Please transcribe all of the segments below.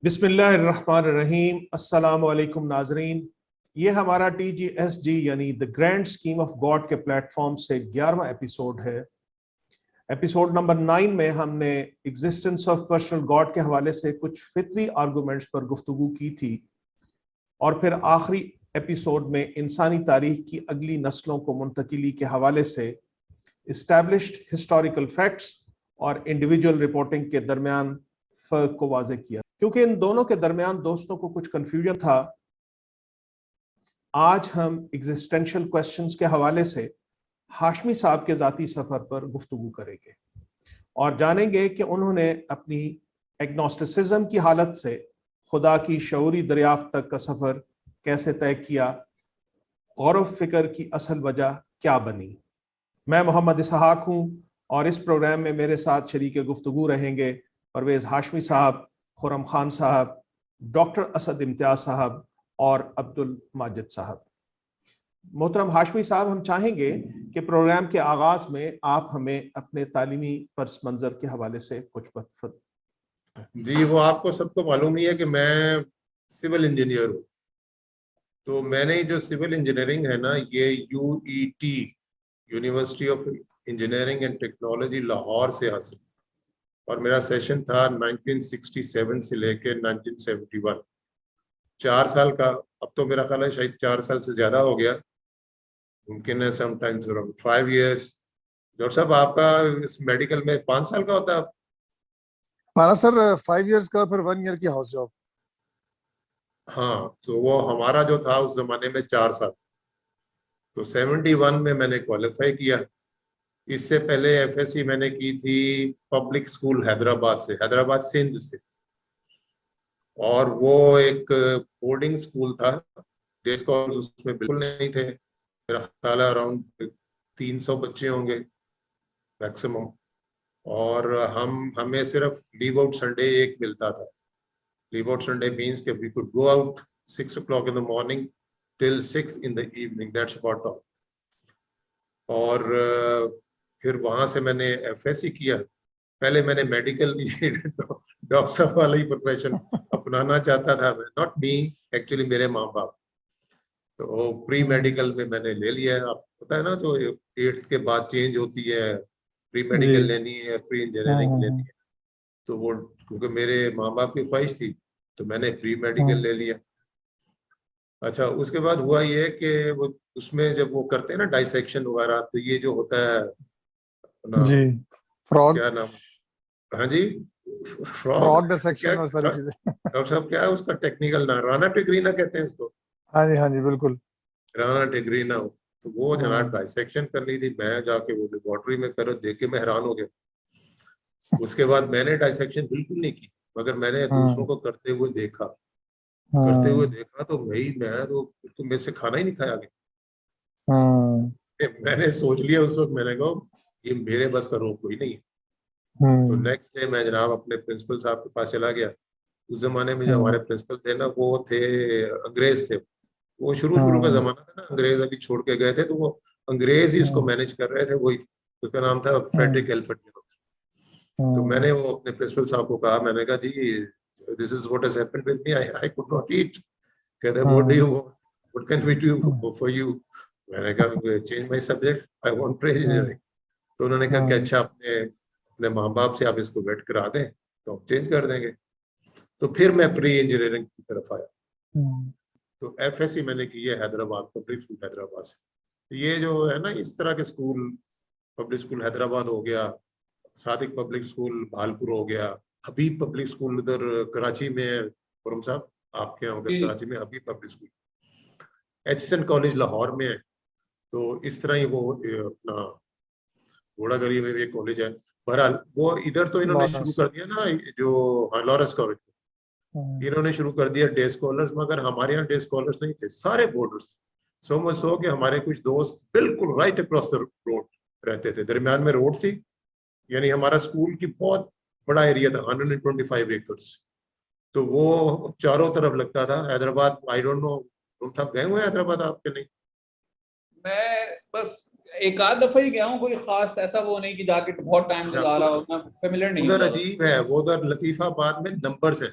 बिस्मिल्लाहिर्रहमानिर्रहीम। अस्सलाम वालेकुम नाजरीन, ये हमारा TGSG यानी the grand scheme of God के प्लेटफॉर्म से 11वां एपिसोड है। एपिसोड नंबर 9 में हमने एग्जिस्टेंस ऑफ पर्सनल गॉड के हवाले से कुछ फितरी आर्गूमेंट्स पर गुफ्तगू की थी और फिर आखिरी एपिसोड में इंसानी तारीख की अगली नस्लों को मुंतकिली के हवाले से इस्टेब्लिश्ड हिस्टोरिकल फैक्ट्स और इंडिविजुअल रिपोर्टिंग के दरमियान फर्क को वाज़ेह किया। क्योंकि इन दोनों के दरमियान दोस्तों को कुछ कंफ्यूजन था, आज हम एग्जिस्टेंशियल क्वेश्चंस के हवाले से हाशमी साहब के ज़ाती सफ़र पर गुफ्तगू करेंगे और जानेंगे कि उन्होंने अपनी एग्नोस्टिसिज्म की हालत से खुदा की शऊरी दरियाफ्त तक का सफ़र कैसे तय किया, गौर फिक्र की असल वजह क्या बनी। मैं मोहम्मद इसहाक हूँ और इस प्रोग्राम में मेरे साथ शरीक गुफ्तगू रहेंगे परवेज़ हाशमी साहब, खुरम खान साहब, डॉक्टर असद इम्तियाज साहब और अब्दुल माजिद साहब। मोहतरम हाशमी साहब, हम चाहेंगे कि प्रोग्राम के आगाज में आप हमें अपने तालीमी पस मंजर के हवाले से कुछ बात। जी, वो आपको सबको मालूम ही है कि मैं सिविल इंजीनियर हूँ। तो मैंने जो सिविल इंजीनियरिंग है ना, ये UET university of engineering and technology Lahore से हासिल, और मेरा सेशन था 1967 से लेकर 1971, 4 साल का। अब तो मेरा ख्याल है शायद 4 साल से ज्यादा हो गया, मुमकिन है समटाइम्स अराउंड 5 years। डॉक्टर साहब, आपका इस मेडिकल में 5 साल का होता है? हमारा सर 5 years का, फिर 1 year की हाउस जॉब। हाँ, तो वो हमारा जो था उस जमाने में 4 साल। तो 71 में मैंने क्वालिफाई किया। इससे पहले FSC मैंने की थी पब्लिक स्कूल हैदराबाद से, हैदराबाद सिंध से, और वो एक बोर्डिंग स्कूल था। डे स्कॉलर्स उसमें बिल्कुल नहीं थे। मेरा ख्याल है अराउंड 300 बच्चे होंगे मैक्सिमम, और हमें सिर्फ लीव आउट संडे एक मिलता था। लीव आउट संडे मीन्स कि we could go out 6 o'clock in the morning till 6 in the evening, that's about all। और फिर वहां से मैंने FSC किया। पहले मैंने मेडिकल डॉक्टर वाला ही प्रोफेशन अपनाना चाहता था मैं, नॉट मी एक्चुअली, मेरे माँ बाप। तो प्री मेडिकल में मैंने ले लिया है। आपको पता है ना, जो 8th के बाद चेंज होती है, प्री मेडिकल लेनी है, प्री इंजीनियरिंग लेनी है। तो वो क्योंकि मेरे माँ बाप की ख्वाहिश थी तो मैंने प्री मेडिकल ले लिया। अच्छा, उसके बाद हुआ ये कि वो उसमें जब वो करते हैं ना डाइसेक्शन वगैरह, तो ये जो होता है अपना जी, फ्रॉग, क्या नाम, हाँ जी, फ्रॉग डिसेक्शन और सारी चीजें। डॉक्टर साहब, क्या है उसका टेक्निकल नाम? राना टिग्रीना कहते हैं इसको। हाँ जी बिल्कुल। राना टिग्रीना। तो वो जना डाइसेक्शन करनी थी। मैं जाके वो लेबोरेटरी में कर देख के मैं हैरान हो गया। उसके बाद मैंने डाइसेक्शन बिल्कुल नहीं की, मगर मैंने दूसरों को करते हुए देखा। तो मैं तो मेरे से खाना ही नहीं खाया गया। मैंने सोच लिया उस वक्त, मैंने कहा ये मेरे बस का रोग कोई नहीं है। तो नेक्स्ट डे मैं जनाब अपने प्रिंसिपल साहब के पास चला गया। उस जमाने में जो हमारे प्रिंसिपल थे ना, वो थे अंग्रेज थे। वो शुरू का जमाना था ना, अंग्रेज अभी छोड़ के गए थे, तो वो अंग्रेज ही इसको मैनेज कर रहे थे। वही उसका नाम था फ्रेडरिक एल्फ्रेड। तो मैंने वो अपने प्रिंसिपल साहब को कहा, मैंने कहा जी, this is what has happened with me, I could not eat. कहते हैं what do you want, what can we do for you? मैंने कहा change my subject, I want pre engineering. तो उन्होंने कहा कि अच्छा, अपने माँ बाप से आप इसको वेट करा दें तो हम चेंज कर देंगे। तो फिर मैं प्री इंजीनियरिंग की तरफ आया। तो FSC मैंने की है हैदराबाद, पब्लिक स्कूल हैदराबाद से। तो ये जो है ना, इस तरह के स्कूल, पब्लिक स्कूल हैदराबाद हो गया, सादिक पब्लिक स्कूल भालपुर हो गया, हबीब पब्लिक स्कूल उधर कराची में है। खुरम साहब, आपके यहाँ उधर कराची में Habib public school, HSN college Lahore में है। तो इस तरह ही वो अपना घोड़ागरी में भी एक कॉलेज है। बहरहाल वो इधर तो इन्होंने शुरू कर दिया ना, जो लॉरेंस कॉलेज, इन्होंने शुरू कर दिया डे स्कॉलर्स, मगर हमारे यहाँ डे स्कॉलर्स नहीं थे, सारे बोर्डर्स। सो मच सो कि हमारे कुछ दोस्त बिल्कुल राइट अक्रॉस द रोड रहते थे, दरमियान में रोड थी। यानी हमारा स्कूल की बहुत बड़ा एरिया था, 125 एकर्स। तो वो चारों तरफ लगता था। हैदराबाद, आई डोंट नो, तुम सब गए हुए हैदराबाद आपके? नहीं, मैं बस एक आध दफा ही गया हूँ, कोई खास ऐसा वो नहीं कि जाके बहुत टाइम गुजारा हो, ना फेमिलियर नहीं। उधर अजीब है, वो उधर लतीफाबाद में नंबर्स है,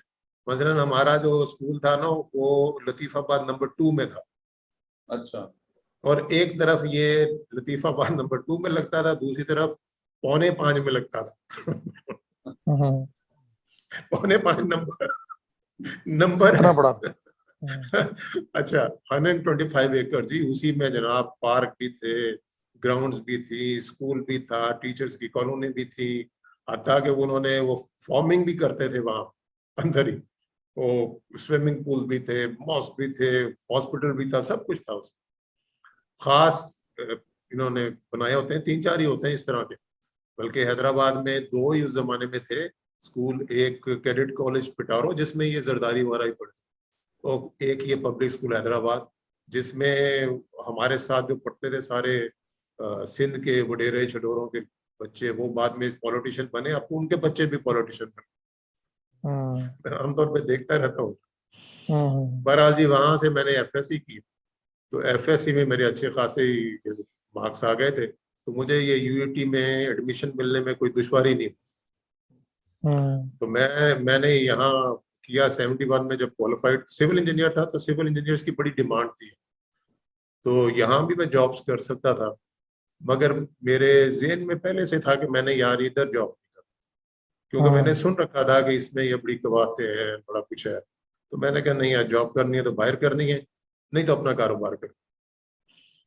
मसलन हमारा जो स्कूल था ना वो लतीफाबाद नंबर 2 में था, अच्छा और एक तरफ ये लतीफाबाद नंबर 2 में लगता था, दूसरी तरफ 4:45 में लगता था। हम्म, 4:45 नंबर इतना है। बड़ा। हम्म, अच्छा, 125 एकड़ जी, उसी में जनाब पार्क भी थे, ग्राउंड्स भी थी, स्कूल भी था, टीचर्स की कॉलोनी भी थी, हत्ता कि उन्होंने वो फार्मिंग भी करते थे वहां अंदर ही, वो स्विमिंग पूल भी थे, मॉस्क भी थे, हॉस्पिटल भी था, सब कुछ था उसमें। खास इन्होंने बनाए होते हैं, 3-4 ही होते हैं इस तरह के, बल्कि हैदराबाद में 2 ही उस जमाने में थे स्कूल, एक कैडेट कॉलेज पिटारो जिसमें ये जरदारी वगैरह ही पढ़े, और एक ये पब्लिक स्कूल हैदराबाद जिसमें हमारे साथ जो पढ़ते थे सारे सिंध के वडेरे छडोरों के बच्चे, वो बाद में पॉलिटिशियन बने, अब उनके बच्चे भी पॉलिटिशियन बने, हम्म, मैं आमतौर पे देखता रहता हूँ। हम्म, बहरहाल जी वहां से मैंने एफएससी की, तो एफएससी में मेरे अच्छे खासे मार्क्स आ गए थे, तो मुझे ये यूयूटी में एडमिशन मिलने में कोई दुश्वारी नहीं हुई। हम्म, तो मैंने यहाँ किया 71 में, जब क्वालिफाइड सिविल इंजीनियर था, तो सिविल इंजीनियर्स की बड़ी डिमांड थी, तो यहाँ भी मैं जॉब्स कर सकता था, मगर मेरे जेहन में पहले से था कि मैंने यार इधर जॉब नहीं करना, क्योंकि मैंने सुन रखा था कि इसमें ये बड़ी कवाते हैं, बड़ा कुछ है, तो मैंने कहा नहीं यार, जॉब करनी है तो बाहर करनी है, नहीं तो अपना कारोबार कर।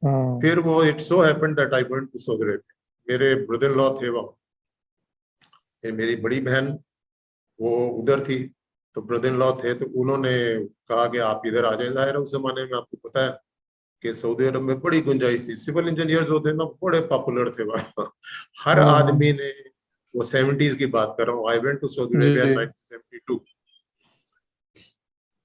हम्म, फिर वो it so happened that I went to Saudi Arabia, मेरे ब्रदर इन लॉ थे वहाँ, मेरी बड़ी बहन वो उधर थी, तो ब्रदर इन लॉ थे, तो उन्होंने कहा कि आप इधर आ जाए। जाहिर है उस जमाने में आपको पता है कि सऊदी अरब में बड़ी गुंजाइश थी, सिविल इंजीनियर जो थे ना बड़े पॉपुलर थे वहाँ। हर आदमी ने, वो 70s की बात कर रहा हूँ, I went to Saudi Arabia जी, 1972,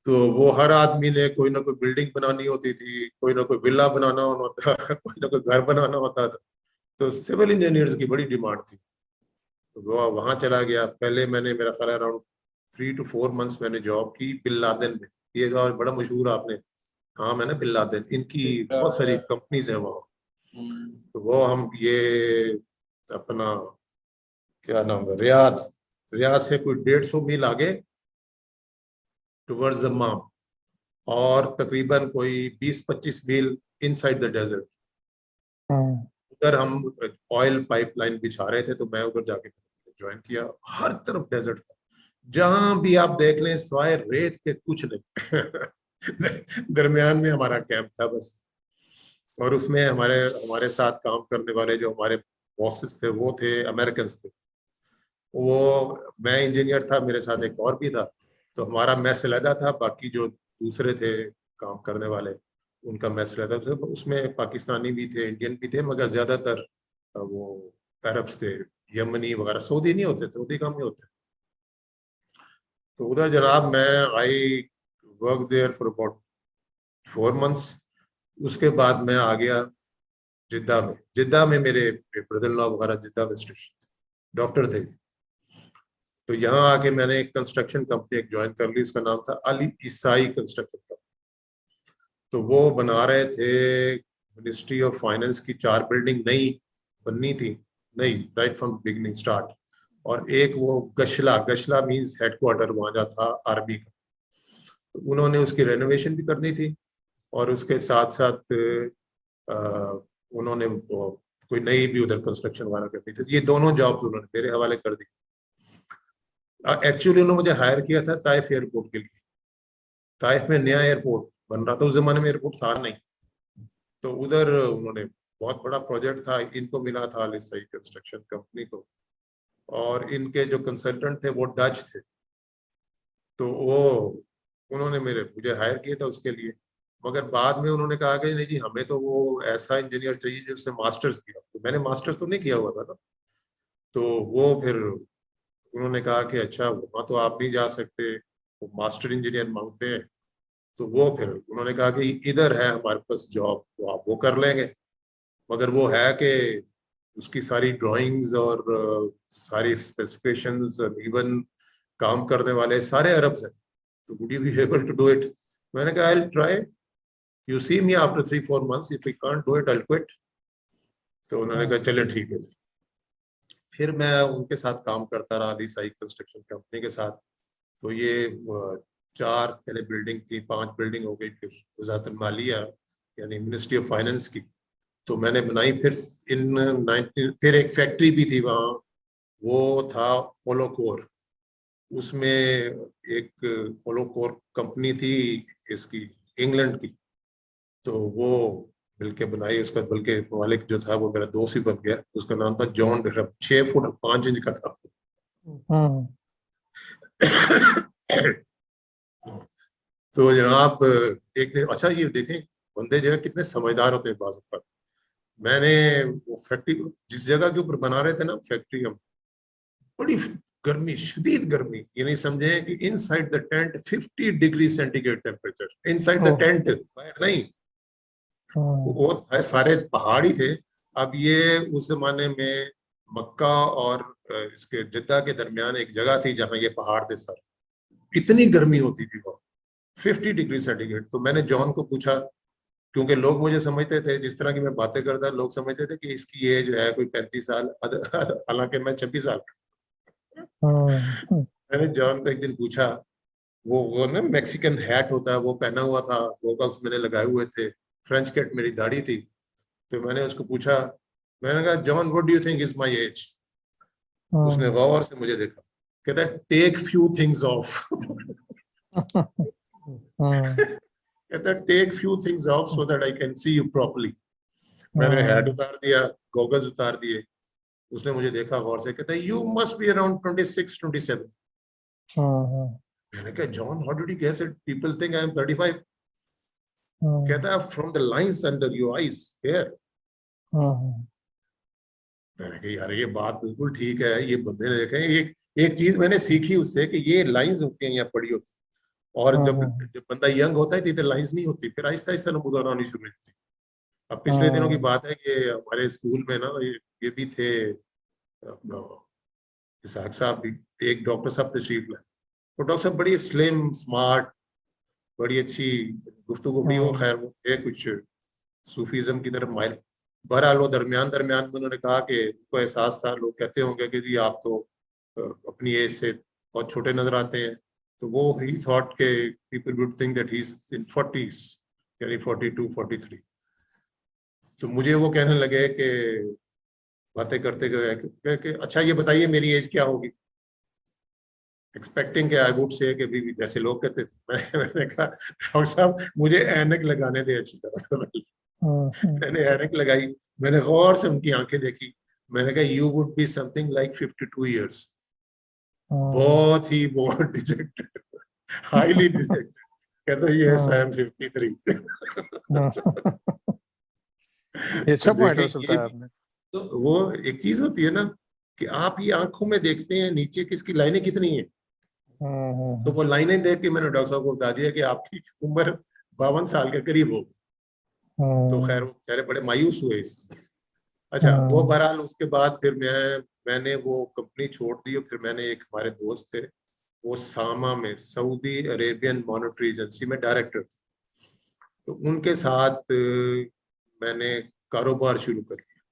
तो वो हर आदमी ने कोई ना कोई बिल्डिंग बनानी होती थी, कोई ना कोई विला बनाना होता था, कोई ना कोई घर बनाना होता था, तो सिविल इंजीनियर्स की बड़ी डिमांड थी, तो वो वहां चला गया। पहले मैंने, मेरा ख्याल अराउंड 3 to 4 months मैंने जॉब की बिन लादेन में, ये जो बड़ा मशहूर आपने, हाँ मैंने बिन लादेन, इनकी बहुत सारी कंपनीज है वहाँ, तो वो हम ये अपना क्या नाम है, रियाद, रियाद से कोई 150 मील आगे टुवर्ड्स दम्माम, और तकरीबन कोई 20-25 मील इनसाइड द डेजर्ट, हम्म, उधर हम ऑयल पाइपलाइन बिछा रहे थे, तो मैं उधर जाके ज्वाइन किया। हर तरफ डेजर्ट था, जहां भी आप देख लें सिवाय रेत के कुछ नहीं। दरमियान में हमारा कैंप था बस, और उसमें हमारे हमारे साथ काम करने वाले जो हमारे बॉसेस थे वो थे अमेरिकन थे, वो, मैं इंजीनियर था, मेरे साथ एक और भी था, तो हमारा मैस अलहदा था, बाकी जो दूसरे थे काम करने वाले उनका मैस अलहदा था, उसमें पाकिस्तानी भी थे, इंडियन भी थे, मगर ज्यादातर वो अरब्स थे, यमनी वगैरह, सऊदी नहीं होते, सऊदी कम ही होते। तो उधर जनाब मैं I work there for about 4 months, उसके बाद मैं आ गया जिद्दा में। जिद्दा में मेरे ब्रदर इन लॉ वगैरह जिद्दा में स्टेशन थे, डॉक्टर थे, तो यहाँ आके मैंने एक कंस्ट्रक्शन कंपनी एक ज्वाइन कर ली, उसका नाम था अली ईसाई कंस्ट्रक्शन कंपनी। तो वो बना रहे थे, मिनिस्ट्री ऑफ फाइनेंस की 4 बिल्डिंग नई बननी थी, नई, राइट फ्रॉम बिगिनिंग स्टार्ट, और एक वो गशला, गशला मींस हेडक्वार्टर वहां जा था आर्मी का, तो उन्होंने उसकी रेनोवेशन भी करनी थी, और उसके साथ साथ उन्होंने कोई नई भी उधर कंस्ट्रक्शन वाला करनी थी, ये दोनों जॉब्स उन्होंने मेरे हवाले कर दी। एक्चुअली उन्होंने मुझे हायर किया था ताइफ एयरपोर्ट के लिए, ताइफ में नया एयरपोर्ट बन रहा था, उस जमाने में एयरपोर्ट था नहीं, तो उधर उन्होंने बहुत बड़ा प्रोजेक्ट था, इनको मिला था अली सही कंस्ट्रक्शन कंपनी को, और इनके जो कंसल्टेंट थे वो डच थे, तो वो उन्होंने मुझे हायर किया था उसके लिए, मगर बाद में उन्होंने कहा कि नहीं जी, हमें तो वो ऐसा इंजीनियर चाहिए जो उसने मास्टर्स किया, तो मैंने मास्टर्स तो नहीं किया हुआ था ना, तो वो फिर उन्होंने कहा कि अच्छा वहाँ तो आप नहीं जा सकते, वो मास्टर इंजीनियर मांगते हैं, तो वो फिर उन्होंने कहा कि इधर है हमारे पास जॉब, तो आप वो कर लेंगे, मगर वो है कि उसकी सारी ड्राइंग्स और सारी स्पेसिफिकेशंस, इवन काम करने वाले सारे अरब्स हैं, तो would you be able to do it? मैंने कहा I will try, you see me after 3-4 months, if you can't do it I will quit. तो उन्होंने कहा चले ठीक है। फिर मैं उनके साथ काम करता रहा, अली साई कंस्ट्रक्शन कंपनी के साथ, तो ये 4 पहले बिल्डिंग थी, 5 बिल्डिंग हो गई, फिर वज़ारत मालिया यानी मिनिस्ट्री ऑफ फाइनेंस की तो मैंने बनाई। फिर फिर एक फैक्ट्री भी थी वहाँ, वो था होलोकोर। उसमें एक होलोकोर कंपनी थी इसकी, इंग्लैंड की, तो वो मिलके बनाई। उसका बल्कि मालिक जो था वो मेरा दोस्त ही बन गया। उसका नाम था जॉन डरहम, 6 फुट 5 इंच का था। तो जनाब एक दिन, अच्छा ये देखें बंदे जो है कितने समझदार होते हैं बाज़ औक़ात। मैंने वो फैक्ट्री जिस जगह के ऊपर बना रहे थे ना फैक्ट्री, हम बड़ी गर्मी, शदीद गर्मी, ये नहीं समझे कि inside the tent 50 degree centigrade temperature, inside the tent, बाहर नहीं। वो सारे पहाड़ी थे। अब ये उस जमाने में मक्का और इसके जिद्दा के दरमियान एक जगह थी जहां ये पहाड़ थे सारे, इतनी गर्मी होती थी वो 50 डिग्री सेंटीग्रेड। तो मैंने जॉन को पूछा, क्योंकि लोग मुझे समझते थे जिस तरह की मैं बातें करता, लोग समझते थे कि इसकी एज है कोई 35 साल, हालांकि मैं 26 साल का। मैंने जॉन को एक दिन पूछा, वो ना मैक्सिकन हैट होता है वो पहना हुआ था, गोगल्स मैंने लगाए हुए थे, फ्रेंच कट मेरी दाढ़ी थी। तो मैंने उसको पूछा, मैंने कहा John what do you think is my age? उसने गौर से मुझे देखा, कहता है टेक फ्यू थिंग्स ऑफ। कहता है take few things off so that I can see you properly. मैंने हैट उतार दिया, गॉगल्स उतार दिए। उसने मुझे देखा गौर से, कहता है यू मस्ट बी अराउंड 26 27। मैंने कहा John how did you guess it? People think I am 35। कहता है from the lines under your eyes here. मैंने कहा यार ये बात बिल्कुल ठीक है, ये बंदे ने देखा है। एक चीज मैंने सीखी उससे कि ये लाइंस होती हैं यहाँ पड़ी होती, और जब बंदा यंग होता है तो इधर लाइंस नहीं होती, फिर आहिस्ता आहिस्ता नमूदार आनी शुरू होती। अब पिछले दिनों की बात है कि हमारे स्कूल में ना ये भी थे अपना इसहाक साहब भी, एक डॉक्टर साहब तशरीफ लाए। तो डॉक्टर साहब बड़ी स्लिम स्मार्ट, बड़ी अच्छी गुफ्तगू भी, वो खैर वो थे कुछ सूफीज्म की तरफ माइल। बहरहाल वो दरमियान दरमियान में उन्होंने कहा कि उनको एहसास था, लोग कहते होंगे कि जी आप तो अपनी एज से बहुत छोटे नजर आते हैं। तो वो ही थॉट के people would think that he is in 40s, यानी 42 43। तो मुझे वो कहने लगे कि बातें करते गए कि अच्छा ये बताइए मेरी एज क्या होगी, एक्सपेक्टिंग के आई वुड से कि भी जैसे लोग कहते थे। मैंने कहा डॉक्टर साहब मुझे ऐनक लगाने दे अच्छी तरह। मैंने ऐनक लगाई, मैंने गौर से उनकी आंखें देखी। मैंने कहा you would be something like 52 years। बहुत ही बहुत डिजेक्टेड, हाईली डिजेक्टेड। कहता यस आई एम 53। अच्छा पॉइंट देखें बताया आपने। तो वो एक चीज होती है ना कि आप ये आंखों में देखते हैं नीचे किसकी लाइनें कितनी है। तो वो लाइनें देख के मैंने डॉक्टर साहब को बता दिया कि आपकी उम्र 52 साल के करीब होगी। तो खैर वो बेचारे बड़े मायूस हुए इस चीज़ से। अच्छा वो बहरहाल उसके बाद फिर मैंने वो कंपनी छोड़ दी। और फिर मैंने एक हमारे दोस्त थे, वो सामा में सऊदी अरेबियन मॉनेटरी एजेंसी में डायरेक्टर थे, तो उनके साथ मैंने कारोबार शुरू कर दिया।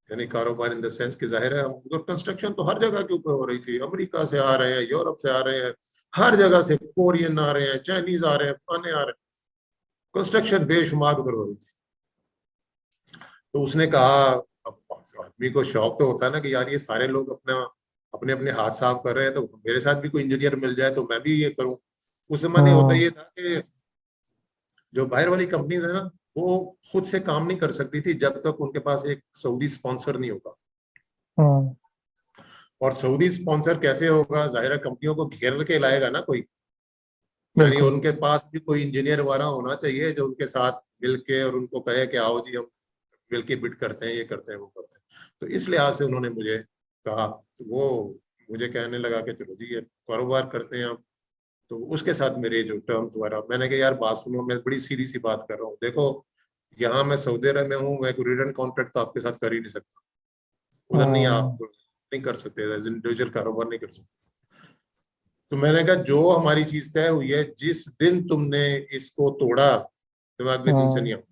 यानी कारोबार इन द सेंस कि जाहिर है उधर कंस्ट्रक्शन तो हर जगह के ऊपर हो रही थी, अमेरिका से आ रहे हैं, यूरोप से आ रहे हैं, हर जगह से कोरियन आ रहे हैं, चाइनीज आ रहे हैं, फलाने आ रहे हैं, कंस्ट्रक्शन बेशुमार उधर हो रही थी। तो उसने कहा, अब आदमी को शौक तो होता है ना कि यार ये सारे लोग अपने अपने हाथ साफ कर रहे हैं, तो मेरे साथ भी कोई इंजीनियर मिल जाए तो मैं भी ये करूं। उस जमाने होता ये था कि जो बाहर वाली कंपनीज है ना, वो खुद से काम नहीं कर सकती थी जब तक उनके पास एक सऊदी स्पॉन्सर नहीं होगा। और सऊदी स्पॉन्सर कैसे होगा? जाहिर है कंपनियों को घेर के लाएगा ना कोई, यानी उनके पास भी कोई इंजीनियर वाला होना चाहिए जो उनके साथ मिलके और उनको कहे कि आओ जी हम मिलके बिड करते हैं, ये करते हैं, वो करते हैं। तो इस लिहाज से उन्होंने मुझे कहा, तो वो मुझे कहने लगा कि चलो जी ये कारोबार करते हैं हम। तो उसके साथ मेरे जो टर्म द्वारा, मैंने कहा यार बात सुनो, मैं बड़ी सीधी सी बात कर रहा हूँ, देखो यहाँ मैं सऊदी अरब में हूँ, मैं कोई रिटर्न कॉन्ट्रैक्ट तो आपके साथ कर ही नहीं सकता, उधर नहीं, आप नहीं कर सकते, इंडिविजुअल कारोबार नहीं कर सकते। तो मैंने कहा जो हमारी चीज तय हुई है, जिस दिन तुमने इसको तोड़ा तो मैं अगले दिन से नहीं आऊँ,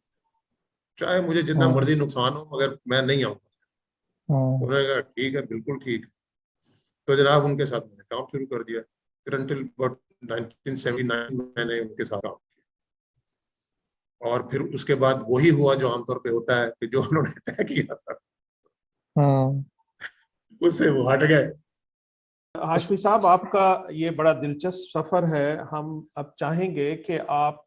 चाहे मुझे जितना मर्जी नुकसान हो, मगर मैं नहीं आऊंगा। उन्होंने कहा ठीक है, बिल्कुल ठीक है। तो जनाब उनके साथ मैंने काम शुरू कर दिया। until about 1979 मैंने उनके साथ काम किया, और फिर उसके बाद वही हुआ जो आमतौर पे होता है कि जो उन्होंने तय किया था उससे वो हट गए। हाशमी साहब, आपका ये बड़ा दिलचस्प सफर है। हम अब चाहेंगे कि आप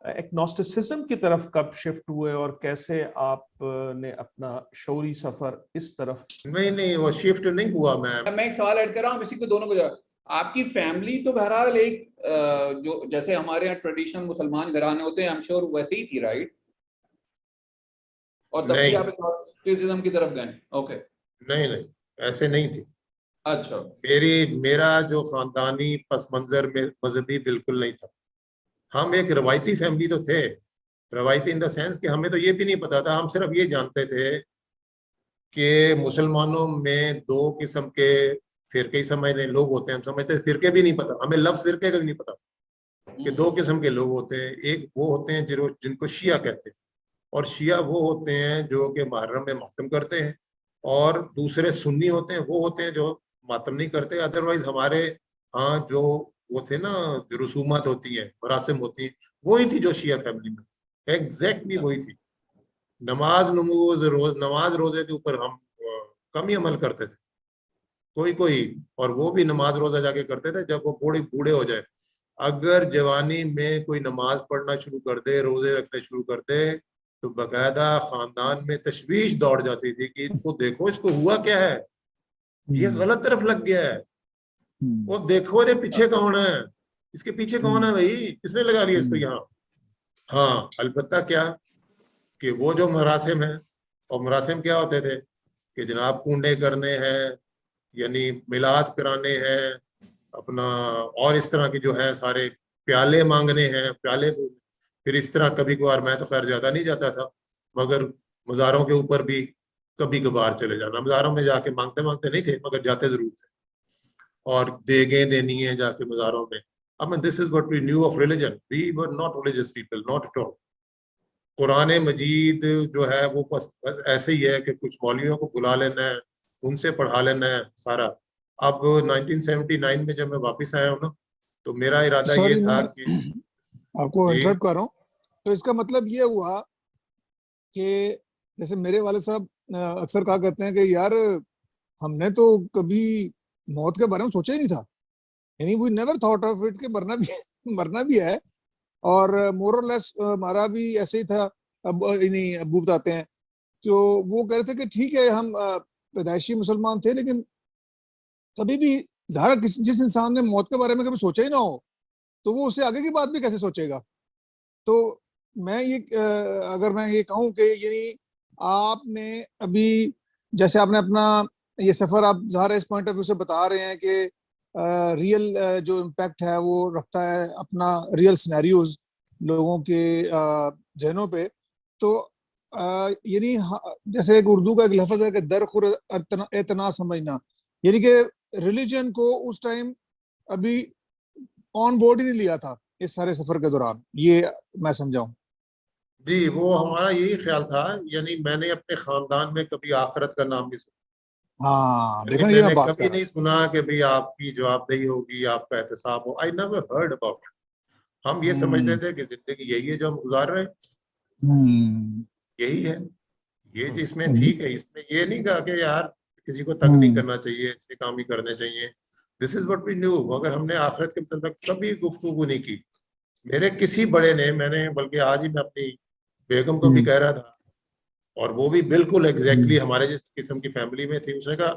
एग्नोस्टिसिज्म की तरफ कब शिफ्ट हुए और कैसे आपने अपना शौरी सफर इस तरफ। नहीं, वो शिफ्ट नहीं हुआ। मैं एक सवाल ऐड कर रहा हूँ, इसी को दोनों को जवाब। आपकी फैमिली तो बहरहाल एक जो जैसे हमारे यहाँ ट्रेडिशनल मुसलमान घराने होते हैं, आई एम श्योर वैसे ही थी, राइट? और तब भी आप एग्नोस्टिसिज्म की तरफ गए? ओके। नहीं, ऐसे नहीं थी। अच्छा। मेरा जो खानदानी पस मंजर में मजहबी बिल्कुल नहीं था। हम एक रवायती फैमिली तो थे, रवायती इन द सेंस कि हमें तो ये भी नहीं पता था, हम सिर्फ ये जानते थे कि मुसलमानों में दो किस्म के फिरके ही समझने लोग होते हैं। हम समझते फिरके भी नहीं पता, हमें लफ्ज फिरके का भी नहीं पता कि दो किस्म के लोग होते हैं। एक वो होते हैं जिनको शिया कहते हैं, और शिया वो होते हैं जो कि मुहर्रम में मातम करते हैं, और दूसरे सुन्नी होते हैं, वो होते हैं जो मातम नहीं करते। अदरवाइज हमारे यहाँ जो वो थे ना, जो रसूमात होती हैं, मरासिम होती हैं, वही थी जो शिया फैमिली में, एग्जैक्टली वही थी। नमाज रोजे के ऊपर हम कम ही अमल करते थे, कोई, और वो भी नमाज रोजा जाके करते थे जब वो बूढ़े हो जाए। अगर जवानी में कोई नमाज पढ़ना शुरू कर दे, रोजे रखने शुरू कर दे, तो बकायदा खानदान में तशवीश दौड़ जाती थी कि इनको देखो, इसको हुआ क्या है, ये गलत तरफ लग गया है, वो देखो ये पीछे कौन है, इसके पीछे कौन है भाई, किसने लगा लिया इसको यहाँ। हाँ, अलबत्ता क्या कि वो जो मरासिम है, और मरासिम क्या होते थे कि जनाब कूंडे करने हैं, यानी मिलाद कराने हैं अपना, और इस तरह की जो है सारे प्याले मांगने हैं, प्याले। फिर इस तरह कभी कभार, मैं तो खैर ज्यादा नहीं जाता था, मगर मज़ारों के ऊपर भी कभी कभार चले जाना। मज़ारों में जाके मांगते नहीं थे, मगर जाते जरूर थे, और देगे देनी है जाके मज़ारों में। I mean, this is what we knew of religion. We were not religious people, not at all. Quran मजीद जो है वो बस ऐसे ही है कि कुछ मौलवियों को बुला लेना है, उनसे पढ़ा लेना है सारा। अब 1979 में जब मैं वापस आया हूँ ना, तो मेरा इरादा ये था कि आपको इंटरप्ट कर रहा हूँ। तो इसका मतलब ये हुआ कि जैसे मेरे वाले साहब अक्सर कहा करते हैं कि यार हमने तो कभी मौत के बारे में सोचा ही नहीं था, यानी we never thought of it कि मरना भी है। और मोर और लेस हमारा भी ऐसे ही था। अब नहीं, अबू बताते हैं तो वो कह रहे थे कि ठीक है हम पैदाइशी मुसलमान थे, लेकिन कभी भी ज़ाहिर जिस इंसान ने मौत के बारे में कभी सोचा ही ना हो, तो वो उससे आगे की बात भी कैसे सोचेगा। तो मैं ये अगर मैं ये कहूँ कि यानी आपने अभी जैसे आपने अपना ये सफर आप ज़ाहिर इस पॉइंट ऑफ व्यू से बता रहे हैं कि रियल जो इम्पैक्ट है वो रखता है अपना रियल सिनेरियोज लोगों के जहनों पे। तो यानी जैसे एक उर्दू का एक लफ्ज़ है कि दरखुर इतना समझना, यानी कि रिलीजन को उस टाइम अभी ऑन बोर्ड ही नहीं लिया था इस सारे सफर के दौरान, ये मैं समझाऊं। जी, वो हमारा यही ख्याल था। यानी मैंने अपने खानदान में कभी आखिरत का नाम नहीं सुना। हाँ, देखा यानी ये मैं मैंने बात कभी कर रहा नहीं सुना कि भाई आपकी जवाबदेही होगी, आपका एहतसाब हो। I never heard about. हम ये समझते हूँ। थे कि जिंदगी यही है जो हम गुजार रहे हैं, यही है, ये जिसमें ठीक है। इसमें ये नहीं कहा कि यार किसी को तंग नहीं करना चाहिए, अच्छे काम ही करने चाहिए। This is what we knew. मगर हमने आखिरत के मतलब कभी गुफ्तगू नहीं की। मेरे किसी बड़े ने, मैंने बल्कि आज ही मैं अपनी बेगम को भी कह रहा था, और वो भी बिल्कुल एग्जैक्टली हमारे जिस किस्म की फैमिली में थी, उसने कहा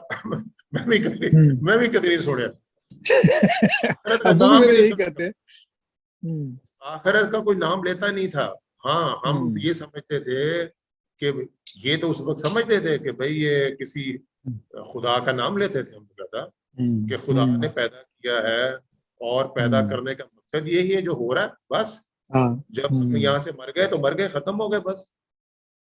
मैं भी कभी नहीं छोड़ा, आखिरत का अबू भी नाम भी मेरे नहीं यही सुनता, कहते हैं। आखिरत का कोई नाम लेता नहीं था। हाँ, हम ये समझते थे कि ये तो उस वक्त समझते थे कि भाई ये किसी खुदा का नाम लेते थे हम ज्यादा, कि खुदा ने पैदा किया है, और पैदा करने का मकसद यही है जो हो रहा है बस। जब हम यहाँ से मर गए तो मर गए, खत्म हो गए बस।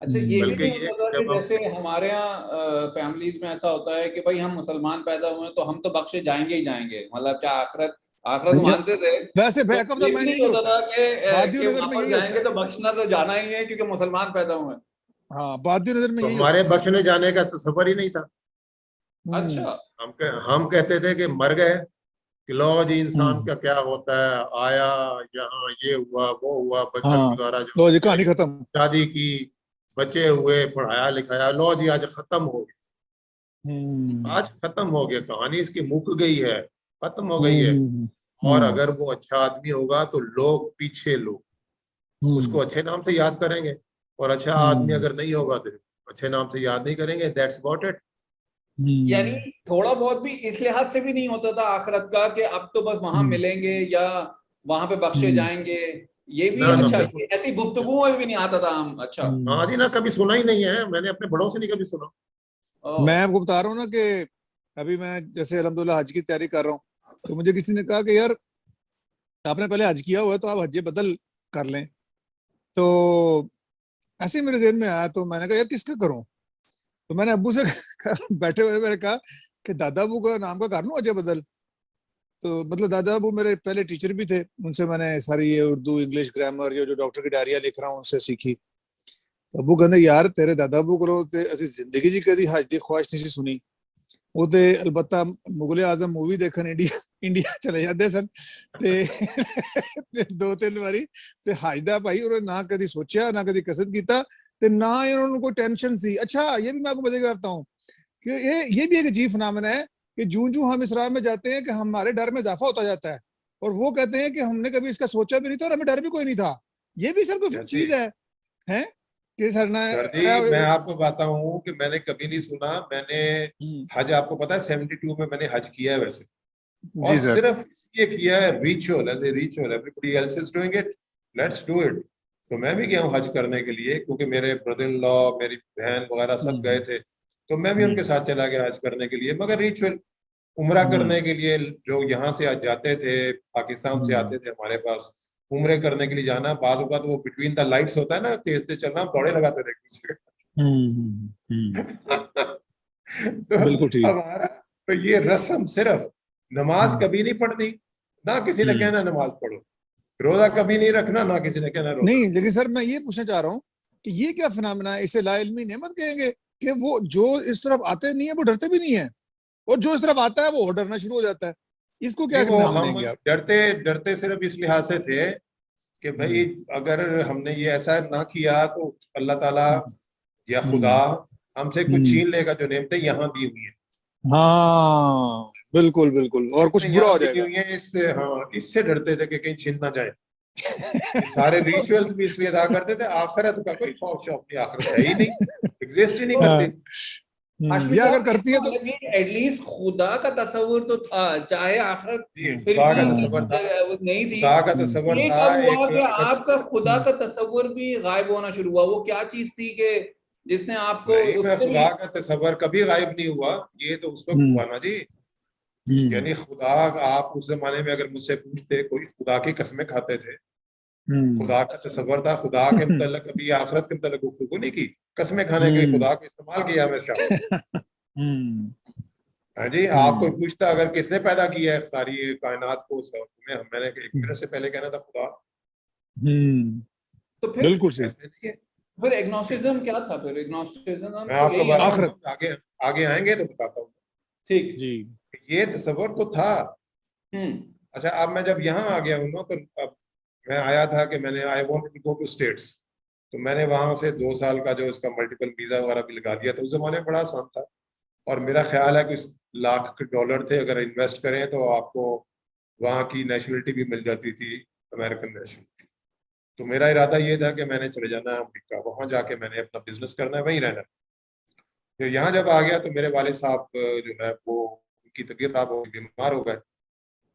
अच्छा, ये भी बल्कि नहीं ये होता था कि जब हम, जैसे हमारे यहाँ फैमिलीज में ऐसा होता है कि भाई हम मुसलमान पैदा हुए तो हम तो बख्शे जाएंगे ही जाएंगे, मतलब चाहे आखिरत आखिरत मानते थे, वैसे तो बैक ऑफ द ये भी माइंड नहीं यही होता होता था है, कि बादियों नजर में वापस यही होता जाएंगे है। तो बख्शना तो जाना ही है क्योंकि मुसलमान पैदा हुए। हाँ, बादियों नजर में तो यही होता हमारे है। बख्शने जाने का तसव्वुर ही नहीं था। अच्छा। हम कहते थे कि मर गए कि लो जी इंसान का क्या होता है, आया यहाँ, ये हुआ वो हुआ, बचपन हाँ, गुजारा, जो लो जी कहानी खत्म। शादी की, बच्चे हुए, पढ़ाया लिखाया, लो जी आज खत्म हो गया। आज खत्म हो गया, कहानी इसकी मुक गई है, खत्म हो गई है। और अगर वो अच्छा आदमी होगा तो लोग, पीछे लोग उसको अच्छे नाम से याद करेंगे, और अच्छा आदमी अगर नहीं होगा तो अच्छे नाम से याद नहीं करेंगे। That's about it. यानी थोड़ा बहुत भी इस लिहाज से भी नहीं होता था आखिरत का कि अब तो बस वहां मिलेंगे या वहां पे बख्शे जाएंगे, ये भी ना ना, अच्छा, बिल्कुल। ऐसी गुफ्तगू में भी नहीं आता था हम। अच्छा, हाँ जी, ना कभी सुना ही नहीं है, मैंने अपने बड़ों से नहीं कभी सुना। मैं आपको बता रहा हूँ ना कि अभी मैं जैसे अल्हम्दुलिल्लाह हज की तैयारी कर रहा हूँ, तो मुझे किसी ने कहा कि यार आपने पहले हज किया हुआ है तो आप हज बदल कर लें। तो ऐसे ही मेरे जहन में आया, तो मैंने कहा यार किसका करूं। तो मैंने अब्बू से बैठे हुए मैंने कहा कि दादा अबू का नाम का कर लूं अजय बदल। तो मतलब दादा अबू मेरे पहले टीचर भी थे, उनसे मैंने सारी ये उर्दू इंग्लिश ग्रामर, ये जो डॉक्टर की डायरिया लिख रहा हूँ उनसे सीखी। तो अबू कहते यार तेरे दादा अबू को ते असि जिंदगी जी कदी हज की ख्वाहिश नहीं सी सुनी। वो ते अलबत्ता मुगले आजम मूवी देखन इंडिया इंडिया चले जाते सन ते दो तीन बारी ते हज दा भाई उन्होंने ना कदी सोचा ना कदी कसरत कीता ते ना ही उन्होंने कोई टेंशन थी। अच्छा ये भी मैं आपको बताता हूँ कि ये भी एक अजीब फिनोमेना है कि जूं जूं हम इस राह में जाते हैं कि हमारे डर में इजाफा होता जाता है, और वो कहते हैं कि हमने कभी इसका सोचा भी नहीं था और हमें डर भी कोई नहीं था। ये भी सर कोई सर जी, चीज है कि सर ना। सर जी, मैं आपको बताता हूँ कि मैंने कभी नहीं सुना। मैंने हज, आपको पता है 72 में मैंने हज किया है वैसे, और जी सर। सिर्फ इसलिए किया है, ritual, as a ritual, everybody else is doing it, let's do it. तो मैं भी गया हूँ हज करने के लिए, क्योंकि मेरे ब्रदर इन लॉ, मेरी बहन वगैरह सब गए थे, तो मैं भी उनके साथ चला गया हज करने के लिए। मगर रिचुअल, उम्रा करने के लिए जो यहाँ से आज जाते थे, पाकिस्तान से आते थे हमारे पास उम्रे करने के लिए जाना, बाज़ औक़ात वो बिटवीन द लाइट्स होता है ना, तेज से चलना, दौड़े लगाते थे एक दूसरे तो बिल्कुल ठीक। हमारा तो ये रस्म, सिर्फ नमाज कभी नहीं पढ़नी, ना किसी ने कहना नमाज पढ़ो, रोजा कभी नहीं रखना, ना किसी ने कहना रोजा नहीं, रखो। लेकिन सर मैं ये पूछना चाह रहा हूँ कि ये क्या फिनोमेना है, इसे ला इल्मी नेमत कहेंगे कि वो जो इस तरफ आते नहीं है वो डरते भी नहीं है, और जो इस तरफ आता है वो और डरना शुरू हो जाता है। इसको क्या नहीं, वो नाम हम देंगे आप? डरते डरते सिर्फ इस लिहाज से थे कि भाई अगर हमने ये ऐसा ना किया तो अल्लाह ताला या खुदा हमसे कुछ छीन लेगा, जो नेमतें यहाँ दी हुई है, हाँ बिल्कुल बिल्कुल, और कुछ बुरा यहाँ हो दी जाएगा। हुई है, इससे, हाँ, इससे डरते थे कि कहीं छीन ना जाए। ये सारे रिचुअल्स भी इसलिए अदा करते थे, आखिरत का कोई खौफ शौफ नहीं, आखिरत है ही नहीं, एग्जिस्ट ही नहीं तो करती। हाँ, हाशमी या साहब, अगर करती इसका है तो। मतलब ये एटलीस्ट खुदा का तस्वुर तो था, चाहे आखिरत जी, फिर खुदा का भी तस्वर था, वो नहीं थी। खुदा का तस्वर ये था। कब हुआ एक कि अगर आपका खुदा का तस्वुर भी गायब होना शुरू हुआ? वो क्या चीज थी कि जिसने आपको नहीं, मैं उससे भी? खुदा का तस्वर कभी गायब नहीं हुआ, ये तो उस वक्त हुआ ना जी। यानी खुदा, आप उस जमाने में अगर मुझसे पूछते, कोई खुदा की कसमें खाते थे, खुदा का तस्वर था, खुदा के मतलब कभी आखिरत के मतलब गुफ्तगू नहीं की, कसमें खाने के लिए खुदा को इस्तेमाल किया हमेशा। हाँ जी, आप कोई पूछता अगर किसने पैदा किया है सारी ये कायनात को, सब में मैंने एक मिनट से पहले कहना था खुदा। तो बिल्कुल सही। ऐसे नहीं है। फिर एग्नोस्टिसिज्म क्या था? फिर एग्नोस्टिसिज्म मैं तो आपको यही है ना? बताता हूँ, आखिरत। हम आगे आगे आएंगे तो बताता हूँ। ठीक। जी। ये तस्वर तो था। हम्म। अच्छा, अब मैं जब यहाँ आ गया हूँ ना, तो अब मैं आया था कि मैंने, I wanted to go to States, तो मैंने वहां से 2 साल का जो इसका मल्टीपल वीजा वगैरह भी लगा दिया था। उस जमाने में बड़ा आसान था, और मेरा ख्याल है कि लाख के डॉलर थे, अगर इन्वेस्ट करें तो आपको वहाँ की नेशनलिटी भी मिल जाती थी, अमेरिकन नेशनलिटी। तो मेरा इरादा ये था कि मैंने चले जाना है अमेरिका, वहां जाके मैंने अपना बिजनेस करना है, वहीं रहना है। तो यहाँ जब आ गया तो मेरे वाले साहब जो है वो, उनकी तबीयत खराब हो गई, बीमार हो गए,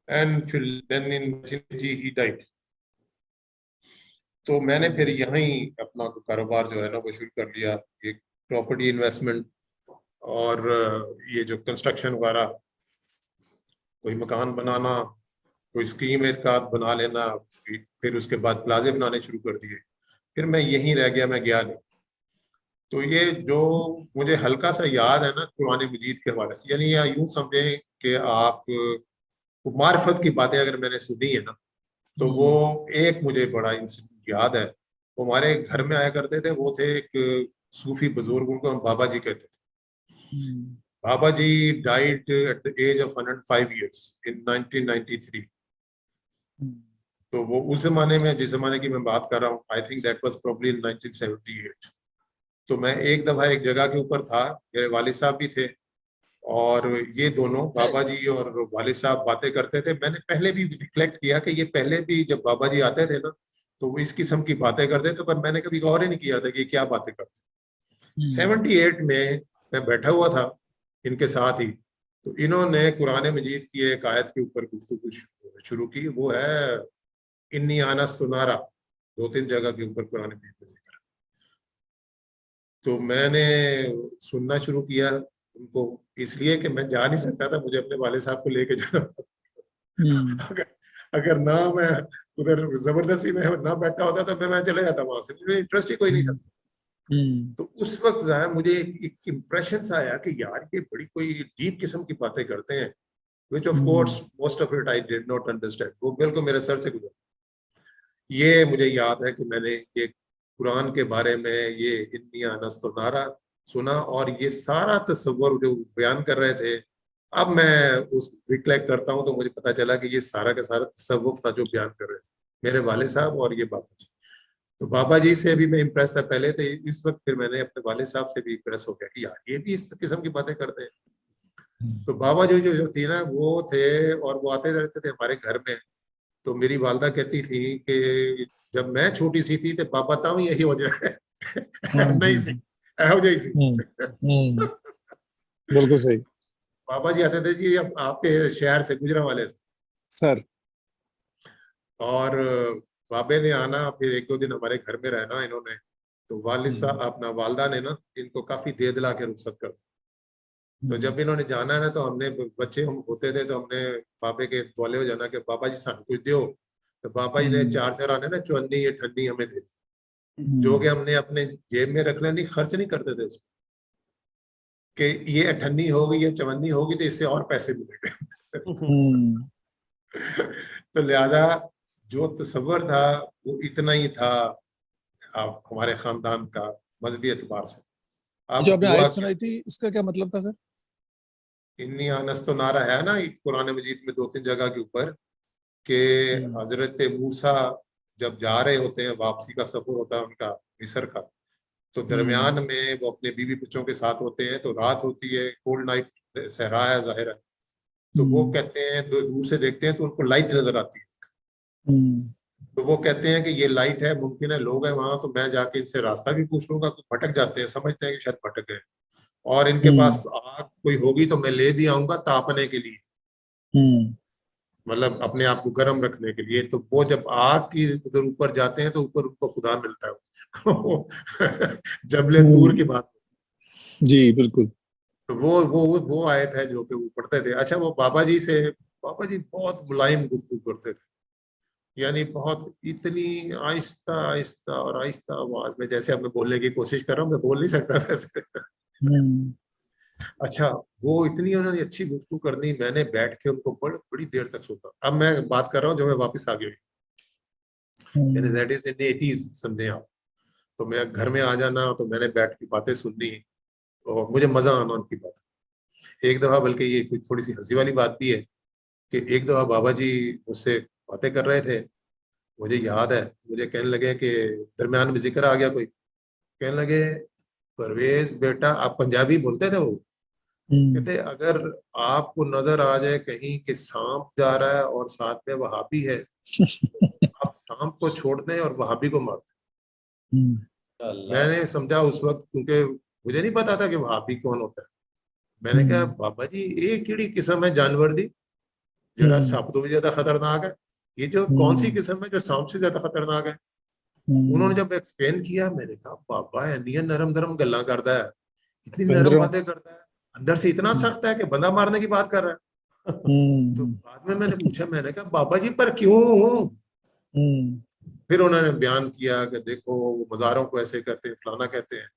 एंड फिर देन इन ही डाइड। तो मैंने फिर यहीं अपना कारोबार जो है ना वो शुरू कर लिया, एक प्रॉपर्टी इन्वेस्टमेंट, और ये जो कंस्ट्रक्शन वगैरह, कोई मकान बनाना, कोई स्कीम एक आध बना लेना, फिर उसके बाद प्लाजे बनाने शुरू कर दिए। फिर मैं यहीं रह गया, मैं गया नहीं। तो ये जो मुझे हल्का सा याद है ना कुरान मजीद के हवाले से, यानी या यूं समझें कि आप मार्फत की बातें अगर मैंने सुनी है ना, तो वो एक मुझे बड़ा इंसिडेंट याद है। वो हमारे घर में आया करते थे, वो थे एक सूफी बुजुर्ग, उनको हम बाबा जी कहते थे। बाबा जी died at the age of 105 years in 1993. तो वो उस जमाने में, जिस जमाने की मैं बात कर रहा हूँ, I think that was probably in 1978. तो मैं एक दफा एक जगह के ऊपर था, मेरे वालिद साहब भी थे, और ये दोनों बाबा जी और वालिद साहब बातें करते थे. मैंने पहले भी रिफ्लेक्ट किया कि ये पहले भी जब बाबा जी आते थे ना, तो वो इस किस्म की बातें करते थे, पर मैंने कभी गौर ही नहीं किया था कि क्या बातें करते. 78 में मैं बैठा हुआ था इनके साथ ही, तो इन्होंने कुरान मजीद की एक आयत के ऊपर गुफ्तगू शुरू की. वो है इन्नी आनस्तु नारा, 2-3 जगह के ऊपर कुरान मजीद में जिक्र. तो मैंने सुनना शुरू किया उनको, इसलिए कि मैं जा नहीं सकता था, मुझे अपने वाले साहब को लेके जाना था. अगर ना मैं उधर जबरदस्ती में ना बैठा होता तो मैं चले जाता वहां से, मुझे इंटरेस्ट ही कोई नहीं था. तो उस वक्त जाया मुझे एक इम्प्रेशन आया कि यार ये बड़ी कोई डीप किस्म की बातें करते हैं, which of course most of it I did not understand. वो बिल्कुल मेरे सर से गुजरा. ये मुझे याद है कि मैंने ये कुरान के बारे में ये इन्नी आनस्तु नारा सुना, और ये सारा तस्वर जो बयान कर रहे थे, अब मैं उस रिफ्लेक्ट करता हूँ तो मुझे पता चला कि ये सारा का सारा तस्वुर था जो बयान कर रहे थे मेरे वालिद साहब और ये बाबा जी. तो बाबा जी से भी मैं इम्प्रेस था पहले, तो इस वक्त फिर मैंने अपने वालिद साहब से भी इम्प्रेस हो गया कि यार ये भी इस किस्म की बातें करते हैं. तो बाबा जी जो थी ना, वो थे, और वो आते रहते थे हमारे घर में. तो मेरी वालदा कहती थी कि जब मैं छोटी सी थी तो बाबा ताऊ यही हो जाए नहीं सी हो जाए सी. बिल्कुल सही. बाबा जी आते थे जी अब आपके शहर से, गुजरांवाले से सर. और बाबे ने आना, फिर 1-2 दिन हमारे घर में रहना इन्होंने. तो वालिद साहब अपना वालदा ने ना इनको काफी दे दिला के रुखसत कर. तो जब इन्होंने जाना है ना, तो हमने बच्चे हम होते थे, तो हमने बाबे के द्वाले हो जाना कि बाबा जी सानू कुछ दियो. तो बाबा जी ने 4-4 आने ना चवन्नी या ठन्नी हमें दे दी, जो कि हमने अपने जेब में रख लेनी, खर्च नहीं करते थे उसको, कि ये अठन्नी होगी या चवन्नी होगी तो इससे और पैसे मिलेंगे. तो लिहाजा जो तस्वर था वो इतना ही था आप हमारे खानदान का मजहबी एतबार से. जो आपने आयत सुनाई थी, इसका क्या मतलब था सर? इन्नी आनस्तु नारा है ना कुरान मजीद में 2-3 जगह के ऊपर, कि हजरत मूसा जब जा रहे होते हैं, वापसी का सफर होता है उनका मिस्र का, तो दरमियान में वो अपने बीवी बच्चों के साथ होते हैं, तो रात होती है, कोल्ड नाइट, सहरा है जाहिर है. तो वो कहते हैं, दूर से देखते हैं तो उनको लाइट नजर आती है. तो वो कहते हैं कि ये लाइट है, मुमकिन है लोग हैं वहां, तो मैं जाके इनसे रास्ता भी पूछ लूंगा. तो भटक जाते हैं, समझते हैं कि शायद भटक गए, और इनके पास आग कोई होगी तो मैं ले भी आऊंगा तापने के लिए, मतलब अपने आप को गर्म रखने के लिए. तो वो जब आग की उधर ऊपर जाते हैं तो ऊपर उनको खुदा मिलता है. जबले तूर की बात जी बिल्कुल. तो वो आयत है जो कि वो पढ़ते थे. अच्छा, वो बाबा जी बहुत मुलायम गुफ्तगू करते थे, यानी बहुत इतनी आहिस्ता आहिस्ता और आहिस्ता आवाज में, जैसे अब मैं बोलने की कोशिश कर रहा हूँ, मैं बोल नहीं सकता वैसे. अच्छा, वो इतनी उन्होंने अच्छी गुफ्तगू करनी, मैंने बैठ के उनको बड़ी देर तक सुना. अब मैं बात कर रहा हूँ जो मैं वापस आ गई, यानी दैट इज इन 80s समझे आप. तो मैं घर में आ जाना, तो मैंने बैठ के बातें सुननी और मुझे मजा आना उनकी बात. एक दफा, बल्कि ये कोई थोड़ी सी हंसी वाली बात भी है, कि एक दफा बाबा जी मुझसे बातें कर रहे थे, मुझे याद है, मुझे कहने लगे कि दरमियान में जिक्र आ गया कोई, कहने लगे परवेज बेटा, आप पंजाबी बोलते थे वो, कहते अगर आपको नजर आ जाए कहीं कि सांप जा रहा है और साथ में वहाबी है, आप सांप को छोड़ दें और वहाबी को मार दें. मैंने समझा उस वक्त, क्योंकि मुझे नहीं पता था कि वहाबी कौन होता है. मैंने कहा बाबा जी ये केड़ी किस्म है जानवर दी जेड़ा सांप तो भी ज्यादा खतरनाक है, ये जो कौन सी किस्म है जो सांप से ज्यादा खतरनाक है. उन्होंने जब एक्सप्लेन किया, मैंने कहा बाबा इन्नियां नरम नरम गल्लां करता है, इतनी नरम बातें करता है, अंदर से इतना सख्त है कि बंदा मारने की बात कर रहा है. तो बाद में मैंने पूछा, मैंने कहा बाबा जी पर क्यों? फिर उन्होंने बयान किया कि देखो वो मज़ारों को ऐसे करते हैं, फलाना कहते हैं.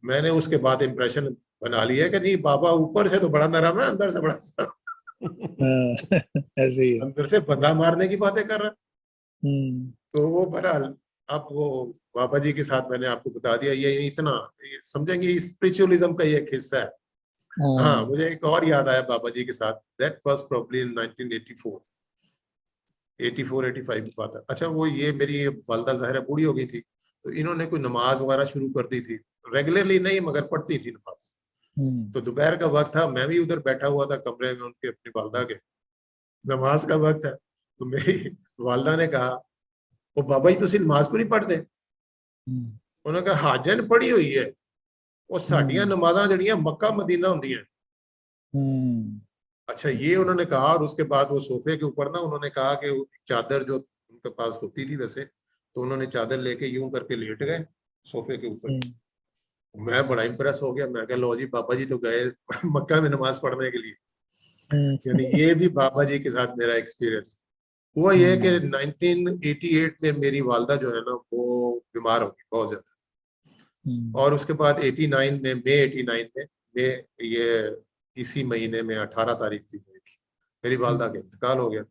मैंने उसके बाद इम्प्रेशन बना लिया कि नहीं, बाबा ऊपर से तो बड़ा नरम है, अंदर से बड़ा सख्त. ऐसे ही है. अंदर से बंदा मारने की बातें कर रहा है. तो वो बहरहाल, अब वो बाबा जी के साथ मैंने आपको बता दिया, ये इतना समझेंगे, स्पिरिचुअलिज्म का ये एक हिस्सा है हाँ, मुझे एक और याद आया बाबा जी के साथ, दैट वाज प्रोबब्ली इन 1984 85 की बात है। अच्छा, वो ये मेरी वालदा ज़ाहिर है बूढ़ी हो गई थी, तो इन्होंने कोई नमाज वगैरह शुरू कर दी थी, रेगुलरली नहीं मगर पढ़ती थी नमाज। तो दोपहर का वक्त था, मैं भी उधर बैठा हुआ था कमरे में उनके, अपनी वालदा के, नमाज का वक्त है। तो मेरी वालदा ने कहा, ओ बाबा जी तुसी नमाज को नहीं पढ़ते? उन्होंने कहा हाजन पढ़ी हुई है, वो साडियां नमाज़ां जड़ियां मक्का मदीना होंदियां। अच्छा, ये उन्होंने कहा, और उसके बाद वो सोफे के ऊपर ना उन्होंने कहा कि चादर जो उनके पास होती थी वैसे, तो उन्होंने चादर लेके यूं करके लेट गए सोफे के ऊपर। मैं बड़ा इंप्रेस हो गया, मैं कहा लो जी बाबा जी तो गए मक्का में नमाज पढ़ने के लिए। यानी ये भी बाबा जी के साथ मेरा एक्सपीरियंस हुआ। ये कि 1988 में मेरी वालदा जो है ना वो बीमार हो गई बहुत ज्यादा, और उसके बाद 89 में, मई 89 में, ये इसी महीने में 18 तारीख थी मेरी वालदा का इंतकाल हो गया।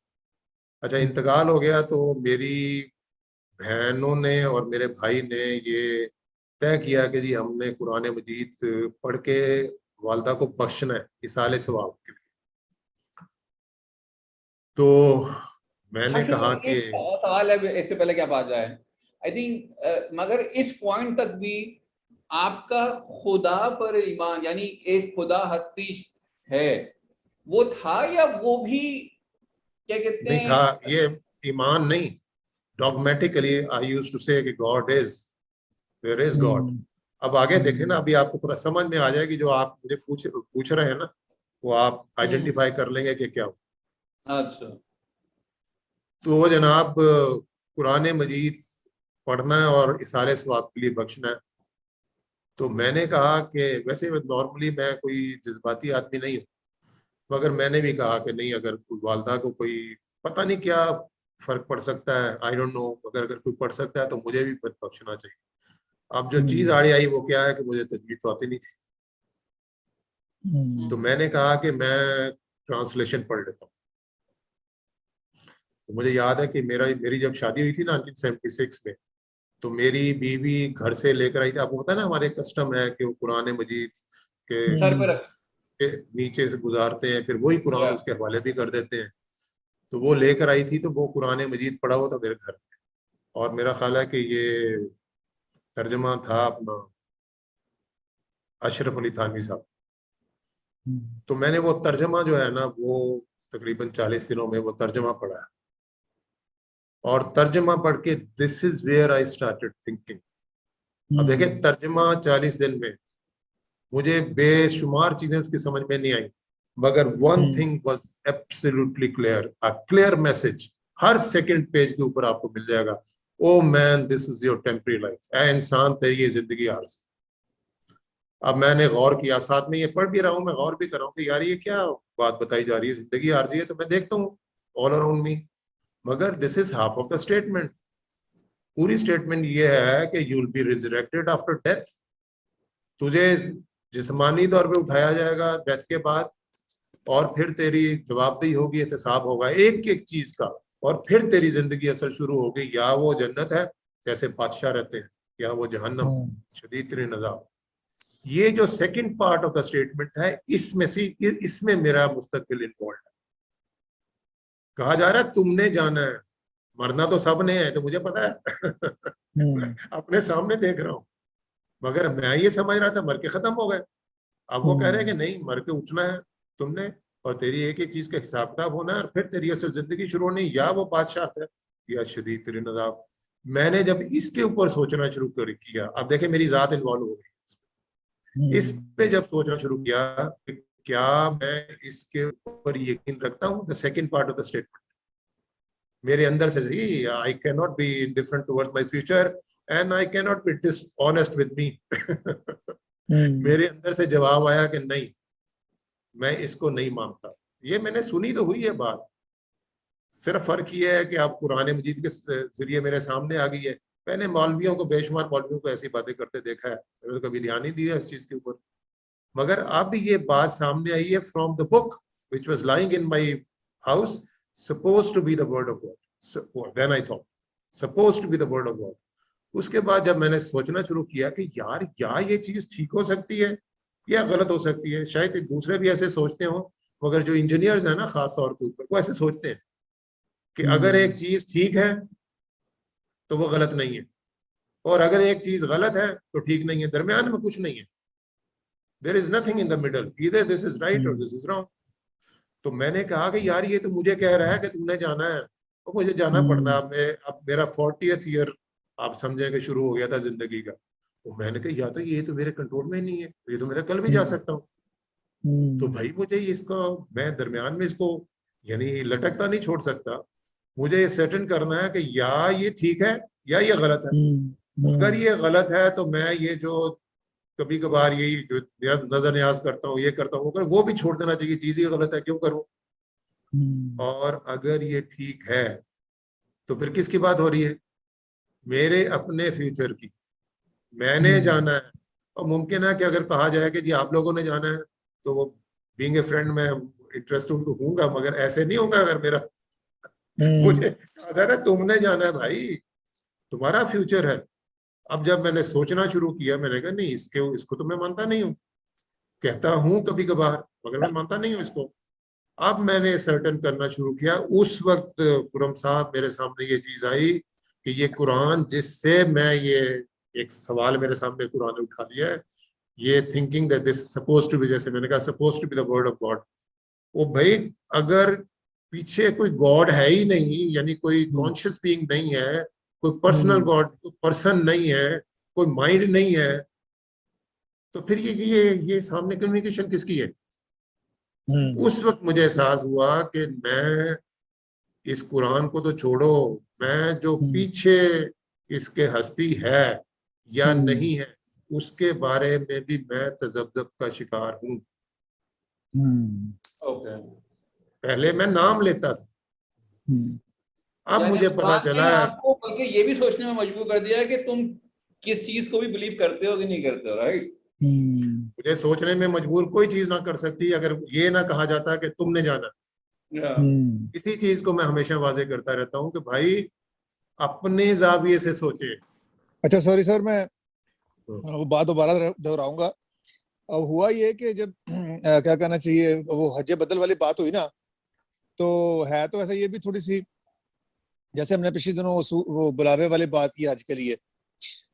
अच्छा, इंतकाल हो गया तो मेरी बहनों ने और मेरे भाई ने ये तय किया कि जी हमने कुरान मजीद पढ़ के वालदा को बख्शना है इसाले सवाब के लिए। तो मैंने कहा कि एक सवाल है इससे पहले क्या बात जाए, आई थिंक मगर इस पॉइंट तक भी आपका खुदा पर ईमान, यानी एक खुदा हस्ती है, वो था, या वो भी क्या कहते नहीं हैं? था, ये ईमान नहीं, डॉगमेटिकली आई यूज्ड टू से कि God is, there is God. अब आगे देखें ना, अभी आपको पूरा समझ में आ जाएगी, जो आप मुझे पूछ रहे हैं ना, वो आप आइडेंटिफाई कर लेंगे कि क्या हो। अच्छा, तो वो जनाब कुरान मजीद पढ़ना है और इसारे सवाब के लिए बख्शना है। तो मैंने कहा कि वैसे नॉर्मली मैं कोई जज्बाती आदमी नहीं हूँ, मगर मैंने भी कहा कि नहीं, अगर वालदा को कोई पता नहीं क्या फर्क पड़ सकता है, आई डोंट नो, मगर अगर कोई पढ़ सकता है तो मुझे भी बख्शना चाहिए। अब जो चीज आड़ी आई वो क्या है कि मुझे तजवीज़ तो आती नहीं थी, तो मैंने कहा कि मैं ट्रांसलेशन पढ़ लेता हूँ। तो मुझे याद है कि मेरी जब शादी हुई थी 1976 में, तो मेरी बीवी घर से लेकर आई थी, आपको पता है ना हमारे कस्टम है कि वो कुरान मजीद के, सर पर के नीचे से गुजारते हैं, फिर वही कुरान उसके हवाले भी कर देते हैं। तो वो लेकर आई थी, तो वो कुरान मजीद पढ़ा हुआ था मेरे घर में, और मेरा ख्याल है कि ये तर्जमा था अपना अशरफ अली थानवी साहब। तो मैंने वो तर्जमा जो है ना वो तकरीबन 40 दिनों में वो तर्जमा पढ़ा है, और तर्जमा पढ़ के this is where I started thinking. अब देखिए, तर्जमा 40 दिन में मुझे बेशुमार चीजें उसकी समझ में नहीं आई, मगर one thing was absolutely clear, a clear message हर सेकंड पेज के ऊपर आपको मिल जाएगा। Oh man, this is your temporary life, ए इंसान तेरी ये जिंदगी आर्ज़। अब मैंने गौर किया, साथ में ये पढ़ भी रहा हूँ, मैं गौर भी कर रहा हूँ कि यार ये क्या बात बताई जा रही है, जिंदगी आर्ज़ी है। तो मैं देखता हूँ ऑल अराउंड मी, मगर this is half of the statement. पूरी स्टेटमेंट ये है कि you will be resurrected after death, तुझे जिस्मानी तौर पे उठाया जाएगा डेथ के बाद, और फिर तेरी जवाबदेही होगी, एहतसाब होगा एक एक चीज का, और फिर तेरी जिंदगी असल शुरू होगी। या वो जन्नत है जैसे बादशाह रहते हैं, या वो जहन्नम शदीद तरीन अज़ाब। ये जो second part of the statement है, इसमें मेरा मुस्तकबिल इन्वॉल्व है। कहा जा रहा है तुमने जाना है, मरना तो सब ने है, तो मुझे पता है अपने सामने देख रहा हूँ, मगर मैं ये समझ रहा था मर के खत्म हो गए। अब वो कह रहे हैं कि नहीं, मर के उठना है तुमने, और तेरी एक एक चीज का हिसाब किताब होना है, और फिर तेरी असल जिंदगी शुरू होनी, या वो बादशाह है या शदीद तरीन अज़ाब। मैंने जब इसके ऊपर सोचना शुरू किया, अब देखे मेरी जात इन्वॉल्व हो गई इस पे, जब सोचना शुरू किया कि क्या मैं इसके ऊपर यकीन रखता हूँ, the second part of the statement मेरे अंदर से, I can not be indifferent towards my future and I can not be dishonest with me. मेरे अंदर से जवाब आया कि नहीं, मैं इसको नहीं मानता। ये मैंने सुनी तो हुई है बात, सिर्फ फर्क ये है कि आप कुरान मजीद के जरिए मेरे सामने आ गई है। मैंने मौलवियों को, बेशुमार मौलवियों को ऐसी बातें करते देखा है, मैंने तो कभी ध्यान नहीं दिया इस चीज के ऊपर, मगर अब ये बात सामने आई है from the book which was lying in my house, supposed to be the word of God. Then I thought supposed to be the word of God. उसके बाद जब मैंने सोचना शुरू किया कि यार क्या ये चीज ठीक हो सकती है, क्या गलत हो सकती है? शायद दूसरे भी ऐसे सोचते हो, मगर जो इंजीनियर्स है ना खास तौर के ऊपर, वो ऐसे सोचते हैं कि अगर एक चीज ठीक है तो वो गलत नहीं है, और अगर एक चीज गलत है तो ठीक नहीं है, दरमियान में कुछ नहीं है। There is nothing in the middle, either this is right और दिस इज रॉन्ग। तो मैंने कहा कि यार ये तो मुझे कह रहा है कि तुमने जाना है, तो मुझे जाना पड़ना। अब मेरा 40th ईयर आप समझे कि शुरू हो गया था जिंदगी का। तो मैंने कहा या तो ये तो मेरे कंट्रोल में नहीं है, ये तो मेरा कल भी जा सकता हूँ। तो भाई मुझे इसको, मैं दरमियान में इसको यानी लटकता नहीं छोड़ सकता। मुझे ये सर्टेन करना है कि या ये ठीक है या ये गलत है। अगर ये गलत है तो मैं ये जो कभी कभार यही जो नजर न्याज करता हूँ, ये करता हूँ, वो भी छोड़ देना चाहिए। चीज ये गलत है, क्यों करूँ? और अगर ये ठीक है तो फिर किसकी बात हो रही है? मेरे अपने फ्यूचर की। मैंने जाना है, और मुमकिन है कि अगर कहा जाए कि जी आप लोगों ने जाना है, तो वो बीइंग ए फ्रेंड में इंटरेस्टेड तो हूँगा, मगर ऐसे नहीं होगा। अगर मेरा मुझे अगर तुमने जाना है भाई, तुम्हारा फ्यूचर है। अब जब मैंने सोचना शुरू किया, मैंने कहा नहीं, इसको तो मैं मानता नहीं हूँ। कहता हूँ कभी कभार, मगर मैं मानता नहीं हूँ इसको। अब मैंने सर्टन करना शुरू किया। उस वक्त खुरम साहब मेरे सामने ये चीज आई कि ये कुरान, जिससे मैं ये एक सवाल मेरे सामने कुरान ने उठा दिया है, ये thinking that this suppose to be, जैसे मैंने कहा suppose to be the word of God. वो भाई अगर पीछे कोई गॉड है ही नहीं, यानी कोई कॉन्शियस बीइंग नहीं है, कोई पर्सनल गॉड, कोई पर्सन नहीं है, कोई माइंड नहीं है, तो फिर ये सामने कम्युनिकेशन किसकी है? उस वक्त मुझे एहसास हुआ कि मैं इस कुरान को तो छोड़ो, मैं जो पीछे इसके हस्ती है या नहीं है, उसके बारे में भी मैं तजब्जब का शिकार हूँ। ओके। पहले मैं नाम लेता था, अब मुझे पता चला है। आपको बल्कि ये भी सोचने में मजबूर कर दिया है कि तुम किस चीज को भी बिलीव करते हो कि नहीं करते हो, राइट? मुझे सोचने में मजबूर कोई चीज ना कर सकती अगर ये ना कहा जाता कि तुमने जाना। इसी चीज को मैं हमेशा वाजे करता रहता हूँ कि भाई अपने जाविये से सोचे। अच्छा सॉरी सर, मैं वो बात दोबारा दोहराऊंगा। अब हुआ ये कि जब क्या कहना चाहिए, वो हज बदल वाली बात हुई ना, तो है तो ऐसा ये भी थोड़ी सी, जैसे हमने पिछले दिनों वो बुलावे वाली बात की आज के लिए,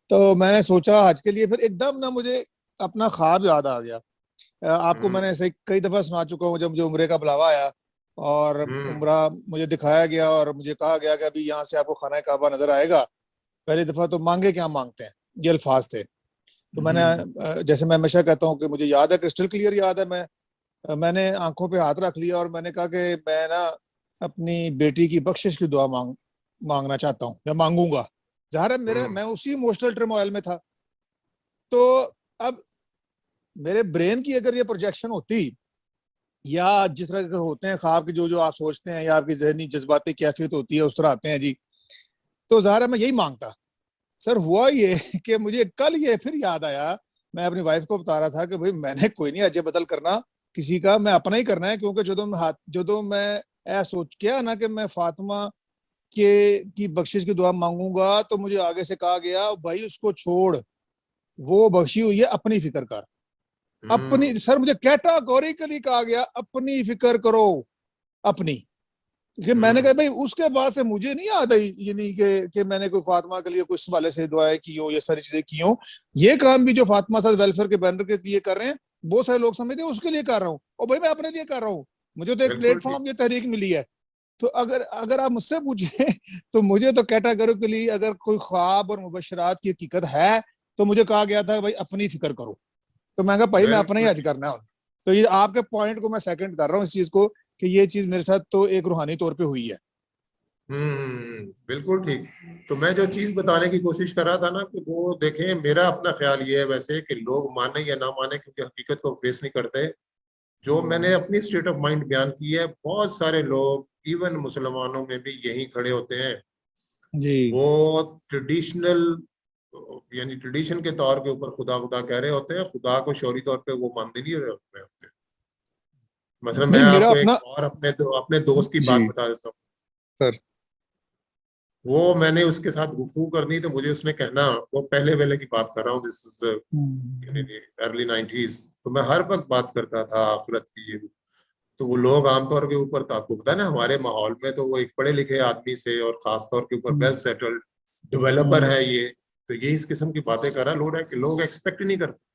तो मैंने सोचा आज के लिए, फिर एकदम ना मुझे अपना ख्वाब याद आ गया। आपको मैंने ऐसे कई दफा सुना चुका हूँ, जब मुझे उम्रे का बुलावा आया और उम्रा मुझे दिखाया गया और मुझे कहा गया कि अभी यहाँ से आपको खाना काबा नजर आएगा, पहली दफा तो मांगे क्या मांगते हैं, ये अल्फाज थे। तो मैंने, जैसे मैं हमेशा कहता हूँ कि मुझे याद है, क्रिस्टल क्लियर याद है, मैंने आंखों पे हाथ रख लिया और मैंने कहा कि मैं ना अपनी बेटी की बख्शिश की दुआ मांगना चाहता हूँ, मैं मांगूंगा। ज़ाहिर है मैं उसी इमोशनल टर्मोइल में था। तो अब मेरे ब्रेन की अगर ये प्रोजेक्शन होती, या जिस तरह के होते हैं ख्वाब के, जो आप सोचते हैं या आपकी जहनी जज्बाती कैफियत होती है, उस तरह आते हैं जी, तो ज़ाहिर है मैं यही मांगता। सर हुआ ये कि मुझे कल ये फिर याद आया, मैं अपनी वाइफ को बता रहा था कि भाई मैंने कोई नहीं अजय बदल करना किसी का, मैं अपना ही करना है। क्योंकि जो मैं ऐसा सोच के ना कि मैं फातिमा के की बख्शिश की दुआ मांगूंगा, तो मुझे आगे से कहा गया भाई उसको छोड़, वो बख्शी हुई है, अपनी फिक्र कर। अपनी, सर मुझे कैटेगोरिकली कहा गया अपनी फिक्र करो अपनी। कि मैंने कहा भाई उसके बाद से मुझे नहीं याद आई, ये नहीं कि मैंने कोई फातिमा के लिए कुछ वाले से दुआएं की हो, ये सारी चीजें की हो। ये काम भी जो फातिमा साथ वेलफेयर के बैनर के लिए कर रहे हैं, बहुत सारे लोग समझते हैं उसके लिए कर रहा हूँ, और भाई मैं अपने लिए कर रहा हूँ। मुझे तो एक प्लेटफॉर्म, ये तहरीक मिली है। तो अगर आप मुझसे पूछे तो मुझे तो कैटेगोरिकली अगर कोई ख्वाब और मुबशरात की हकीकत है, तो मुझे कहा गया था भाई अपनी फिक्र करो। तो मैं कहा भाई मैं अपना ही आज करना है। तो ये आपके पॉइंट को मैं सेकंड कर रहा हूँ इस चीज को, कि ये चीज मेरे साथ तो एक रूहानी तौर पे हुई है। बिल्कुल ठीक। तो मैं जो चीज बताने की कोशिश कर रहा था ना, कि वो देखें, मेरा अपना ख्याल ये है वैसे कि लोग माने या ना माने, क्योंकि हकीकत को फेस नहीं करते। जो मैंने अपनी स्टेट ऑफ माइंड बयान की है, बहुत सारे लोग इवन मुसलमानों में भी यही खड़े होते हैं जी। वो ट्रेडिशनल, यानी ट्रेडिशन के तौर के ऊपर खुदा खुदा कह रहे होते हैं, खुदा को शौरी तौर पे वो मानते नहीं रहे होते। मतलब मैं नहीं, मेरा आपको अपना, एक और अपने दोस्त की जी बात बता देता हूँ। सर। वो मैंने उसके साथ गुफ्तगू करनी, तो मुझे उसने कहना, वो पहले वाले की बात कर रहा हूँ, दिस इज अर्ली 90s, तो मैं हर वक्त बात करता था आखिरत की ये। तो वो लोग आमतौर के ऊपर, तो आपको पता है ना हमारे माहौल में, तो वो एक पढ़े लिखे आदमी से और खास तौर के ऊपर वेल सेटल्ड डेवलपर है ये, तो ये इस किस्म की बातें कर रहा है, लोग एक्सपेक्ट ही नहीं करते।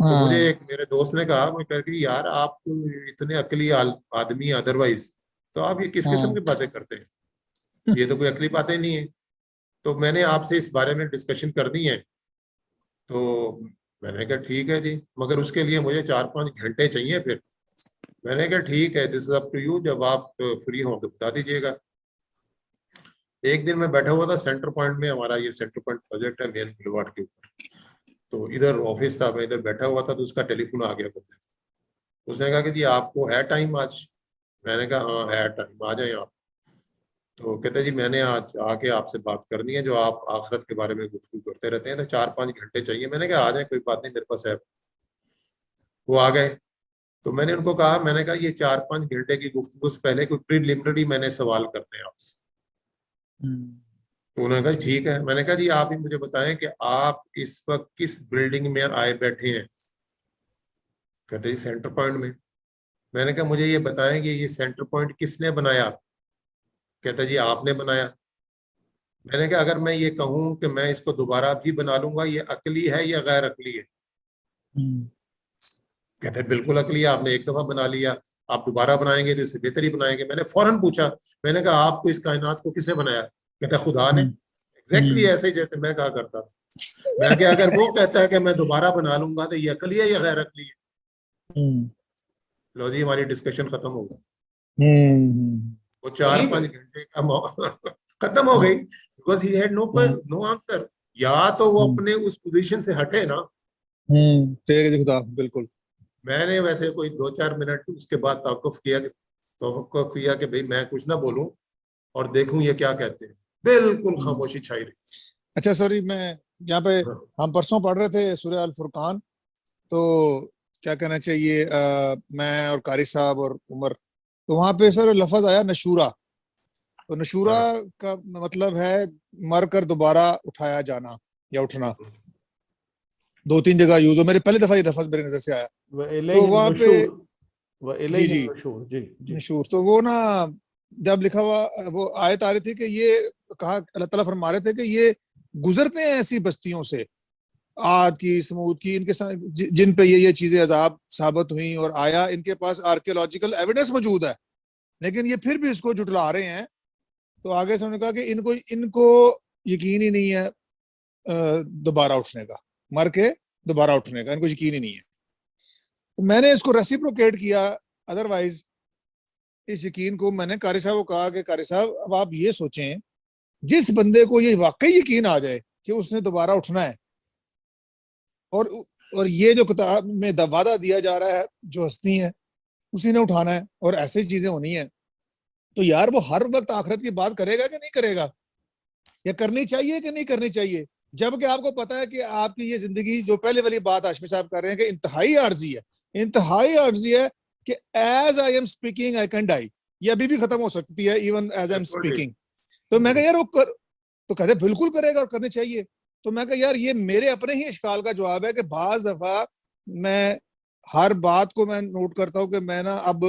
तो मुझे एक मेरे दोस्त ने कहा, मैं कह कि यार आप इतने अकली आदमी अदरवाइज, तो आप ये किस किस्म की बातें करते हैं, ये तो कोई अकली बातें नहीं है। तो मैंने आपसे इस बारे में डिस्कशन करनी है। तो मैंने कहा ठीक है जी, मगर उसके लिए मुझे 4-5 घंटे चाहिए। फिर मैंने कहा ठीक है, this is up to you, जब आप फ्री हो तो बता दीजिएगा। एक दिन मैं बैठा हुआ था सेंटर पॉइंट में, हमारा ये सेंटर पॉइंट प्रोजेक्ट है मेन बुलवार्ड के ऊपर, तो इधर ऑफिस था, मैं इधर बैठा हुआ था, तो उसका टेलीफोन आ गया बंदे का। उसने कहा कि जी आपको है टाइम आज? मैंने कहा हाँ है टाइम, आ जाए आप। तो कहते जी मैंने आज आके आपसे बात करनी है, जो आप आखिरत के बारे में गुफ्तगू करते रहते हैं, तो 4-5 घंटे चाहिए। मैंने कहा आ जाए, कोई बात नहीं, मेरे पास है। वो आ गए। तो मैंने उनको कहा, मैंने कहा ये 4-5 घंटे की गुफ्तगू से पहले कोई प्रीलिमिनरी मैंने सवाल करने हैं आपसे। तो उन्होंने कहा ठीक है। मैंने कहा जी आप ही मुझे बताएं कि आप इस वक्त किस बिल्डिंग में आए बैठे हैं? कहते जी सेंटर पॉइंट में। मैंने कहा मुझे ये बताएं कि ये सेंटर पॉइंट किसने बनाया? कहता जी आपने बनाया। मैंने कहा अगर मैं ये कहूं कि मैं इसको दोबारा भी बना लूंगा, ये अकली है या गैर अकली है? कहते बिल्कुल अकली है, आपने एक दफा बना लिया, आप दोबारा बनाएंगे तो इससे बेहतर ही बनाएंगे। मैंने फौरन पूछा, मैंने कहा आपको इस कायनात को किसने बनाया? कहता खुदा ने। एग्जैक्टली ऐसे ही जैसे मैं कहा करता था। मैं क्या, अगर वो कहता है कि मैं दोबारा बना लूंगा, तो ये अकली है या गैर अकली है? लो जी, हमारी डिस्कशन खत्म हो गई। वो 4-5 घंटे का खत्म हो गई, because he had no answer. या तो वो अपने उस पोजीशन से हटे ना। ठीक है जी, खुदा बिल्कुल। मैंने वैसे कोई 2-4 मिनट उसके बाद तवक्कुफ किया कि भाई मैं कुछ ना बोलूं और देखूं ये क्या कहते हैं। बिल्कुल खामोशी छाई रही। अच्छा सॉरी, मैं यहाँ पे, हाँ, हम परसों पढ़ रहे थे सूरह अल फुरकान, तो क्या कहना चाहिए, मैं और कारी साहब और उमर, तो वहां पे सर लफ्ज आया नशूरा। तो नशूरा हाँ, का मतलब है मर कर दोबारा उठाया जाना या उठना। 2-3 जगह यूज हो, मेरे पहली दफा ये लफ्ज मेरी नजर से आया। तो वहां पे जी जी जी। नशूर, तो वो ना जब लिखा हुआ वो आयत आ रही थी कि ये कहा, अल्लाह ताला फरमा रहे थे कि ये गुजरते हैं ऐसी बस्तियों से, आद की, समूद की, इनके साथ जिन पे ये चीजें अजाब साबित हुई और आया, इनके पास आर्कियोलॉजिकल एविडेंस मौजूद है, लेकिन ये फिर भी इसको जुटला रहे हैं। तो आगे से उन्होंने कहा कि इनको इनको यकीन ही नहीं है दोबारा उठने का, मर के दोबारा उठने का इनको यकीन ही नहीं है। तो मैंने इसको रेसिप्रोकेट किया, अदरवाइज इस यकीन को मैंने कारी साहब को कहा कि कारी साहब अब आप ये सोचें, जिस बंदे को ये वाकई यकीन आ जाए कि उसने दोबारा उठना है, और और ये जो किताब में वादा दिया जा रहा है, जो हस्ती है उसी ने उठाना है और ऐसी चीजें होनी है, तो यार वो हर वक्त आखिरत की बात करेगा कि नहीं करेगा, या करनी चाहिए कि नहीं करनी चाहिए? जबकि आपको पता है कि आपकी ये जिंदगी, जो पहले वाली बात हाशमी साहब कर रहे हैं कि इंतहाई आर्जी है, इंतहाई आर्जी है कि as I am speaking I can die, ये अभी भी खत्म हो सकती है, इवन एज आई एम बिल्कुल ठीक। स्पीकिंग। तो मैं कहा यार वो कर, तो कहते बिल्कुल करेगा और करनी चाहिए। तो मैं कहा यार ये मेरे अपने ही इश्काल का जवाब है कि बाज दफा मैं हर बात को मैं नोट करता हूँ कि मैं ना अब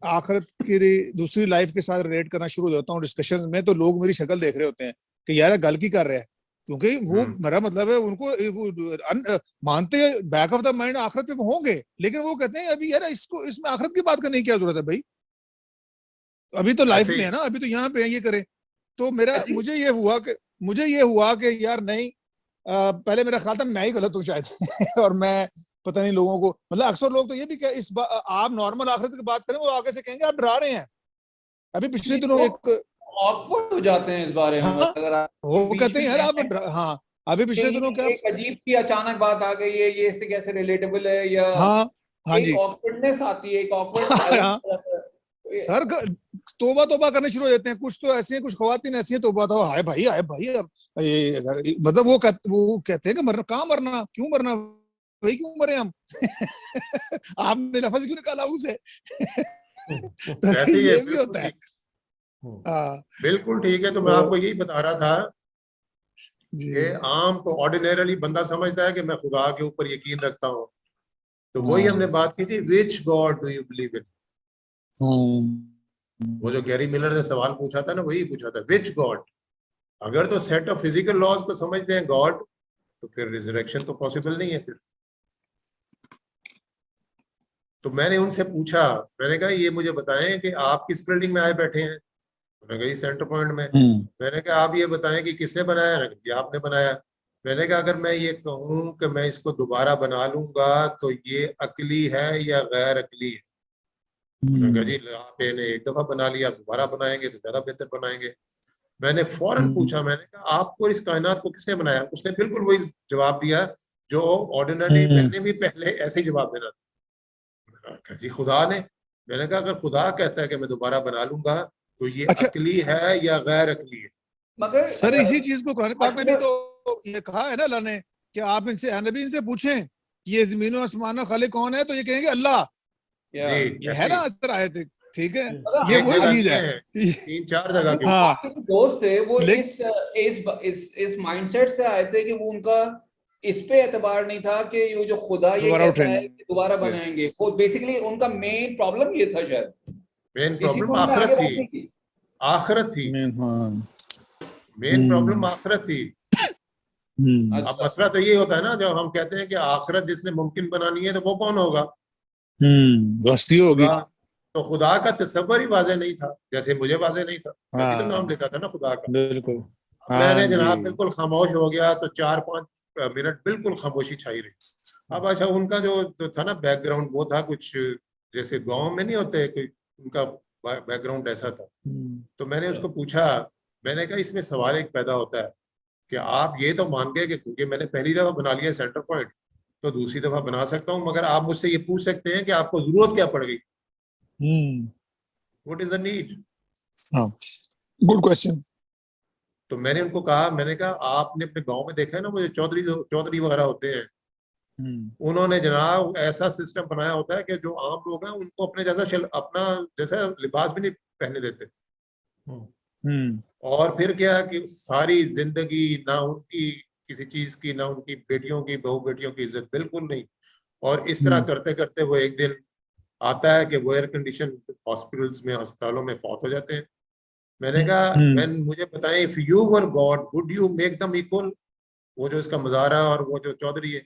आखिरत की दूसरी लाइफ के साथ रिलेट करना शुरू हो जाता हूँ डिस्कशन में, तो लोग मेरी शक्ल देख रहे होते हैं कि यार गल की कर रहे हैं, क्योंकि वो मेरा मतलब है उनको वो मानते हैं बैक ऑफ द माइंड आखिरत में वो होंगे, लेकिन वो कहते हैं अभी यार इसको इसमें आखिरत की बात करने की क्या जरूरत है भाई, अभी तो लाइफ ऐसे में ही है ना, अभी तो यहाँ पे है, ये करें। तो मेरा जी। मुझे ये हुआ कि यार नहीं, पहले मेरा ख्याल था मैं ही गलत हूँ शायद और मैं पता नहीं लोगों को, मतलब अक्सर लोग तो ये भी क्या आप नॉर्मल आखिरत की बात करें वो आगे से कहेंगे आप डरा रहे हैं। अभी पिछले दिनों वो एक, ऑकवर्ड हो जाते हैं इस बारे में, हाँ अगर आप वो बीच कहते हैं में यार आप हैं, हाँ, अभी पिछले दिनों क्या, एक अजीब सी अचानक बात आ गई है, ये इससे कैसे रिलेटेबल है, या हाँ हाँ एक जी ऑकवर्डनेस आती है, एक ऑकवर्ड हाँ, साइलेंस रहता है। तो सर तोबा तोबा करने शुरू हो जाते हैं, कुछ तो ऐसे हैं, कुछ खवातीन ऐसी हैं, तोबा तो हाय भाई हाय भाई, मतलब वो कहते हैं कि मरना, कहाँ मरना, क्यों मरना भाई, क्यों मरे हम आपने लफ्ज क्यों निकाला उसे तो वैसे ही है, ये भी बिल्कुल होता है। ठीक। बिल्कुल ठीक है। तो मैं आपको यही बता रहा था जी कि आम तो ऑर्डिनरली बंदा समझता है कि मैं खुदा के ऊपर यकीन रखता हूँ, तो वही हमने बात की थी, which God do you believe in. वो जो गैरी मिलर ने सवाल पूछा था ना, वही पूछा था, विच गॉड। अगर तो सेट ऑफ फिजिकल लॉज को समझते हैं गॉड, तो फिर रिजरेक्शन तो पॉसिबल नहीं है फिर। तो मैंने उनसे पूछा, मैंने कहा ये मुझे बताएं कि आप किस बिल्डिंग में आए बैठे हैं। उन्होंने कहा सेंटर पॉइंट में। मैंने कहा आप ये बताएं कि किसने बनाया है। ये आपने बनाया। मैंने कहा अगर मैं ये कहूं कि मैं इसको दोबारा बना लूंगा तो ये अकली है या गैर अकली है। उन्होंने कहा जी आप इन्हें एक दफा बना लिया, दोबारा बनाएंगे तो ज्यादा बेहतर बनाएंगे। मैंने फौरन पूछा, मैंने कहा आपको इस कायनात को किसने बनाया। उसने बिल्कुल वही जवाब दिया जो ऑर्डिनरी मैंने भी पहले ऐसे ही जवाब देना था। मैंने कहा जी खुदा ने। मैंने कहा अगर खुदा कहता है कि मैं दोबारा बना लूंगा तो ये अच्छा अकली है या गैर अकली है। मगर सर इसी चीज को कुरान पाक में भी तो ये कहा है ना अल्लाह ने कि आप इनसे नबी इनसे पूछें कि ये जमीन और आसमान खाली कौन है, तो ये कहेंगे अल्लाह। जी ये है ना अक्सर आयत, ठीक है, मगर ये एक वही जगह चीज नहीं है। है, 3-4 जगह की। हाँ आपके जो दोस्त थे वो लेकिन इस माइंडसेट से आए थे कि वो उनका इस पे एतबार नहीं था कि ये जो खुदा ये दोबारा कहता है कि उठेंगे। दोबारा बनाएंगे। वो बेसिकली उनका मेन प्रॉब्लम ये था शायद, मेन इसी प्रॉब्लम को उन्होंने आखिरत आगे थी। बात नहीं की। आखिरत थी। हाँ मेन प्रॉब्लम आखिरत थी। अब अच्छा मसला तो ये होता है ना, जब हम कहते हैं कि आखिरत जिसने मुमकिन बनानी है तो वो कौन होगा। दोस्ती होगी। खुदा। तो खुदा का तस्वर ही वाज़ेह नहीं था, जैसे मुझे वाज़ेह नहीं था। मैं भी तो नाम हाँ लेता था ना खुदा का। बिल्कुल। अब हाँ मैंने जी जनाब बिल्कुल खामोश हो गया तो 4-5 मिनट बिल्कुल खामोशी छाई रही। अब अच्छा उनका जो था ना बैकग्राउंड, वो था कुछ जैसे गांव में नहीं होते कोई, उनका बैकग्राउंड ऐसा था। तो मैंने उसको पूछा, मैंने कहा इसमें सवाल एक पैदा होता है कि आप ये तो मान गए कि क्योंकि मैंने पहली दफा बना लिया सेंटर पॉइंट तो दूसरी दफा बना सकता हूँ, मगर आप मुझसे ये पूछ सकते हैं कि आपको जरूरत क्या पड़ गई। What is the need. हाँ गुड क्वेश्चन। तो मैंने उनको कहा, मैंने कहा आपने अपने गांव में देखा है ना वो जो चौधरी चौधरी वगैरह होते हैं, उन्होंने जनाब ऐसा सिस्टम बनाया होता है कि जो आम लोग हैं उनको अपने अपना जैसा लिबास भी नहीं पहनने देते। और फिर क्या कि सारी जिंदगी ना उनकी किसी चीज की, ना उनकी बेटियों की, बहू बेटियों की इज्जत बिल्कुल नहीं। और इस तरह करते करते वो एक दिन आता है कि वो एयर कंडीशन हॉस्पिटल्स में, अस्पतालों में फौत हो जाते हैं। मैंने कहा मुझे बताएं, if you were God would you make them equal. वो जो इसका मजारा और वो जो चौधरी है,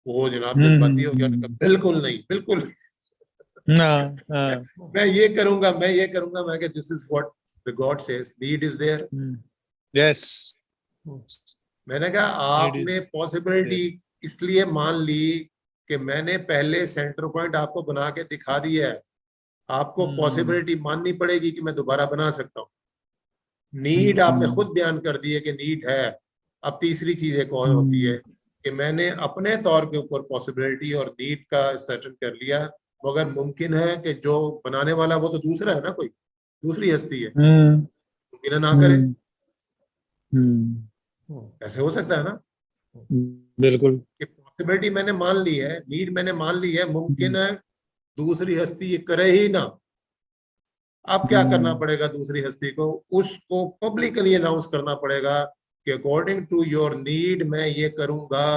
वो जनाब जज्बाती हो गया। उन्होंने कहा बिल्कुल नहीं, बिल्कुल मैं ये करूंगा, मैं ये करूंगा। मैं this is what the God says, need is there. Yes मैंने कहा आपने पॉसिबिलिटी इसलिए मान ली कि मैंने पहले सेंटर पॉइंट आपको बना के दिखा दिया है। आपको पॉसिबिलिटी माननी पड़ेगी कि मैं दोबारा बना सकता हूँ। नीड आपने खुद बयान कर दी है कि नीड है। अब तीसरी चीज एक और होती है कि मैंने अपने तौर के ऊपर पॉसिबिलिटी और नीड का सर्टन कर लिया, मगर मुमकिन है कि जो बनाने वाला वो तो दूसरा है ना, कोई दूसरी हस्ती है, मुमकिन है ना करे। ऐसे हो सकता है ना बिल्कुल। कि पॉसिबिलिटी मैंने मान ली है, नीड मैंने मान ली है, मुमकिन है दूसरी हस्ती ये करे ही ना। अब क्या करना पड़ेगा दूसरी हस्ती को, उसको पब्लिकली अनाउंस करना पड़ेगा कि अकॉर्डिंग टू योर नीड मैं ये करूंगा।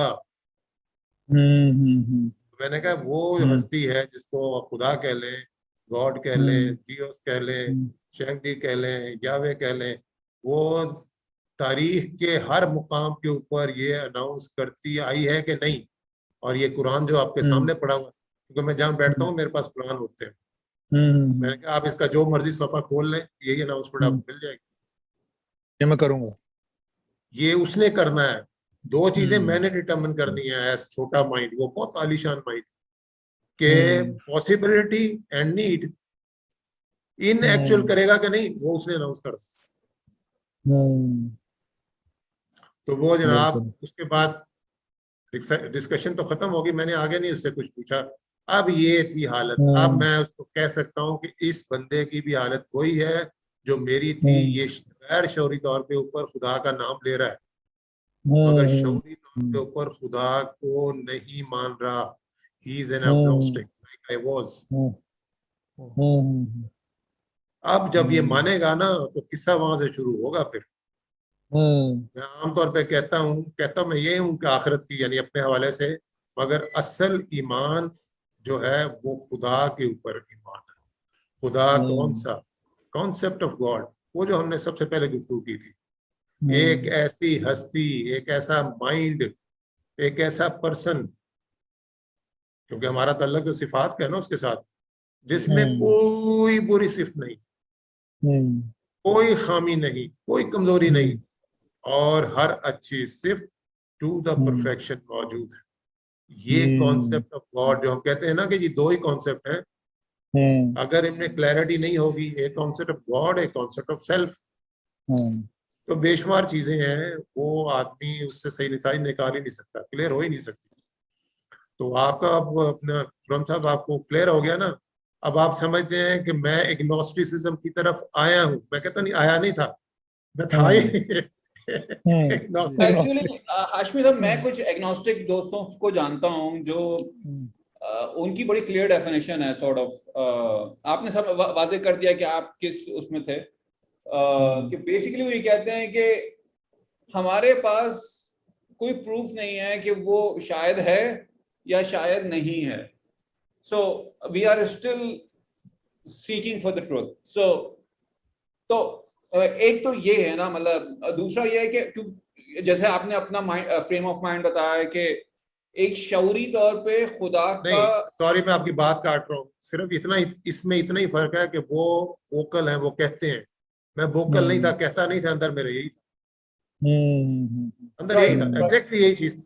मैंने कहा वो हस्ती है जिसको खुदा कह लें, गॉड कह लें, दियोस कह लें, शैंगडी कह लें, यावे कह लें, वो तारीख के हर मुकाम के ऊपर ये अनाउंस करती आई है कि नहीं। और ये कुरान जो आपके सामने पड़ा हुआ है, क्योंकि मैं जहाँ बैठता हूँ मेरे पास कुरान होते हैं। मैंने कहा आप इसका जो मर्जी सफा खोल लें, यही अनाउंसमेंट आपको मिल जाएगी। ये मैं करूंगा। ये उसने करना है। दो चीजें मैंने डिटरमिन करनी है एज छोटा माइंड, वो बहुत आलीशान माइंड, के possibility and need in actual करेगा कि नहीं, वो उसने अनाउंस कर। तो वो जनाब उसके बाद डिस्कशन तो खत्म होगी, मैंने आगे नहीं उससे कुछ पूछा। अब ये थी हालत। अब मैं उसको कह सकता हूँ कि इस बंदे की भी हालत वही है जो मेरी थी। ये गैर शौरी तौर पे ऊपर खुदा का नाम ले रहा है, मगर शौरी तौर पे ऊपर खुदा को नहीं मान रहा। He is an agnostic like I was. अब जब ये मानेगा ना तो किस्सा वहां से शुरू होगा फिर। मैं आमतौर पे कहता मैं ये हूँ कि आखिरत की यानी अपने हवाले से, मगर असल ईमान जो है वो खुदा के ऊपर ईमान है। खुदा कौन सा, कॉन्सेप्ट ऑफ गॉड, वो जो हमने सबसे पहले गुफ्तगू की थी, एक ऐसी हस्ती, एक ऐसा माइंड, एक ऐसा पर्सन, क्योंकि हमारा तल्लुक तो सिफात का है ना उसके साथ, जिसमें कोई बुरी सिफ्त नहीं, कोई खामी नहीं, कोई कमजोरी नहीं, और हर अच्छी सिफ्त टू द परफेक्शन मौजूद है। ये कॉन्सेप्ट ऑफ गॉड जो हम कहते हैं ना कि ये दो ही कॉन्सेप्ट हैं, अगर इनमें क्लैरिटी नहीं होगी, एक कॉन्सेप्ट ऑफ गॉड, एक कॉन्सेप्ट ऑफ सेल्फ, तो बेशुमार चीजें हैं, वो आदमी उससे सही निकाल ही नहीं सकता, क्लियर हो ही नहीं सकती। तो आपका अब अपना खुरम साहब आपको क्लियर हो गया ना। अब आप समझते हैं कि मैं एग्नोस्टिसिज्म की तरफ आया हूं। मैं कहता नहीं आया नहीं था, मैं था ही एक्चुअली हाशमी साहब, मैं कुछ एग्नोस्टिक दोस्तों को जानता हूं जो उनकी बड़ी क्लियर डेफिनेशन है सॉर्ट ऑफ, आपने सब वादे कर दिया कि आप किस उसमें थे, कि बेसिकली वो ये कहते हैं कि हमारे पास कोई प्रूफ नहीं है कि वो शायद है या शायद नहीं है, so we are still seeking for the truth. So तो एक तो ये है ना, मतलब दूसरा ये है कि जैसे आपने अपना फ्रेम ऑफ माइंड बताया है कि एक शऊरी तौर पे खुदा का, सॉरी मैं आपकी बात काट रहा हूँ, सिर्फ इतना ही, इसमें इतना ही फर्क है कि वो वोकल है, वो कहते हैं, मैं वोकल नहीं था, कहता नहीं था, अंदर मेरे यही था, अंदर यही था, एग्जैक्टली यही चीज थी।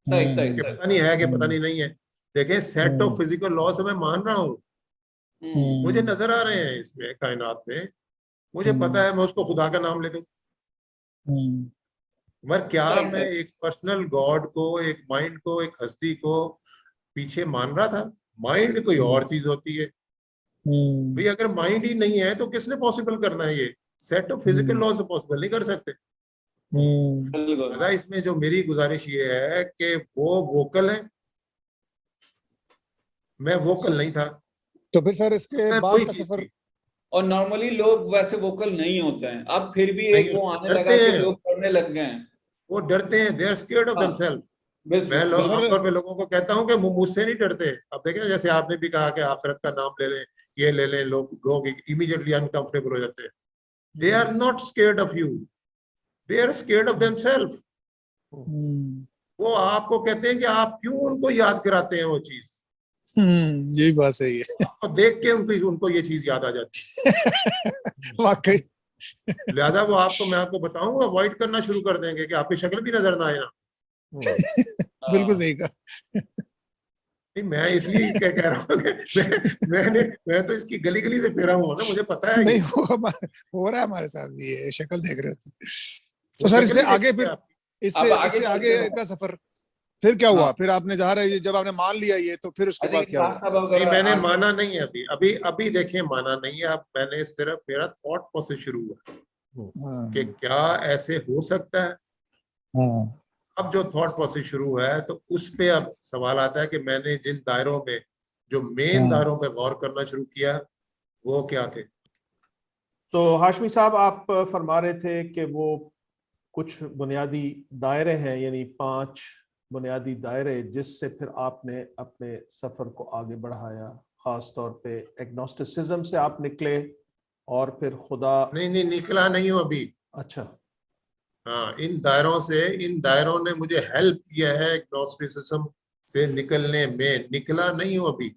सही सही पता नहीं है कि पता नहीं है। देखें, सेट ऑफ फिजिकल लॉज मैं मान रहा हूँ, मुझे नजर आ रहे हैं इसमें कायनात में, मुझे पता है मैं उसको खुदा का नाम ले दूं, मगर क्या मैं एक पर्सनल गॉड को, एक माइंड को, एक हस्ती को पीछे मान रहा था? माइंड कोई और चीज होती है भाई। अगर माइंड ही नहीं है तो किसने पॉसिबल करना है? ये set of physical laws possible नहीं कर सकते। इसमें जो मेरी गुजारिश ये है कि वो वोकल है, मैं वोकल नहीं था। तो फिर सर इसके बाद का सफर, और नॉर्मली लोग वैसे वोकल नहीं होते हैं, अब फिर भी एक वो आने लगा कि लोग पढ़ने लग गए हैं, वो डरते हैं, they are scared of themselves. मैं आमतौर पे लोगों को कहता हूँ कि मुझसे नहीं डरते। अब देखें, जैसे आपने भी कहा कि आखिरत का नाम ले लें, ये ले लें, लोग इमीडिएटली अनकंफर्टेबल हो जाते हैं। They are not scared of you, they are scared of themselves. वो आपको कहते हैं कि आप क्यों उनको याद कराते हैं वो चीज। यही बात सही है। आपको देख के उनको ये चीज याद आ जाती है। वाकई। लिहाजा वो आपको, मैं आपको बताऊंगा, अवॉइड करना शुरू कर देंगे कि आपकी शक्ल भी नजर ना आए ना। बिल्कुल सही कहा। नहीं, मैं इसलिए क्या कह रहा हूँ कि मैं तो इसकी गली गली से फेरा हुआ ना, मुझे पता है। नहीं हो रहा है हमारे साथ भी, ये शक्ल देख रहे थे। तो सर इससे आगे फिर इससे आगे का सफर फिर क्या हुआ? फिर आपने जब आपने मान लिया ये, तो फिर उसके बाद क्या हुआ? मैंने माना नहीं है अभी देखिए, माना नहीं है। अब मैंने सिर्फ, मेरा थॉट प्रोसेस शुरू हुआ कि क्या ऐसे हो सकता है। अब जो थॉट प्रोसेस शुरू है तो उस पे अब सवाल आता है कि मैंने जिन दायरों में, जो मेन दायरों पे गौर करना शुरू किया, वो क्या थे। तो हाशमी साहब, आप फरमा रहे थे कि वो कुछ बुनियादी दायरे हैं, यानी 5 बुनियादी दायरे, जिससे फिर आपने अपने सफर को आगे बढ़ाया। खास तौर पे एग्नोस्टिसिज्म से आप निकले और फिर खुदा। नहीं निकला नहीं हूं अभी। अच्छा। हाँ, इन दायरों ने मुझे हेल्प किया है एग्नोस्टिसिज्म से निकलने में, निकला नहीं हूं अभी।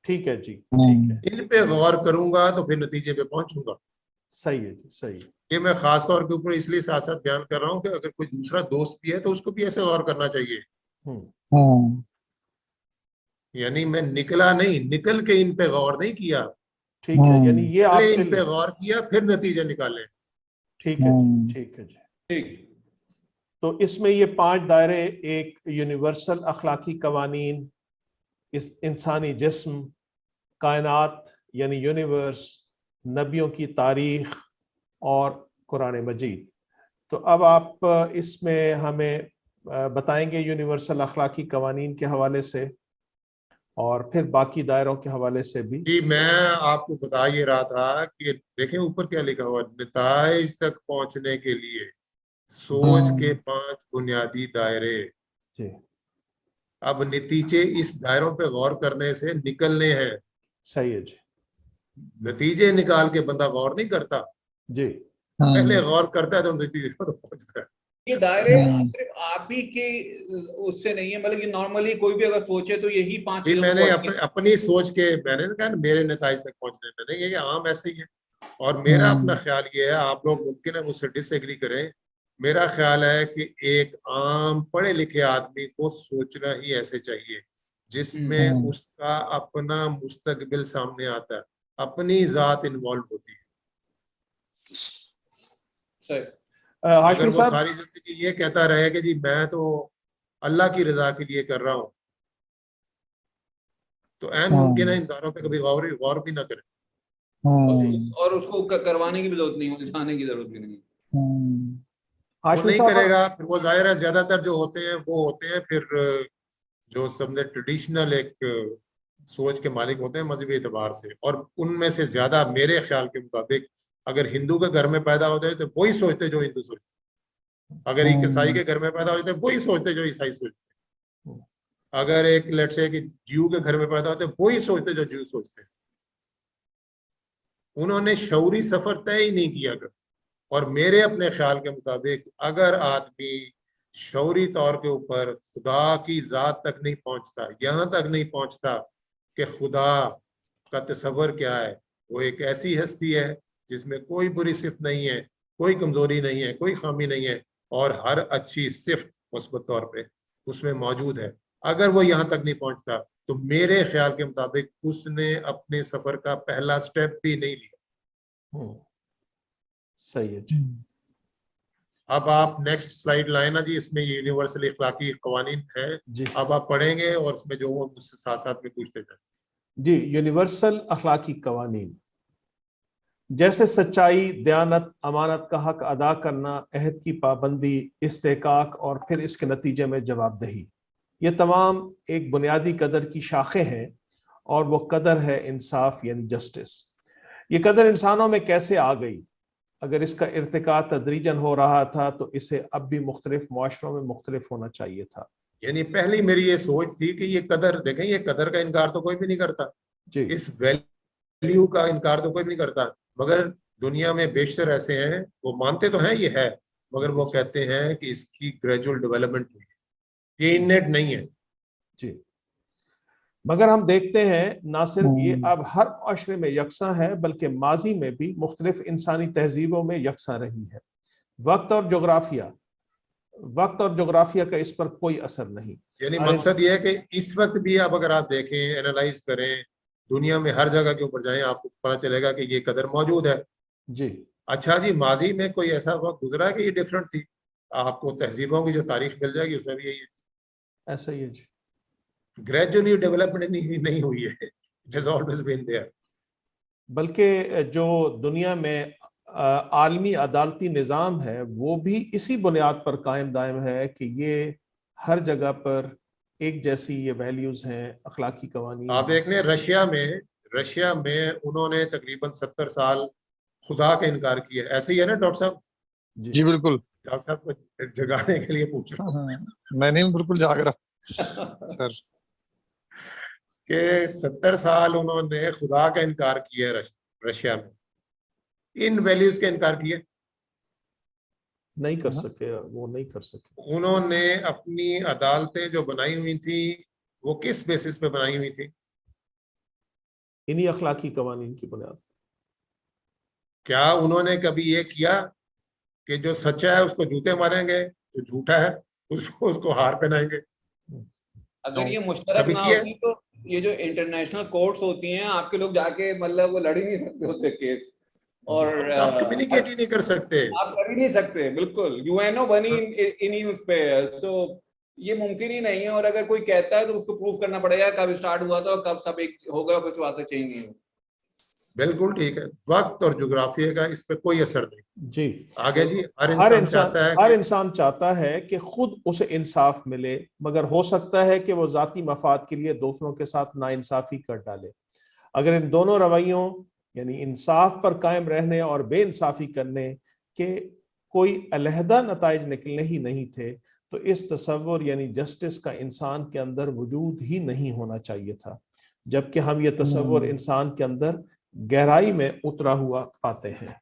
ठीक है जी, ठीक है। इन पे गौर करूंगा तो फिर नतीजे पे पहुंचूंगा। सही है जी, सही है। ये मैं खास तौर के ऊपर इसलिए साथ साथ बयान कर रहा हूँ कि अगर कोई दूसरा दोस्त भी है तो उसको भी ऐसे गौर करना चाहिए। यानी मैं निकला नहीं, निकल के इन पे गौर नहीं किया। ठीक है, यानी ये आपके इन पे गौर किया, फिर नतीजे निकाले। ठीक है जी, ठीक है जी, ठीक। तो इसमें ये 5 दायरे, एक यूनिवर्सल अखलाकी कवानीन, इस इंसानी जिस्म, कायनात यानी यूनिवर्स, नबियों की तारीख और कुरान मजीद। तो अब आप इसमें हमें बताएंगे यूनिवर्सल अखलाकी कवानीन के हवाले से, और फिर बाकी दायरों के हवाले से भी। जी, मैं आपको बता ये रहा था कि देखें ऊपर क्या लिखा हुआ, नताइज तक पहुंचने के लिए सोच के 5 बुनियादी दायरे। जी अब नतीजे इस दायरों पे गौर करने से निकलने हैं, सही है जी। नतीजे निकाल के बंदा गौर नहीं करता, जी पहले गौर करता है तो नतीजे पर पहुंचता है। ये दायरे सिर्फ आप ही के उससे नहीं है, मतलब कि नॉर्मली कोई भी अगर सोचे तो यही 5 जी, चीजों मैंने को अपनी सोच के मैंने कहा ना, मेरे नताइज तक पहुंचने में नहीं, ये आम ऐसे ही है। और मेरा अपना ख्याल ये है, आप लोग मुमकिन है मुझसे डिसएग्री करें, मेरा ख्याल है कि एक आम पढ़े लिखे आदमी को सोचना ही ऐसे चाहिए जिसमें उसका अपना मुस्तकबिल सामने आता है, अपनी जात इन्वॉल्व होती है। सही। अगर हाशमी वो साहब, सारी जिंदगी ये कहता रहे कि जी मैं तो अल्लाह की रजा के लिए कर रहा हूँ, तो ऐन मुमकिन है इन दारों पे कभी गौर भी ना करें। और उसको करवाने की भी जरूरत नहीं, उलझाने की जरूरत भी नहीं। वो हाशमी नहीं साहब, करेगा, फिर वो जाहिर है ज्यादातर जो होते हैं वो होते हैं फिर जो समझे ट्रेडिशनल एक सोच के मालिक होते हैं मजहबी एतबार से, और उनमें से ज्यादा मेरे ख्याल के मुताबिक अगर हिंदू के घर में पैदा होते हैं तो वही सोचते जो हिंदू सोचते, अगर एक ईसाई के घर में पैदा होते हैं वही सोचते जो ईसाई सोचते, अगर एक लेट्स से कि ज्यू के घर में पैदा होते हैं वही सोचते जो ज्यू सोचते हैं। उन्होंने शऊरी सफर तय ही नहीं किया करते। और मेरे अपने ख्याल के मुताबिक अगर आदमी शौरी तौर के ऊपर खुदा की जात तक नहीं पहुंचता, यहां तक नहीं पहुंचता कि खुदा का तस्वर क्या है, वो एक ऐसी हस्ती है जिसमें कोई बुरी सिफ्त नहीं है, कोई कमजोरी नहीं है, कोई खामी नहीं है, और हर अच्छी सिफ्त मुस्बत तौर पे उसमें मौजूद है, अगर वो यहाँ तक नहीं पहुंचता तो मेरे ख्याल के मुताबिक उसने अपने सफर का पहला स्टेप भी नहीं लिया। सही है जी। अब आप नेक्स्ट स्लाइड लाए ना जी, इसमें ये यूनिवर्सल इखलाकी कवानीन है जी अब आप पढ़ेंगे और इसमें जो वो मुझसे साथ साथ में पूछते थे। जी, यूनिवर्सल अखलाकी कवानीन जैसे सच्चाई, दयानत, अमानत का हक अदा करना, अहद की पाबंदी, इस्तेकाक और फिर इसके नतीजे में जवाबदेही, ये तमाम एक बुनियादी कदर की शाखें हैं, और वो कदर है इंसाफ यानी जस्टिस। ये कदर इंसानों में कैसे आ गई? अगर इसका इर्तिका तदरीजन हो रहा था तो इसे अब भी मुख्तलिफ मुआशरों में मुख्तलिफ होना चाहिए था। यानी पहली मेरी ये सोच थी कि ये कदर, देखें ये कदर का इनकार तो कोई भी नहीं करता, जी इस वैल्यू का इनकार तो कोई भी नहीं करता, मगर दुनिया में बेशतर ऐसे हैं वो मानते तो हैं ये है, मगर वो कहते हैं कि इसकी ग्रेजुअल डेवलपमेंट हुई है, ये इननेट नहीं है। जी, मगर हम देखते हैं ना सिर्फ ये अब हर माशरे में यकसा है, बल्कि माजी में भी मुख्तलिफ इंसानी तहजीबों में यकसा रही है। वक्त और जोग्राफिया का इस पर कोई असर नहीं। यानी मकसद ये है कि इस वक्त भी आप अगर आप देखें, एनालाइज करें, दुनिया में हर जगह के ऊपर जाएं, आपको पता चलेगा कि ये कदर मौजूद है। जी अच्छा जी, माजी में कोई ऐसा वक्त गुजरा है कि ये डिफरेंट थी? आपको तहजीबों की जो तारीख मिल जाएगी उसमें भी यही है, ऐसा ही है जी। ग्रेजुअली डेवलपमेंट नहीं हुई है, it has always been there. बल्कि जो दुनिया में आलमी अदालती निज़ाम है वो भी इसी बुनियाद पर कायम दायम है कि ये हर जगह पर एक जैसी ये वैल्यूज हैं, अखलाकी कवानीन आप हैं। देख लें रशिया में उन्होंने तकरीबन 70 साल खुदा का इनकार किया, ऐसे ही है ना डॉक्टर साहब? जी बिल्कुल। डॉक्टर साहब को जगाने के लिए पूछ रहा हूँ मैं नहीं बिल्कुल जाग रहा सर। कि 70 साल उन्होंने खुदा का इनकार किया रशिया में, इन वैल्यूज का इनकार किया नहीं कर सके, वो नहीं कर सके। उन्होंने। अपनी अदालतें जो बनाई हुई थी वो किस बेसिस पे बनाई हुई थी? इन्हीं अखलाकी कवानीन की बुनियाद। क्या उन्होंने कभी ये किया कि जो सच्चा है उसको जूते मारेंगे, जो झूठा है उसको हार पहनाएंगे? अगर ये मुश्तरक कभी ना किया? होती तो ये जो इंटरनेशनल कोर्ट्स होती हैं, आपके लोग जाके मतलब वो लड़ ही नहीं सकते होते केस, और आप कम्युनिकेट ही नहीं कर सकते। आप कर ही नहीं सकते। बिल्कुल, यूएनओ बनी इन्हीं उस पे, सो ये मुमकिन ही नहीं है। और अगर कोई कहता है तो उसको प्रूव करना पड़ेगा कब स्टार्ट हुआ था और कब सब एक हो गया, कुछ बातें चेंज नहीं हुई। बिल्कुल ठीक है, वक्त और जुग्राफिया का इस पे कोई असर नहीं। जी आगे जी, हर इंसान चाहता है हर कि इंसान चाहता है कि खुद उसे इंसाफ मिले, मगर हो सकता है कि वो जाती मफाद के लिए दूसरों के साथ नाइंसाफी कर डाले। अगर इन दोनों रवैयों यानी इंसाफ पर कायम रहने और बेइंसाफी करने के कोई अलहदा नताइज निकलने ही नहीं थे तो इस तसव्वुर यानी जस्टिस का इंसान के अंदर वजूद ही नहीं होना चाहिए था, जबकि हम ये तसव्वुर इंसान के अंदर गहराई में उतरा हुआ पाते हैं।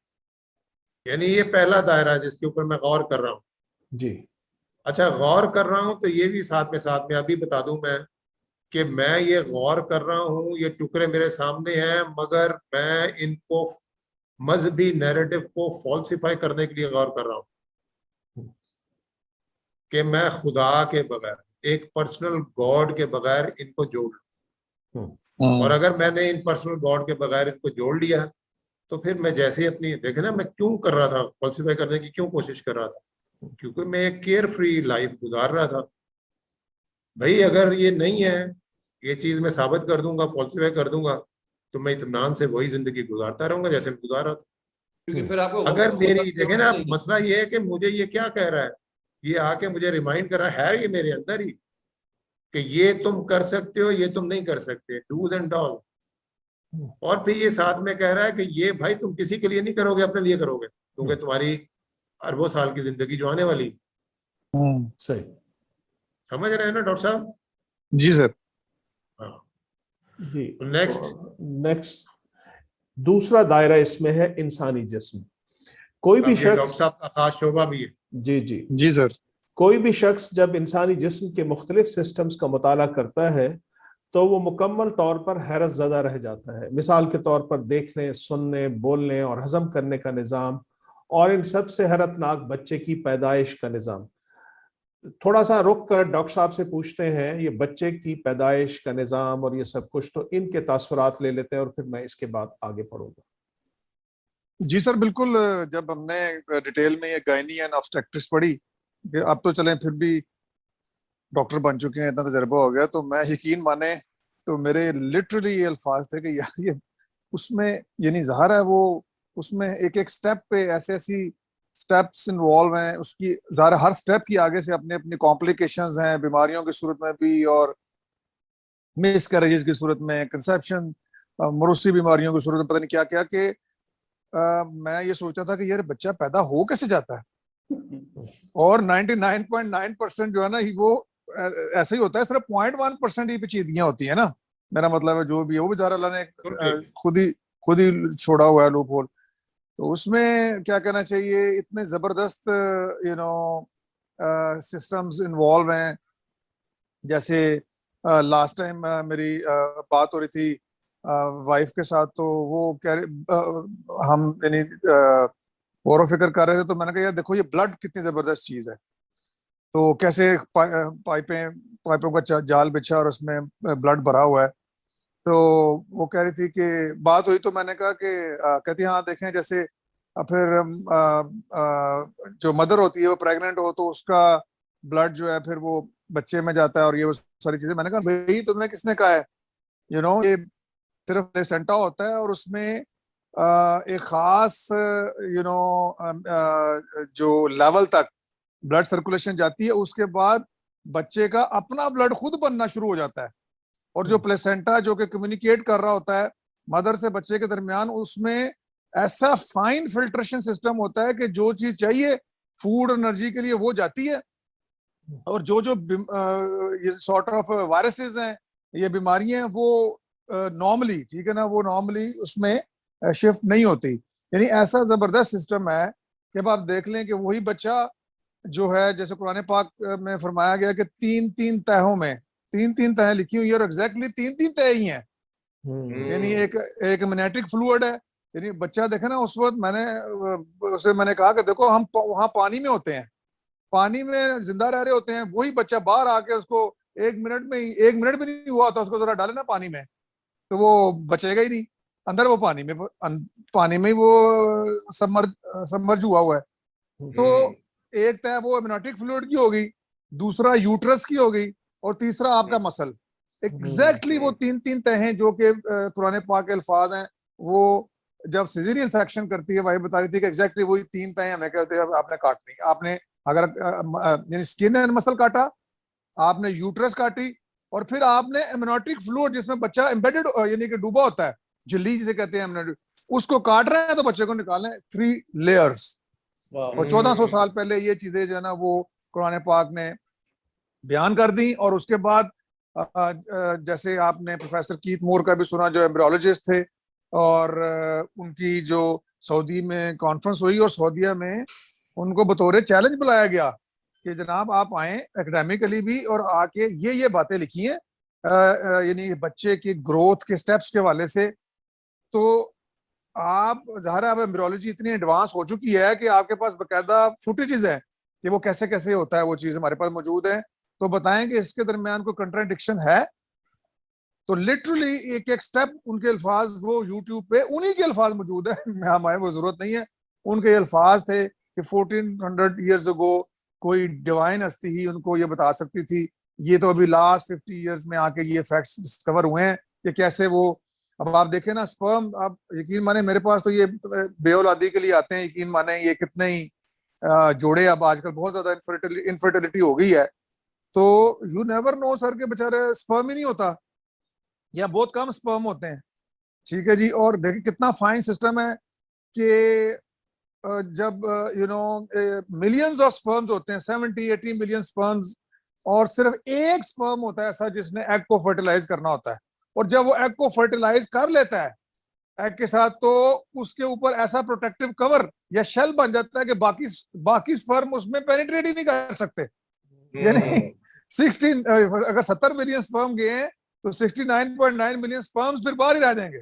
यानी ये पहला दायरा है जिसके ऊपर मैं गौर कर रहा हूँ। जी अच्छा, गौर कर रहा हूँ तो ये भी साथ में अभी बता दूं मैं कि मैं ये गौर कर रहा हूँ, ये टुकड़े मेरे सामने हैं, मगर मैं इनको मजहबी नैरेटिव को फॉल्सिफाई करने के लिए गौर कर रहा हूँ कि मैं खुदा के बगैर, एक पर्सनल गॉड के बगैर इनको जोड़ लूं। और अगर मैंने इन पर्सनल गॉड के बगैर इनको जोड़ लिया तो फिर मैं जैसे ही अपनी, देखे ना मैं क्यों कर रहा था, फॉल्सिफाई करने की क्यों कोशिश कर रहा था, क्योंकि मैं एक केयर फ्री लाइफ गुजार रहा था। भाई अगर ये नहीं है, ये चीज मैं साबित कर दूंगा, फॉल्सिफाई कर दूंगा, तो मैं इत्मीनान से वही जिंदगी गुजारता रहूंगा जैसे मैं गुजार रहा था। क्योंकि फिर आपको अगर खुदा मेरी, की देखे जरूरत ना, नहीं है। मसला ये है कि मुझे ये क्या कह रहा है, ये आके मुझे रिमाइंड कर रहा है ये मेरे अंदर ही कि ये तुम कर सकते हो, ये तुम नहीं कर सकते, डूज एंड डॉल। और फिर ये साथ में कह रहा है कि ये भाई तुम किसी के लिए नहीं करोगे, अपने लिए करोगे, क्योंकि तुम्हारी अरबों साल की जिंदगी जो आने वाली। सही। समझ रहे हैं ना डॉक्टर साहब? जी सर। हाँ। जी नेक्स्ट नेक्स्ट दूसरा दायरा इसमें है इंसानी जिस्म। कोई भी अब ये डॉक्टर शख्स, साहब का खास शोभा भी है। जी जी जी सर। कोई भी शख्स जब इंसानी जिस्म के मुख्तलिफ सिस्टम्स का मुताला करता है तो वो मुकम्मल तौर पर हैरत ज़दा रह जाता है। मिसाल के तौर पर देखने, सुनने, बोलने और हजम करने का निज़ाम, और इन सब से हैरतनाक बच्चे की पैदाइश का निज़ाम। थोड़ा सा रुक कर डॉक्टर साहब से पूछते हैं, ये बच्चे की पैदाइश का निज़ाम और ये सब कुछ, तो इनके तासुरात ले लेते हैं और फिर मैं इसके बाद आगे पढ़ूंगा। जी सर बिल्कुल। जब हमने डिटेल में ये गायनी एंड ऑब्स्टेट्रिक्स पढ़ी, कि अब तो चलें फिर भी डॉक्टर बन चुके हैं, इतना तजर्बा हो गया, तो मैं यकीन माने तो मेरे लिटरली ये अल्फाज थे कि यार ये उसमें यानी ज़ाहिर है वो उसमें एक एक स्टेप पे ऐसे ऐसी स्टेप्स इन्वॉल्व हैं, उसकी ज़ाहिर हर स्टेप की आगे से अपने अपने कॉम्प्लिकेशंस हैं, बीमारियों की सूरत में भी और मिस कैरेजेस की सूरत में, कंसेप्शन, मरूसी बीमारियों की सूरत में, पता नहीं क्या क्या के मैं ये सोचता था कि यार बच्चा पैदा हो कैसे जाता है, और 99.9% जो है ना वो ऐसे ही होता है, सिर्फ 0.1% ही पेचीदगियां होती है ना। मेरा मतलब है जो भी है वो भी ज़ाहिर अल्लाह ने खुद ही छोड़ा हुआ है लूप होल। तो उसमें क्या कहना चाहिए, इतने जबरदस्त यू नो सिस्टम्स इन्वॉल्व हैं। जैसे लास्ट टाइम मेरी बात हो रही थी वाइफ के साथ, तो वो कह रहे हम यानी गौर फिक्र कर रहे थे, तो मैंने कहा यार देखो ये ब्लड कितनी जबरदस्त चीज है, तो कैसे पाइपों का जाल बिछा और उसमें ब्लड भरा हुआ है। तो वो कह रही थी कि बात हुई, तो मैंने कहा कि कहती हाँ देखें जैसे फिर जो मदर होती है वो प्रेग्नेंट हो तो उसका ब्लड जो है फिर वो बच्चे में जाता है और ये वो सारी चीजें। मैंने कहा भाई तुम्हें किसने कहा है, ये सिर्फ प्लेसेंटा होता है और उसमें एक खास जो लेवल तक ब्लड सर्कुलेशन जाती है, उसके बाद बच्चे का अपना ब्लड खुद बनना शुरू हो जाता है। और जो प्लेसेंटा जो कि कम्युनिकेट कर रहा होता है मदर से बच्चे के दरमियान, उसमें ऐसा फाइन फिल्ट्रेशन सिस्टम होता है कि जो चीज चाहिए फूड एनर्जी के लिए वो जाती है, और जो ये सॉर्ट ऑफ वायरसेस हैं, ये बीमारियां हैं, वो नॉर्मली ठीक है ना, वो नॉर्मली उसमें शिफ्ट नहीं होती। यानी ऐसा जबरदस्त सिस्टम है कि अब आप देख लें कि वही बच्चा जो है, जैसे कुरान पाक में फरमाया गया कि 3-3 तहों में, 3-3 तहें लिखी हुई है और एग्जैक्टली 3-3 तह ही हैं। यानी एक मैग्नेटिक फ्लूइड है, यानी बच्चा देखे ना, उस वक्त मैंने कहा कि देखो हम वहां पानी में होते हैं, पानी में जिंदा रह रहे होते हैं, वही बच्चा बाहर आके उसको 1 मिनट भी नहीं हुआ था, उसको जरा डाले ना पानी में तो वो बचेगा ही नहीं, अंदर वो पानी में वो सबमर्ज हुआ है। तो एक तय वो एमनाटिक फ्लूइड की होगी, दूसरा यूट्रस की होगी, और तीसरा आपका मसल। एग्जैक्टली वो 3-3 तहें जो कि कुरान पाक के अल्फाज हैं वो जब सिजेरियन सेक्शन करती है, वही बता रही थी कि एग्जैक्टली वही 3 तय हमें कहते हैं आपने काटनी। आपने अगर यानी स्किन एंड मसल काटा, आपने यूट्रस काटी, और फिर आपने एमनियोटिक फ्लूइड जिसमें बच्चा एम्बेडेड यानी कि डूबा होता है, झिल्ली जिसे कहते हैं एमनियोटिक, उसको काट रहे हैं तो बच्चे को निकालना है 3 लेयर्स। और 1400 साल पहले ये चीजें जो है ना वो कुरान पाक ने बयान कर दी। और उसके बाद जैसे आपने प्रोफेसर कीथ मोर का भी सुना, जो एम्ब्रियोलॉजिस्ट थे, और उनकी जो सऊदी में कॉन्फ्रेंस हुई और सऊदीया में उनको बतौर चैलेंज बुलाया गया कि जनाब आप आए एकेडमिकली भी और आके ये बातें लिखी हैं यानी बच्चे की ग्रोथ के स्टेप्स के हवाले से। तो आप ज़ाहिर है अब एम्ब्रियोलॉजी इतनी एडवांस हो चुकी है कि आपके पास बकायदा फुटेजेस हैं कि वो कैसे कैसे होता है, वो चीज़ हमारे पास मौजूद है। तो बताएं कि इसके दरमियान कोई कंट्राडिक्शन है? तो लिटरली एक एक स्टेप उनके अल्फाज वो यूट्यूब पे उन्हीं के अल्फाज मौजूद है, हमारे वो जरूरत नहीं है। उनके अल्फाज थे कि 1400 ईयर्स अगो कोई डिवाइन हस्ती ही उनको ये बता सकती थी। ये तो अभी लास्ट 50 ईयर्स में आके ये फैक्ट्स डिस्कवर हुए हैं कि कैसे वो, अब आप देखें ना स्पर्म, आप यकीन माने मेरे पास तो ये बेऔलादी के लिए आते हैं, यकीन माने ये कितने ही जोड़े, अब आजकल बहुत ज्यादा इनफर्टिलिटी हो गई है। तो यू नेवर नो सर के बेचारे स्पर्म ही नहीं होता या बहुत कम स्पर्म होते हैं। ठीक है जी। और देखिए कितना फाइन सिस्टम है कि जब you know millions of sperms होते हैं, 70-80 मिलियन स्पर्म्स, और सिर्फ एक स्पर्म होता है ऐसा जिसने एग को फर्टिलाइज करना होता है। और जब वो एग को फर्टिलाइज कर लेता है एग के साथ, तो उसके ऊपर ऐसा प्रोटेक्टिव कवर या शेल बन जाता है कि बाकी स्पर्म उसमें पेनिट्रेट ही नहीं कर सकते। यानी 16 अगर 70 मिलियन स्पर्म गए हैं तो 69.9 मिलियन स्पर्म्स फिर बाहर ही रह जाएंगे।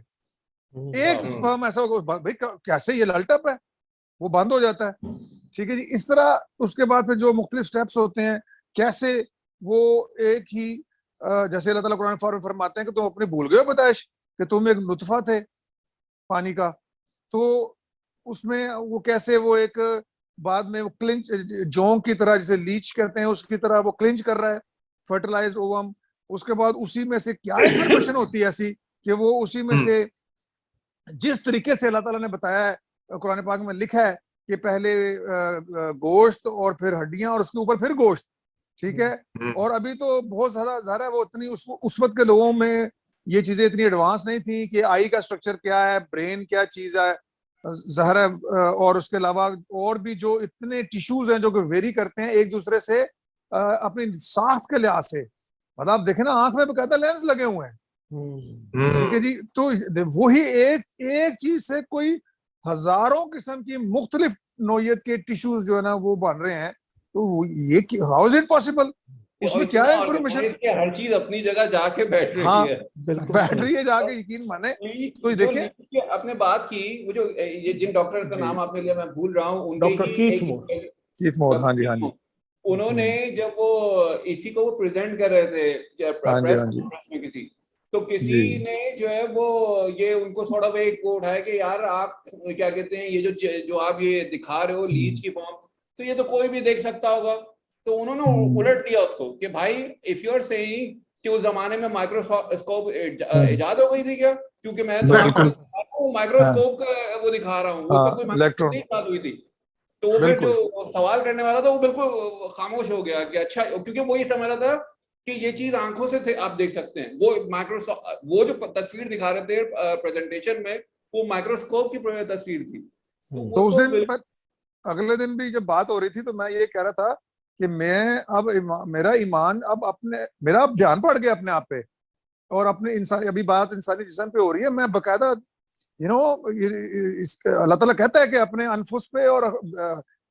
एक स्पर्म ऐसा होगा भाई कैसे ये लल्टअप है, वो बंद हो जाता है। ठीक है जी। इस तरह उसके बाद फिर जो मुख्तलिफ स्टेप्स होते हैं, कैसे वो एक ही जैसे अल्लाह ताला कुरान में फरमाते हैं कि तुम अपने भूल गए हो पैदाइश, कि तुम एक नुतफा थे पानी का, तो उसमें वो कैसे वो एक बाद में वो क्लिंच जोंक की तरह, जिसे लीच कहते हैं, उसकी तरह वो क्लिंच कर रहा है फर्टिलाइज ओवम। उसके बाद उसी में से क्या इंफॉर्मेशन होती है ऐसी कि वो उसी में से जिस तरीके से अल्लाह ताला ने बताया है, कुरान पाक में लिखा है कि पहले गोश्त और फिर हड्डियां और उसके ऊपर फिर गोश्त। ठीक है। और अभी तो बहुत ज्यादा वो इतनी उस वक्त के लोगों में ये चीजें इतनी एडवांस नहीं थी कि आई का स्ट्रक्चर क्या है, ब्रेन क्या चीज है, ज़ाहिर है, और उसके अलावा और भी जो इतने टिश्यूज हैं जो कि वेरी करते हैं एक दूसरे से अपनी साख्त के लिहाज से। मतलब आप देखें ना आंख में बकायदा लेंस लगे हुए हैं। ठीक है जी। तो वही एक चीज से कोई हजारों किस्म की मुख्तलिफ नौयत के टिश्यूज जो है ना वो बन रहे हैं। तो ये हाउ इज इट पॉसिबल? उसमें क्या है इंफॉर्मेशन? हर चीज अपनी जगह जाके बैठ रही हाँ, है, बैठ रही है जाके, यकीन माने। तो देखिए आपने बात की, वो जो ये जिन डॉक्टर का नाम आपने लिया मैं भूल रहा हूँ, उनके डॉक्टर कीथ मोर। हाँ जी, हाँ जी। उन्होंने जब वो इसी को वो प्रेजेंट कर रहे थे प्रेस कॉन्फ्रेंस में किसी, तो किसी ने जो है वो ये उनको थोड़ा वे एक वो उठाया कि यार आप क्या कहते हैं, ये जो आप ये दिखा रहे हो लीच की फॉर्म, तो ये तो कोई भी देख सकता होगा। तो उन्होंने उलट दिया उसको कि भाई इफ यू आर सेइंग कि उस जमाने में माइक्रोस्कोप इजाद हो गई थी क्या, क्योंकि मैं तो आपको माइक्रोस्कोप का वो दिखा रहा हूँ, वो कोई माइक्रोस्कोप नहीं इजाद हुई थी। तो वो फिर जो सवाल करने वाला था वो बिल्कुल खामोश हो गया कि अच्छा, क्योंकि वो ये समझ रहा था कि ये चीज आंखों से आप देख सकते हैं। वो माइक्रोस्कोप, वो जो तस्वीर दिखा रहे थे प्रेजेंटेशन में, वो माइक्रोस्कोप की तस्वीर थी। तो उस दिन अगले दिन भी जब बात हो रही थी तो मैं ये कह रहा था कि मैं अब मेरा ईमान अब मेरा अब ध्यान पड़ गया अपने आप पे, और अपने इंसान, अभी बात इंसानी जिस्म पे हो रही है, मैं बकायदा अल्लाह ताला कहता है कि अपने अनफुस पे और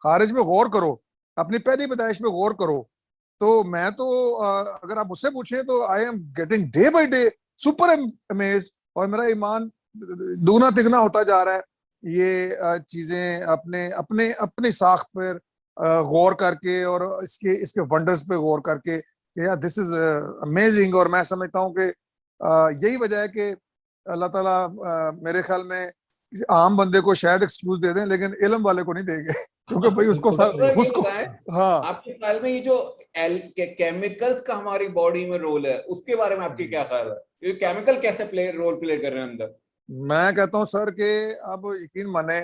खारिज में गौर करो, अपनी पहली पैदाइश में गौर करो। तो मैं तो अगर आप मुझसे पूछें तो I am getting day by day super amazed, और मेरा ईमान दूना तिगना होता जा रहा है ये चीजें अपने अपने अपनी साख्त पर गौर करके और इसके वंडर्स पे गौर करके कि यार दिस इज अमेजिंग। और मैं समझता हूँ कि यही वजह है कि अल्लाह ताला मेरे ख्याल में आम बंदे को शायद एक्सक्यूज दे दें, लेकिन इल्म वाले को नहीं देंगे, क्योंकि भाई उसको हाँ। आपके ख्याल में ये जो केमिकल्स का हमारी बॉडी में रोल है उसके बारे में आपके क्या ख्याल है? ये केमिकल कैसे रोल प्ले कर रहे हैं अंदर? मैं कहता हूँ सर कि अब यकीन माने,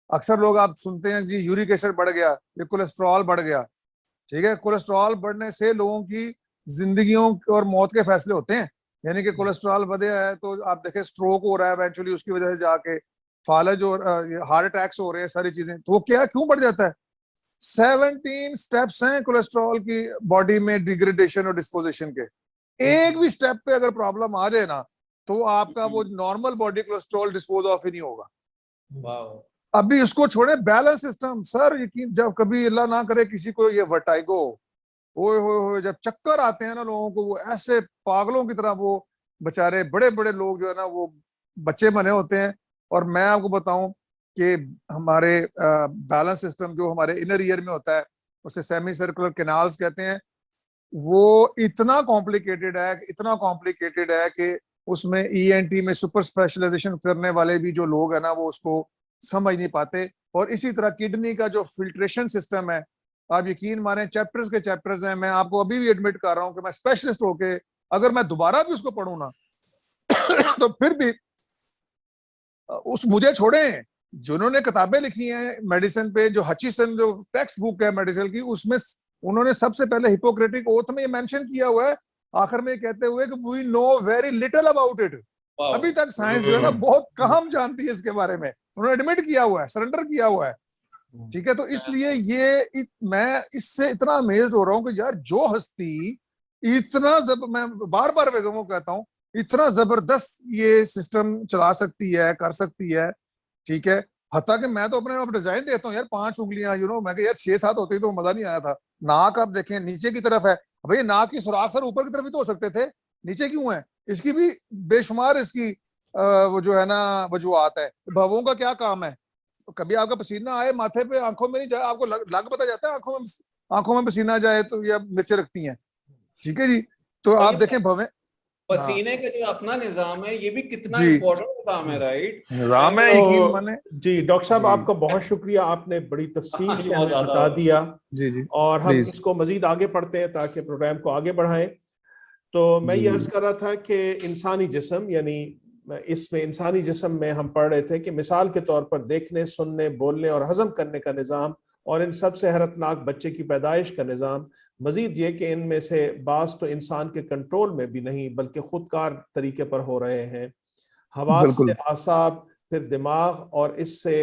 अक्सर लोग आप सुनते हैं जी यूरिक एसिड बढ़ गया, ये कोलेस्ट्रॉल बढ़ गया। ठीक है, कोलेस्ट्रॉल बढ़ने से लोगों की जिंदगियों और मौत के फैसले होते हैं। यानी कि कोलेस्ट्रॉल बढ़ा है तो आप देखें स्ट्रोक हो रहा है इवेंचुअली, उसकी वजह से जाके फालज और हार्ट अटैक्स हो रहे हैं, सारी चीजें। तो वो क्या क्यों बढ़ जाता है? 17 स्टेप्स हैं कोलेस्ट्रॉल की बॉडी में डिग्रेडेशन और डिस्पोजिशन के। एक भी स्टेप पे अगर प्रॉब्लम आ जाए ना, तो आपका वो normal body cholesterol dispose off ही नहीं होगा। अभी उसको छोड़े, बैलेंस सिस्टम सर, यकीन जब कभी अल्लाह ना करे किसी को ये वर्टाइगो, ओए हो जब चक्कर आते हैं ना लोगों को, वो ऐसे पागलों की तरह, वो बेचारे बड़े बड़े लोग जो है ना वो बच्चे बने होते हैं। और मैं आपको बताऊं कि हमारे बैलेंस सिस्टम जो हमारे इनर ईयर में होता है, उसे सेमी सर्कुलर कैनाल्स कहते हैं। वो इतना कॉम्प्लिकेटेड है, इतना कॉम्प्लिकेटेड है कि उसमें ईएनटी में सुपर स्पेशलाइजेशन करने वाले भी जो लोग हैं ना, वो उसको समझ नहीं पाते। और इसी तरह किडनी का जो फिल्ट्रेशन सिस्टम है, आप यकीन माने चैप्टर्स के चैप्टर्स हैं। मैं आपको अभी भी एडमिट कर रहा हूं कि मैं स्पेशलिस्ट होके अगर मैं दोबारा भी उसको पढ़ूं ना तो फिर भी उस मुझे छोड़े जिन्होंने किताबें लिखी हैं मेडिसिन पे, जो हचिसन जो टेक्स्ट बुक है मेडिसिन की, उसमें उन्होंने सबसे पहले हिपोक्रेटिक ओथ में ये मेंशन किया हुआ है, आखिर में कहते हुए कि we know very little about it. अभी तक साइंस जो है ना बहुत कम जानती है इसके बारे में, उन्होंने एडमिट किया हुआ है, सरेंडर किया हुआ है। ठीक है, तो इसलिए मैं इससे इतना अमेज हो रहा हूँ कि यार जो हस्ती इतना मैं बार बार बेगम को कहता हूँ, इतना जबरदस्त ये सिस्टम चला सकती है, कर सकती है। ठीक है, हत्ता कि मैं तो अपने आप डिजाइन देता हूँ यार, 5 उंगलियां मैं यार 6-7 होती तो मजा नहीं आया था। नाक आप देखें नीचे की तरफ है, भाई नाक की सुराख सर ऊपर की तरफ भी तो हो सकते थे, नीचे क्यों है? इसकी भी बेशुमार इसकी वो जो है ना वजूहत है। भवों का क्या काम है? तो कभी आपका पसीना आए माथे पे, आंखों में नहीं जाए, आपको लग पता जाता है आंखों में पसीना जाए तो या मिर्चें रखती हैं। ठीक है जी, तो आप देखें भवें, पसीने का जो अपना निजाम है, ये भी कितना जी इम्पोर्टेंट निजाम है, राइट? निजाम है, यकीन माने। जी डॉक्टर साहब, आपका बहुत शुक्रिया, आपने बड़ी तफसील से हमें बता दिया। जी जी, और हम प्लीज इसको मजीद आगे पढ़ते हैं ताकि प्रोग्राम को आगे बढ़ाएं। तो मैं ये अर्ज कर रहा था कि इंसानी जिस्म, यानी इसमें इंसानी जिस्म में हम पढ़ रहे थे कि मिसाल के तौर पर देखने, सुनने, बोलने और हजम करने का निज़ाम, और इन सबसे हैरतनाक बच्चे की पैदाइश का निज़ाम। मजीद ये कि इनमें से बास तो इंसान के कंट्रोल में भी नहीं बल्कि खुदकार तरीके पर हो रहे हैं। हवास से आसाब, फिर दिमाग, और इससे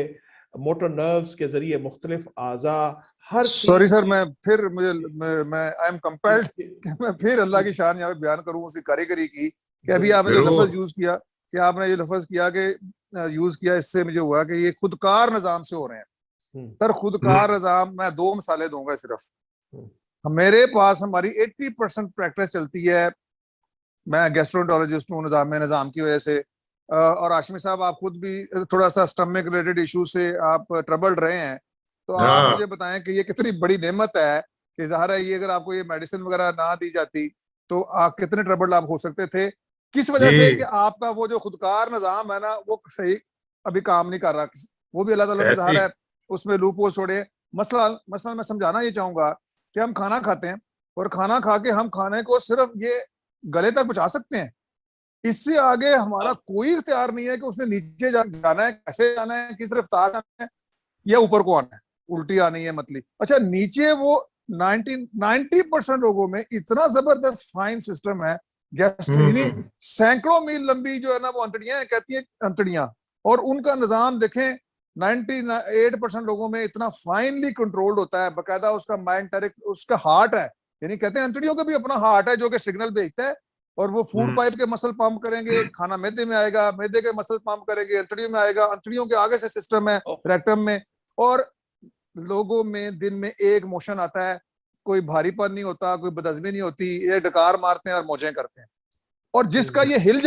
मोटर नर्व्स के जरिए मुख्तलिफ आज़ा, हर सॉरी सर, मैं फिर मैं आई एम कंपेल्ड कि मैं फिर अल्लाह की शान यहाँ पे बयान करूँ उसकी कारीगरी की, कि अभी आपने जो लफ्ज यूज किया, कि आपने ये लफ्ज किया कि यूज किया, इससे मुझे हुआ कि ये खुदकार निजाम से हो रहे हैं। सर खुदकार निजाम, मैं 2 मिसालें दूंगा सिर्फ। मेरे पास हमारी 80% प्रैक्टिस चलती है, मैं गैस्ट्रोएंटरोलॉजिस्ट हूँ निजाम की वजह से। और आशमी साहब आप खुद भी थोड़ा सा स्टमक रिलेटेड इशू से आप ट्रबल्ड रहे हैं, तो आप मुझे बताएं कि ये कितनी बड़ी नेमत है कि ज़ाहिर है ये अगर आपको ये मेडिसिन वगैरह ना दी जाती तो आप कितने ट्रबल्ड आप हो सकते थे। किस वजह से? कि आपका वो जो खुदकार निजाम है ना वो सही अभी काम नहीं कर रहा। वो भी अल्लाह ताला ने ज़ाहिर है उसमें लूप होल छोड़े। मसला मैं समझाना ये चाहूंगा कि हम खाना खाते हैं और खाना खा के हम खाने को सिर्फ ये गले तक पहुंचा सकते हैं, इससे आगे हमारा कोई इख्तियार नहीं है कि उसने नीचे जाना है, कैसे जाना है, किस रफ्तार जाना है, या ऊपर को आना है, उल्टी आनी है मतली। अच्छा नीचे वो 90% लोगों में इतना जबरदस्त फाइन सिस्टम है, गैस्ट्रिनी सैकड़ों मील लंबी जो है ना वो अंतड़ियां कहती है अंतड़ियां, और उनका निजाम देखें 98% लोगों में इतना फाइनली कंट्रोल्ड होता है, बाकायदा उसका माइंड उसका हार्ट है, यानी कहते हैं अंतड़ियों का भी अपना हार्ट है जो कि सिग्नल भेजता है, और वो फूड पाइप के मसल पंप करेंगे, खाना मैदे में आएगा, मैदे के मसल पंप करेंगे, अंतड़ियों में आएगा, अंतड़ियों के आगे से सिस्टम है रेक्टम में। और लोगों में दिन में एक मोशन आता है, कोई भारीपन नहीं होता, कोई बदहजमी नहीं होती, ये डकार मारते हैं और मौजें करते हैं। और जिसका ये हिल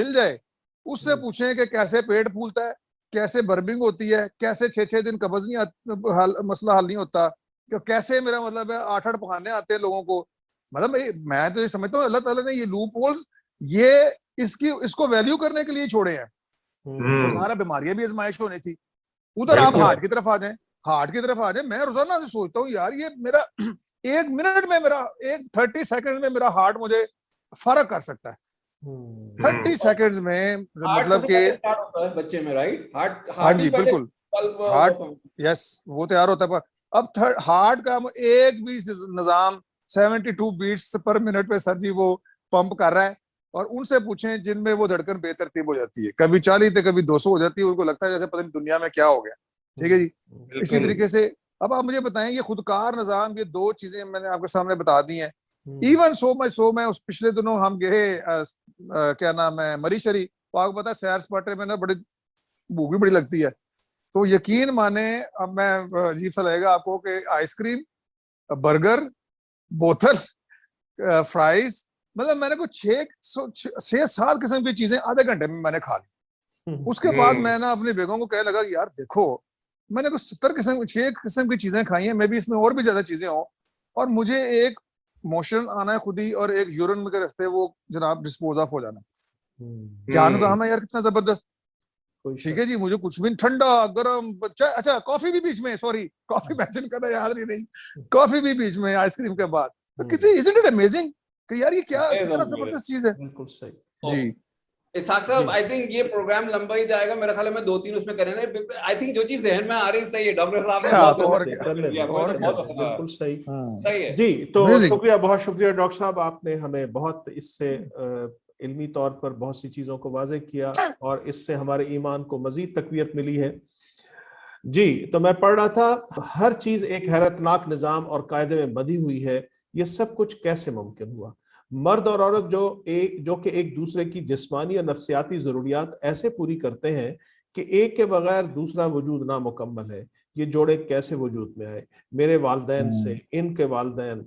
जाए उससे पूछें कि कैसे पेट फूलता है, कैसे बर्बिंग होती है, कैसे 6-6 दिन कब्ज नहीं मसला हल नहीं होता, कैसे मेरा मतलब है 8-8 पखाने आते हैं लोगों को। मतलब मैं तो ये समझता हूँ अल्लाह ताला ने ये लूप होल्स ये इसको वैल्यू करने के लिए छोड़े हैं। तो सारा बीमारियां भी आजमाइश होनी थी। उधर आप हार्ट की तरफ आ जाए, मैं रोजाना से सोचता हूँ यार ये मेरा 1 मिनट में, मेरा 30 सेकंड में मेरा हार्ट मुझे फर्क कर सकता है। 30 सेकंड्स में, मतलब सबसे कि पहले start होता है बच्चे में, राइट? हाँ हार्ट जी बिल्कुल, हार्ट, यस वो तैयार होता है, पर अब हार्ट का एक भी निजाम 72 बीट्स पर मिनट पे सर जी वो पंप कर रहा है, और उनसे पूछें जिनमें वो धड़कन बेतरतीब हो जाती है, कभी 40 तो कभी 200 हो जाती है, उनको लगता है जैसे पता नहीं दुनिया में क्या हो गया। ठीक है जी। इसी तरीके से अब आप मुझे बताएं, ये खुदकार निजाम, ये दो चीजें मैंने आपके सामने बता दी हैं। इवन सो मैं उस पिछले दिनों हम गए क्या नाम है, मरीशरी, तो आपको पता है सैर सपाटे में ना बड़ी भूख भी बड़ी लगती है, तो यकीन माने, अब मैं अजीब सा लगेगा आपको कि आइसक्रीम, बर्गर, बोतल, फ्राइज, मतलब मैंने कुछ 6-7 किस्म की चीजें आधे घंटे में मैंने खा ली। उसके बाद मैं ना अपनी बेगम को कहने लगा कि यार देखो, मैंने कुछ 6 किस्म की चीजें खाई हैं, मे भी इसमें और भी ज्यादा चीजें हो, और मुझे एक मोशन आना है खुद ही, और एक यूरिन में के रास्ते वो जनाब डिस्पोज ऑफ हो जाना। क्या निजाम है यार, कितना जबरदस्त। ठीक है जी, मुझे कुछ भी ठंडा गर्म, अच्छा कॉफी भी बीच में, सॉरी कॉफी मेंशन करना याद नहीं, कॉफी भी बीच में आइसक्रीम के बाद। तो कितनी, इजंट इट अमेजिंग कि यार ये क्या कितना जबरदस्त चीज है। बिल्कुल सही जी इसहाक साहब, आई थिंक ये प्रोग्राम लंबा ही जाएगा, मेरा ख्याल है मैं 2-3 उसमें करेंगे। आई थिंक जो चीज जहन में आ रही सही है, डॉक्टर साहब ने हाँ, बहुत तो और अच्छा क्या, कर लिया, तो और क्या, बिल्कुल सही सही है जी। तो Amazing. शुक्रिया, बहुत शुक्रिया डॉक्टर साहब, आपने हमें बहुत इससे इल्मी तौर पर बहुत सी चीज़ों को वाज़ेह किया, और इससे हमारे ईमान को मज़ीद तक़वियत मिली है जी। तो मैं पढ़ रहा था, हर चीज़ एक हैरतनाक निज़ाम और कायदे में बंधी हुई है, ये सब कुछ कैसे मुमकिन हुआ? मर्द और औरत जो कि एक दूसरे की जिस्मानी और नफ्सियाती ज़रूरियात ऐसे पूरी करते हैं कि एक के बगैर दूसरा वजूद नामुकम्मल है, ये जोड़े कैसे वजूद में आए? मेरे वालिदैन से, इनके वालिदैन,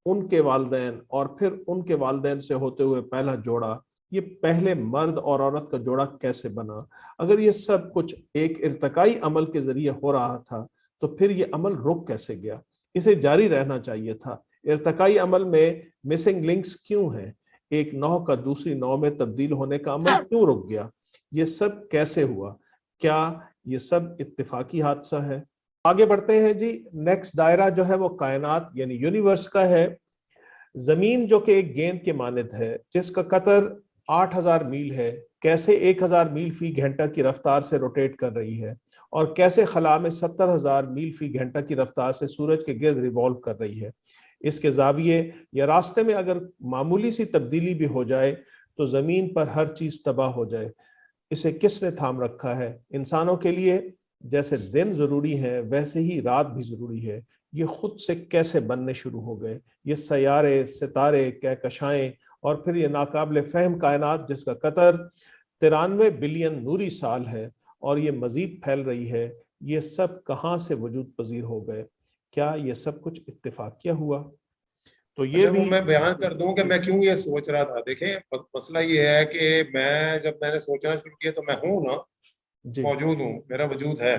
उनके वालिदैन, और फिर उनके वालिदैन से होते हुए पहला जोड़ा, ये पहले मर्द और औरत का जोड़ा कैसे बना? अगर ये सब कुछ एक इर्तिकाई अमल के जरिए हो रहा था, तो फिर ये अमल रुक कैसे गया? इसे जारी रहना चाहिए था। इर्तिकाई अमल में मिसिंग लिंक्स क्यों हैं? एक नौ का दूसरी नौ में तब्दील होने का अमल क्यों रुक गया? ये सब कैसे हुआ? क्या ये सब इत्तेफाकी हादसा है? आगे बढ़ते हैं जी। नेक्स्ट दायरा जो है वो कायनात यानी यूनिवर्स का है। जमीन जो कि एक गेंद के मानिद है, जिसका कतर 8000 मील है, कैसे 1000 मील फी घंटा की रफ्तार से रोटेट कर रही है, और कैसे खला में 70,000 मील फी घंटा की रफ्तार से सूरज के गिर्द रिवॉल्व कर रही है। इसके जाविये या रास्ते में अगर मामूली सी तब्दीली भी हो जाए तो जमीन पर हर चीज तबाह हो जाए। इसे किसने थाम रखा है? इंसानों के लिए जैसे दिन जरूरी है, वैसे ही रात भी जरूरी है। ये खुद से कैसे बनने शुरू हो गए? ये सयारे, सितारे, कहकशाएं, और फिर ये नाकाबिल फहम कायनात जिसका कतर 93 बिलियन नूरी साल है और ये मजीद फैल रही है, ये सब कहाँ से वजूद पजीर हो गए? क्या ये सब कुछ इत्तेफाकिया हुआ? तो ये अच्छा, भी वो मैं बयान कर दूं कि मैं क्यों ये सोच रहा था। देखें, मसला ये है कि मैंने सोचना शुरू किया तो मैं हूं ना, जी मौजूद हूँ, मेरा वजूद है,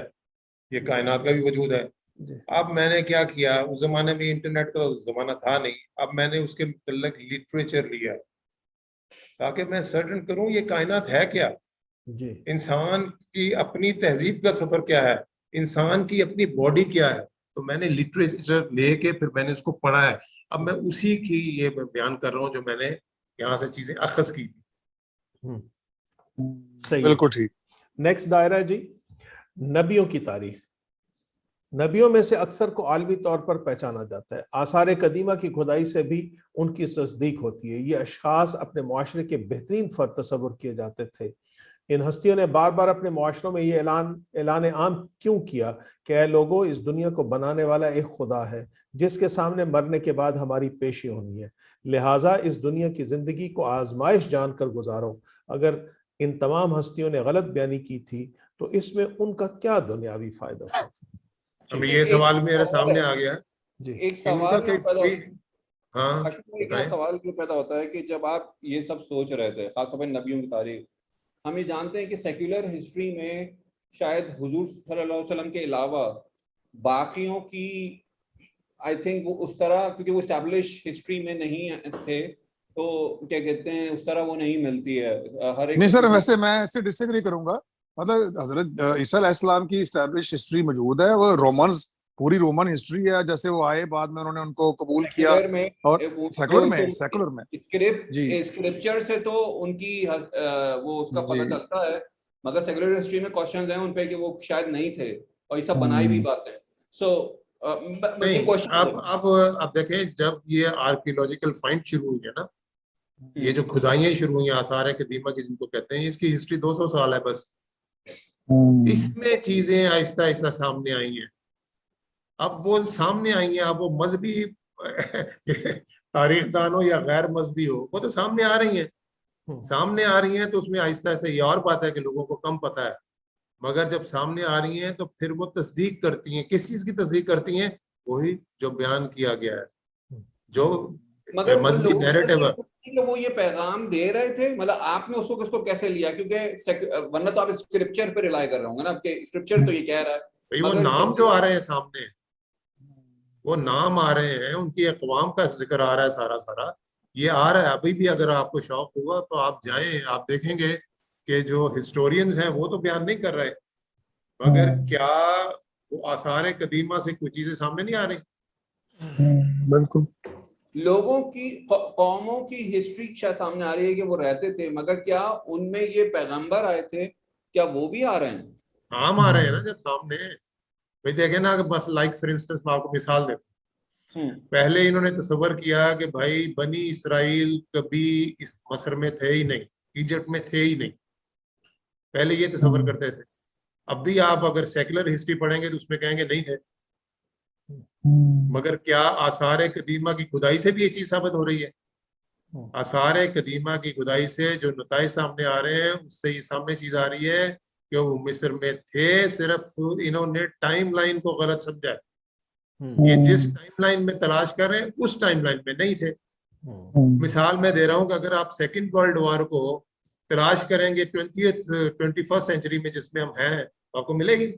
ये कायनात का भी वजूद है। जी अब मैंने क्या किया, उस जमाने में इंटरनेट का जमाना था नहीं, अब मैंने उसके मुतल्लिक लिटरेचर लिया ताकि मैं सर्टन करूं ये कायनात है क्या, जी इंसान की अपनी तहजीब का सफर क्या है, इंसान की अपनी बॉडी क्या है। तो मैंने लिटरेचर लेके फिर मैंने उसको पढ़ा है। अब मैं उसी की ये बयान कर रहा हूँ जो मैंने यहाँ से चीजें अखज की थी। सही है। बिल्कुल ठीक। नेक्स्ट दायरा जी, नबियों की तारीफ। नबियों में से अक्सर को आलमी तौर पर पहचाना जाता है। आसार कदीमा की खुदाई से भी उनकी तस्दीक होती है। ये अशखास अपने मुआशरे के बेहतरीन फर्द तस्वुर किए जाते थे। इन हस्तियों ने बार बार अपने मुआशरों में ये ऐलान आम क्यों किया कि ऐ लोगों, इस दुनिया को बनाने वाला एक खुदा है जिसके सामने मरने के बाद हमारी पेशी होनी है, लिहाजा इस दुनिया की जिंदगी को आजमाइश जानकर गुजारो। अगर इन तमाम हस्तियों ने गलत बयानी की थी तो इसमें उनका क्या दुनियावी फायदा था? अब ये सवाल मेरे सामने आ गया जी। एक सवाल इनका कोई, हाँ एक सवाल क्यों पैदा होता है कि जब आप ये सब सोच रहे थे, खासतौर पर नबियों की तारीफ, हम ये जानते हैं कि सेक्युलर हिस्ट्री में शायद हुजूर सल्लल्लाहु अलैहि वसल्लम के अलावा बाकियों की आई थिंक वो उस तरह, क्योंकि वो एस्टैब्लिश हिस्ट्री में नहीं थे, तो क्या कहते हैं, उस तरह वो नहीं मिलती है हर एक। नहीं सर, वैसे मैं इससे डिसएग्री करूंगा। मतलब हजरत ईसा अलैहिस्सलाम की एस्टैब्लिश हिस्ट्री मौजूद है, वो रोमन्स पूरी रोमन हिस्ट्री है, जैसे वो आए बाद में उन्होंने उनको कबूल किया। सेक्युलर में और सेकुलर में जी स्क्रिप्चर से तो उनकी वो उसका जी पता चलता है, मगर सेक्युलर हिस्ट्री में क्वेश्चंस हैं उन पे कि वो शायद नहीं थे और ये सब बनाई भी बातें। सो ये नहीं, क्वेश्चन अब देखें, जब ये आर्कियोलॉजिकल फाइंड शुरू हुई है ना, ये जो खुदाइयां शुरू हुई हैं, आसार कदीमा की जिनको कहते हैं, इसकी हिस्ट्री 200 साल है बस। इसमें चीजें आहिस्ता आहिस्ता सामने आई हैं। अब वो सामने आई हैं, अब वो मजहबी तारीखदान हो या गैर मजहबी हो, वो तो सामने आ रही हैं। सामने आ रही हैं तो उसमें आहिस्ता आहिस्ता ये और बात है कि लोगों को कम पता है, मगर जब सामने आ रही हैं तो फिर वो तस्दीक करती हैं। किस चीज की तस्दीक करती हैं? वही जो बयान किया गया है, जो मगर मजहबी नैरेटिव है। वो ये पैगाम दे रहे थे, मतलब आपने उसको कैसे लिया? क्योंकि वरना तो आप स्क्रिप्चर पे रिलाई कर रहे होंगे ना, आपके स्क्रिप्चर तो ये कह रहा है। भाई वो नाम जो आ रहे हैं सामने, वो नाम आ रहे हैं, उनकी अक़वाम का जिक्र आ रहा है, सारा सारा ये आ रहा है। अभी भी अगर आपको शौक हुआ तो आप जाएं, आप देखेंगे कि जो हिस्टोरियंस हैं वो तो बयान नहीं कर रहे, मगर क्या वो आसार कदीमा से कुछ चीजें सामने नहीं आ रही? बिल्कुल। लोगों की कौमों की हिस्ट्री शायद सामने आ रही है कि वो रहते थे, मगर क्या उनमें ये पैगंबर आए थे, क्या वो भी आ रहे हैं? नाम आ रहे हैं ना जब सामने। भाई देखे ना, बस लाइक फॉर इंस्टेंस मैं आपको मिसाल देता हूँ। पहले इन्होंने तसव्वुर किया कि भाई बनी इसराइल कभी इस मसर में थे ही नहीं, इजिप्ट में थे ही नहीं, पहले ये तसव्वुर करते थे। अब भी आप अगर सेकुलर हिस्ट्री पढ़ेंगे तो उसमें कहेंगे नहीं थे, मगर क्या आसार कदीमा की खुदाई से भी ये चीज साबित हो रही है? आसार कदीमा की खुदाई से जो नताइज सामने आ रहे हैं, उससे ये सामने चीज आ रही है कि वो मिस्र में थे, सिर्फ इन्होंने टाइमलाइन को गलत समझा है। ये जिस टाइमलाइन में तलाश कर रहे हैं उस टाइमलाइन में नहीं थे। मिसाल मैं दे रहा हूं कि अगर आप सेकेंड वर्ल्ड वॉर को तलाश करेंगे 21st सेंचुरी में जिसमें हम हैं, तो आपको मिलेगी?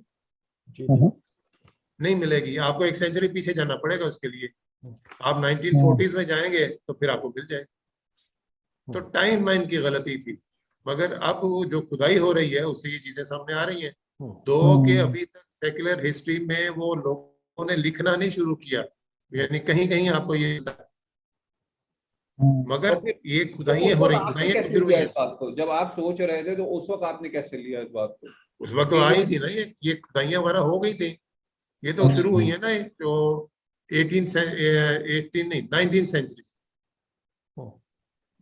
नहीं मिलेगी। आपको एक सेंचुरी पीछे जाना पड़ेगा उसके लिए। आप 1940s में जाएंगे तो फिर आपको मिल जाएगी। तो टाइम लाइन की गलती थी, मगर अब जो खुदाई हो रही है उससे ये चीजें सामने आ रही हैं। दो के अभी तक सेक्युलर हिस्ट्री में वो लोगों ने लिखना नहीं शुरू किया, यानी कहीं कहीं आपको ये, मगर तो ये खुदाइयां हो रही, खुदाइयां शुरू हुई हैं। जब आप सोच रहे थे तो उस वक्त आपने कैसे लिया इस बात को? उस वक्त तो आई थी ना, ये खुदाइयां वगैरह हो गई थी। ये तो शुरू हुई है ना जो 19th सेंचुरी से।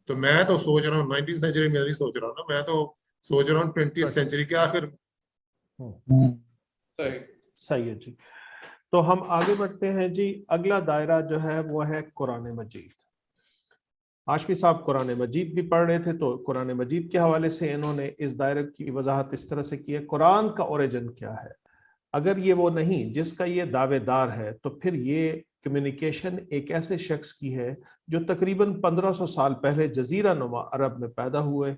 तो मैं तो सोच रहा हूँ 19th सेंचुरी में नहीं सोच रहा हूँ ना, मैं तो सोच रहा हूँ 20th सेंचुरी के आखिर में। सही है जी। तो हम आगे बढ़ते हैं जी। अगला दायरा जो है वो है कुरान मजीद। हाशमी साहब कुरान मजीद भी पढ़ रहे थे, तो कुरान मजीद के हवाले से इन्होंने इस दायरे की वजाहत इस तरह से की है। कुरान का ओरिजिन क्या है? अगर ये वो नहीं जिसका ये दावेदार है, तो फिर ये कम्युनिकेशन एक ऐसे शख्स की है जो तकरीबन 1500 साल पहले जजीरा नुमा अरब में पैदा हुए।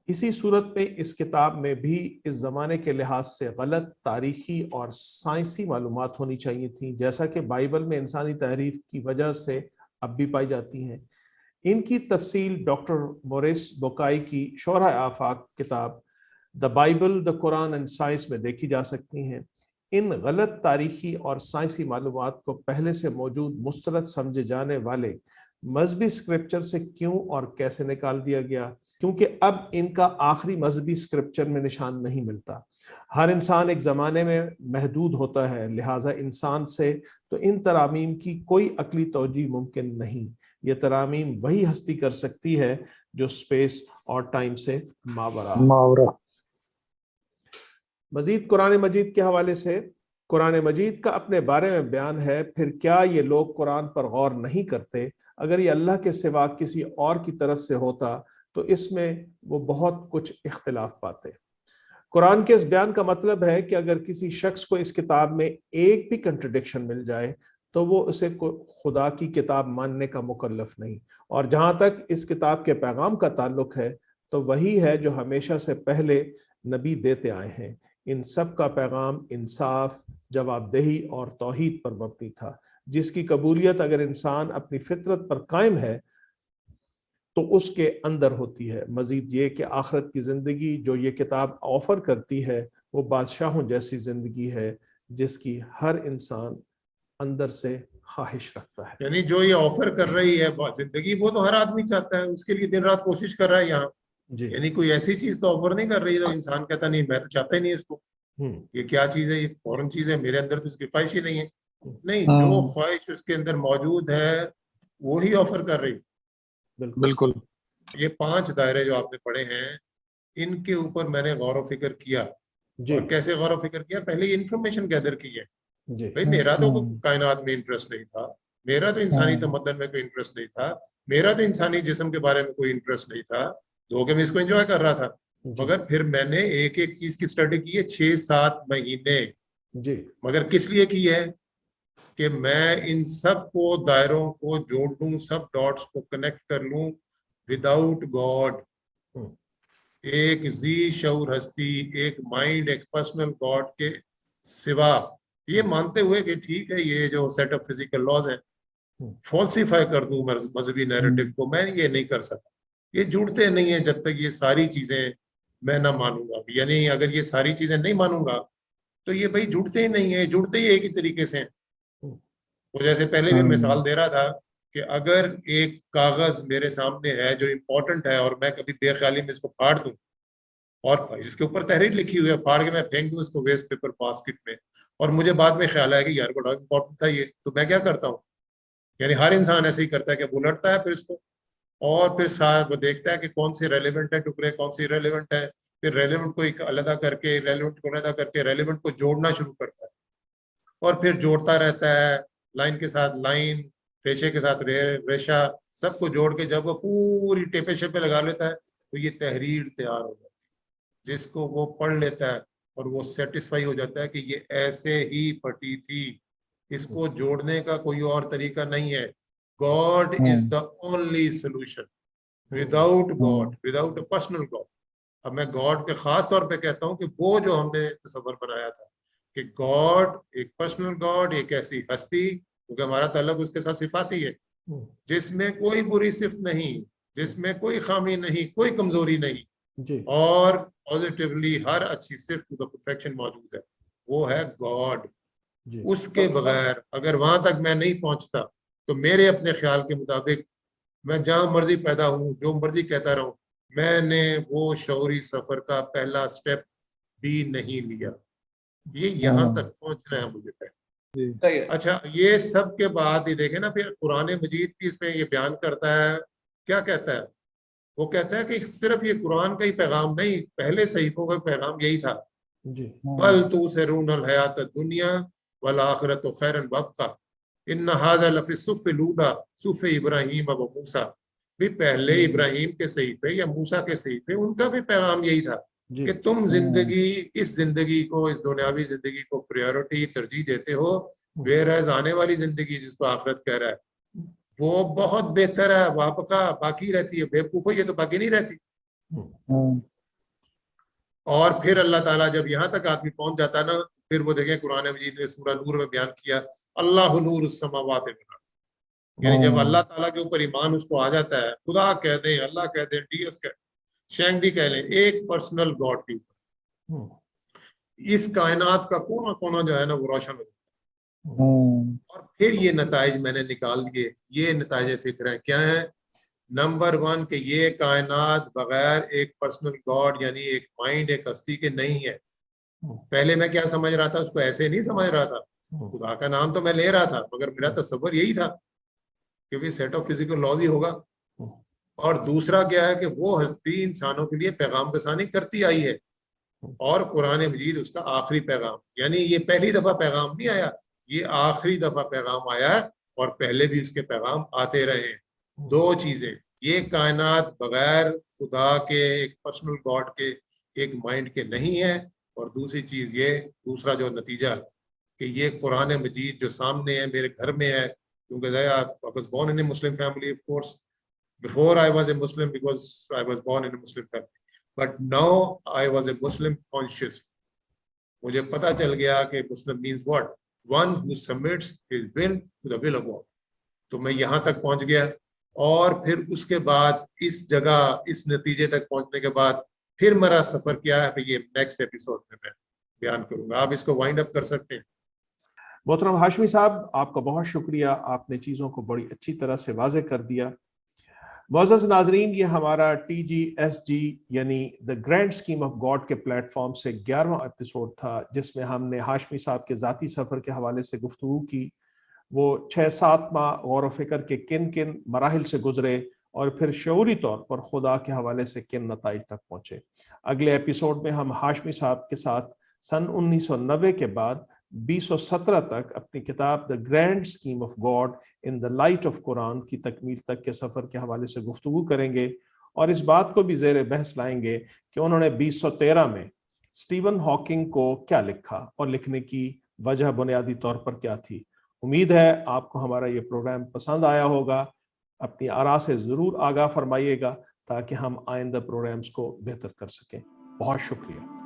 इसी सूरत में इस किताब में भी इस ज़माने के लिहाज से गलत तारीखी और साइंसी मालूमात होनी चाहिए थी, जैसा कि बाइबल में इंसानी तहरीफ की वजह से अब भी पाई जाती हैं। इनकी तफसील डॉक्टर मोरिस बुकाई की शोरा आफाक किताब the Bible the Quran and science में देखी जा सकती हैं। इन गलत तारीखी और साइंसी मालूमात को पहले से मौजूद मुस्तरद समझे जाने वाले मजहबी स्क्रिप्चर से क्यों और कैसे निकाल दिया गया, क्योंकि अब इनका आखिरी मजहबी स्क्रिप्चर में निशान नहीं मिलता। हर इंसान एक ज़माने में महदूद होता है, लिहाजा इंसान से तो इन तरामीम की कोई अकली तौजीह मुमकिन नहीं। ये तरामीम वही हस्ती कर सकती है जो स्पेस और टाइम से मावरा। मजीद कुरान मजीद के हवाले से, कुरान मजीद का अपने बारे में बयान है, फिर क्या ये लोग कुरान पर गौर नहीं करते? अगर ये अल्लाह के सिवा किसी और की तरफ से होता तो इसमें वो बहुत कुछ इख्तिलाफ पाते। कुरान के इस बयान का मतलब है कि अगर किसी शख्स को इस किताब में एक भी कंट्रडिक्शन मिल जाए तो वो उसे खुदा की किताब मानने का मुकल्लफ नहीं। और जहाँ तक इस किताब के पैगाम का ताल्लुक है तो वही है जो हमेशा से पहले नबी देते आए हैं। इन सब का पैगाम इंसाफ, जवाबदेही और तौहीद पर मबनी था, जिसकी कबूलियत अगर इंसान अपनी फितरत पर कायम है तो उसके अंदर होती है। मजीद ये कि आखिरत की ज़िंदगी जो ये किताब ऑफ़र करती है वो बादशाहों जैसी ज़िंदगी है जिसकी हर इंसान अंदर से ख्वाहिश रखता है। यानी जो ये ऑफर कर रही है जिंदगी, वो तो हर आदमी चाहता है, उसके लिए दिन रात कोशिश कर रहा है यहाँ। जी। यानी कोई ऐसी चीज तो ऑफर नहीं कर रही है तो इंसान कहता नहीं मैं तो चाहता ही नहीं इसको, ये क्या चीज है, ये फॉरेन चीज है, मेरे अंदर तो इसकी ख्वाहिश ही नहीं है। नहीं, जो ख्वाहिश उसके अंदर मौजूद है वो ही ऑफर कर रही है। बिल्कुल। ये 5 दायरे जो आपने पढ़े हैं, इनके ऊपर मैंने गौर व फिक्र किया। और कैसे गौर व फिक्र किया, पहले इंफॉर्मेशन गैदर की है। भाई मेरा तो कायनात में इंटरेस्ट नहीं था, मेरा तो इंसानी तमद्दन में कोई इंटरेस्ट नहीं था, मेरा तो इंसानी जिस्म के बारे में कोई इंटरेस्ट नहीं था, धोखे में इसको एंजॉय कर रहा था। मगर फिर मैंने एक एक चीज की स्टडी की है 6-7 महीने। मगर किस लिए की है कि मैं इन सब को दायरों को जोड़ लूं, सब डॉट्स को कनेक्ट कर लूं। विदाउट गॉड, एक जी शऊर हस्ती, एक माइंड, एक पर्सनल गॉड के सिवा, ये मानते हुए कि ठीक है ये जो सेट ऑफ फिजिकल लॉज हैं, फॉल्सिफाई कर दूं मजहबी नैरेटिव को, मैं ये नहीं कर सकता। ये जुड़ते नहीं है जब तक ये सारी चीजें मैं ना मानूंगा। यानी अगर ये सारी चीजें नहीं मानूंगा तो ये भाई जुड़ते ही नहीं है, जुड़ते ही एक ही तरीके से। वो जैसे पहले भी मिसाल दे रहा था कि अगर एक कागज मेरे सामने है जो इम्पोर्टेंट है और मैं कभी बेख्याली में इसको फाड़ दूं और इसके ऊपर तहरीर लिखी हुई है, फाड़ के मैं फेंक दूं इसको वेस्ट पेपर बास्केट में, और मुझे बाद में ख्याल आया कि यार बड़ा इम्पोर्टेंट था ये, तो मैं क्या करता हूँ? यानी हर इंसान ऐसे ही करता है कि वो लड़ता है फिर इसको, और फिर वो देखता है कि कौन से रेलेवेंट है टुकड़े, कौन सी रेलेवेंट है, फिर रेलेवेंट को एक अलग करके रेलेवेंट को जोड़ना शुरू करता है, और फिर जोड़ता रहता है लाइन के साथ लाइन, रेशे के साथ रेशा, सबको जोड़ के जब वो पूरी टेपे शेपे लगा लेता है तो ये तहरीर तैयार हो जाती है, जिसको वो पढ़ लेता है और वो सेटिस्फाई हो जाता है कि ये ऐसे ही पटी थी, इसको जोड़ने का कोई और तरीका नहीं है। God is the only solution. Without God, without a personal God. अब मैं गॉड के खास तौर पे कहता हूँ कि वो जो हमने तस्वर बनाया था कि गॉड एक पर्सनल गॉड, एक ऐसी हस्ती, क्योंकि हमारा ताल्लुक उसके साथ सिफाती है, जिसमें कोई बुरी सिफ्त नहीं, जिसमें कोई खामी नहीं, कोई कमजोरी नहीं, और पॉजिटिवली हर अच्छी सिफ्त का परफेक्शन मौजूद है, वो है गॉड। उसके बगैर अगर वहां तक मैं नहीं पहुंचता तो मेरे अपने ख्याल के मुताबिक मैं जहां मर्जी पैदा हूं, जो मर्जी कहता रहूं, मैंने वो शौरी सफर का पहला स्टेप भी नहीं लिया। ये यहाँ तक पहुंचना है मुझे पहले। अच्छा, ये सब के बाद ही देखे ना, फिर कुरान मजीद भी इसमें ये बयान करता है, क्या कहता है? वो कहता है कि सिर्फ ये कुरान का ही पैगाम नहीं, पहले सहीफों का पैगाम यही था, बल तुसिरून हयात दुनिया वल आखिरतु खैरुन व अबका इन्ना हाज़ा लफ़ी सुफ़्फ़िल ऊला सुफ़्फ़े इब्राहीम व मूसा। भी पहले इब्राहिम के सहीफे या मूसा के सहीफे, उनका भी पैगाम यही था कि तुम जिंदगी, इस जिंदगी को, इस दुनियावी जिंदगी को प्रायोरिटी, तरजीह देते हो, वेरएज़ आने वाली जिंदगी जिसको आखिरत कह रहा है वो बहुत बेहतर है, वाबका बाकी रहती है। बेवकूफो, ये तो बाकी नहीं रहती। और फिर अल्लाह ताला जब यहाँ तक आदमी पहुंच जाता है ना, फिर वो देखें कुरान मजीद ने सूरह नूर में बयान किया, अल्लाह नूर समावात वल अर्द। यानी जब अल्लाह ताला के ऊपर ईमान उसको आ जाता है, खुदा कह दें, अल्लाह कह दें, डीएस कह, शेंगडी कह लें, एक पर्सनल गॉड के ऊपर इस कायनात का कोना कोना जो है ना वो रोशन हो जाता है। और फिर ये नताइज मैंने निकाल लिए, ये नताइज फिक्र है क्या है? नंबर 1 कि ये कायनात बगैर एक पर्सनल गॉड यानी एक माइंड, एक हस्ती के नहीं है। पहले मैं क्या समझ रहा था, उसको ऐसे नहीं समझ रहा था, खुदा का नाम तो मैं ले रहा था, मगर मेरा तसव्वुर यही था क्योंकि सेट ऑफ फिजिकल लॉज ही होगा। और दूसरा क्या है कि वो हस्ती इंसानों के लिए पैगाम रसानी करती आई है, और कुरान मजीद उसका आखिरी पैगाम, यानी ये पहली दफा पैगाम नहीं आया, ये आखिरी दफा पैगाम आया, और पहले भी उसके पैगाम आते रहे हैं। दो चीजें, ये कायनात बगैर खुदा के, एक पर्सनल गॉड के, एक माइंड के नहीं है, और दूसरी चीज ये, दूसरा जो नतीजा कि ये कुरान मजीद जो सामने है, मेरे घर में है, क्योंकि I was born in a Muslim family, of course. Before I was a Muslim because I was born in a Muslim family, but now I was a Muslim conscious. मुझे पता चल गया कि Muslim means what? One who submits his will to the will of God. तो मैं यहाँ तक पहुँच गया, और फिर उसके बाद इस जगह, इस नतीजे तक पहुँचने के बाद फिर मेरा सफर क्या है, ये नेक्स्ट एपिसोड में मैं बयान करूंगा। आप इसको वाइंड अप कर सकते हैं। मोहतरम हाशमी साहब, आपका बहुत शुक्रिया, आपने चीज़ों को बड़ी अच्छी तरह से वाज़े कर दिया। मुअज़्ज़ज़ नाज़रीन, ये हमारा TGSG यानी the grand scheme of God के प्लेटफॉर्म से 11वां एपिसोड था, जिसमें हमने हाशमी साहब के ज़ाती सफ़र के हवाले से गुफ्तगू की। वो 6-7 माह गौर व फिक्र के किन किन मराहिल से गुजरे और फिर शऊरी तौर पर खुदा के हवाले से किन नताइज तक पहुँचे। अगले एपिसोड में हम हाशमी साहब के साथ सन 1990 के बाद 2017 तक अपनी किताब the grand scheme of God in the light of Quran की तकमील तक के सफ़र के हवाले से गुफ्तगू करेंगे और इस बात को भी ज़ेर बहस लाएंगे कि उन्होंने 2013 में स्टीवन हॉकिंग को क्या लिखा और लिखने की वजह बुनियादी तौर पर क्या थी। उम्मीद है आपको हमारा ये प्रोग्राम पसंद आया होगा। अपनी आरा से ज़रूर आगाह फरमाइएगा ताकि हम आइंदा प्रोग्राम्स को बेहतर कर सकें। बहुत शुक्रिया।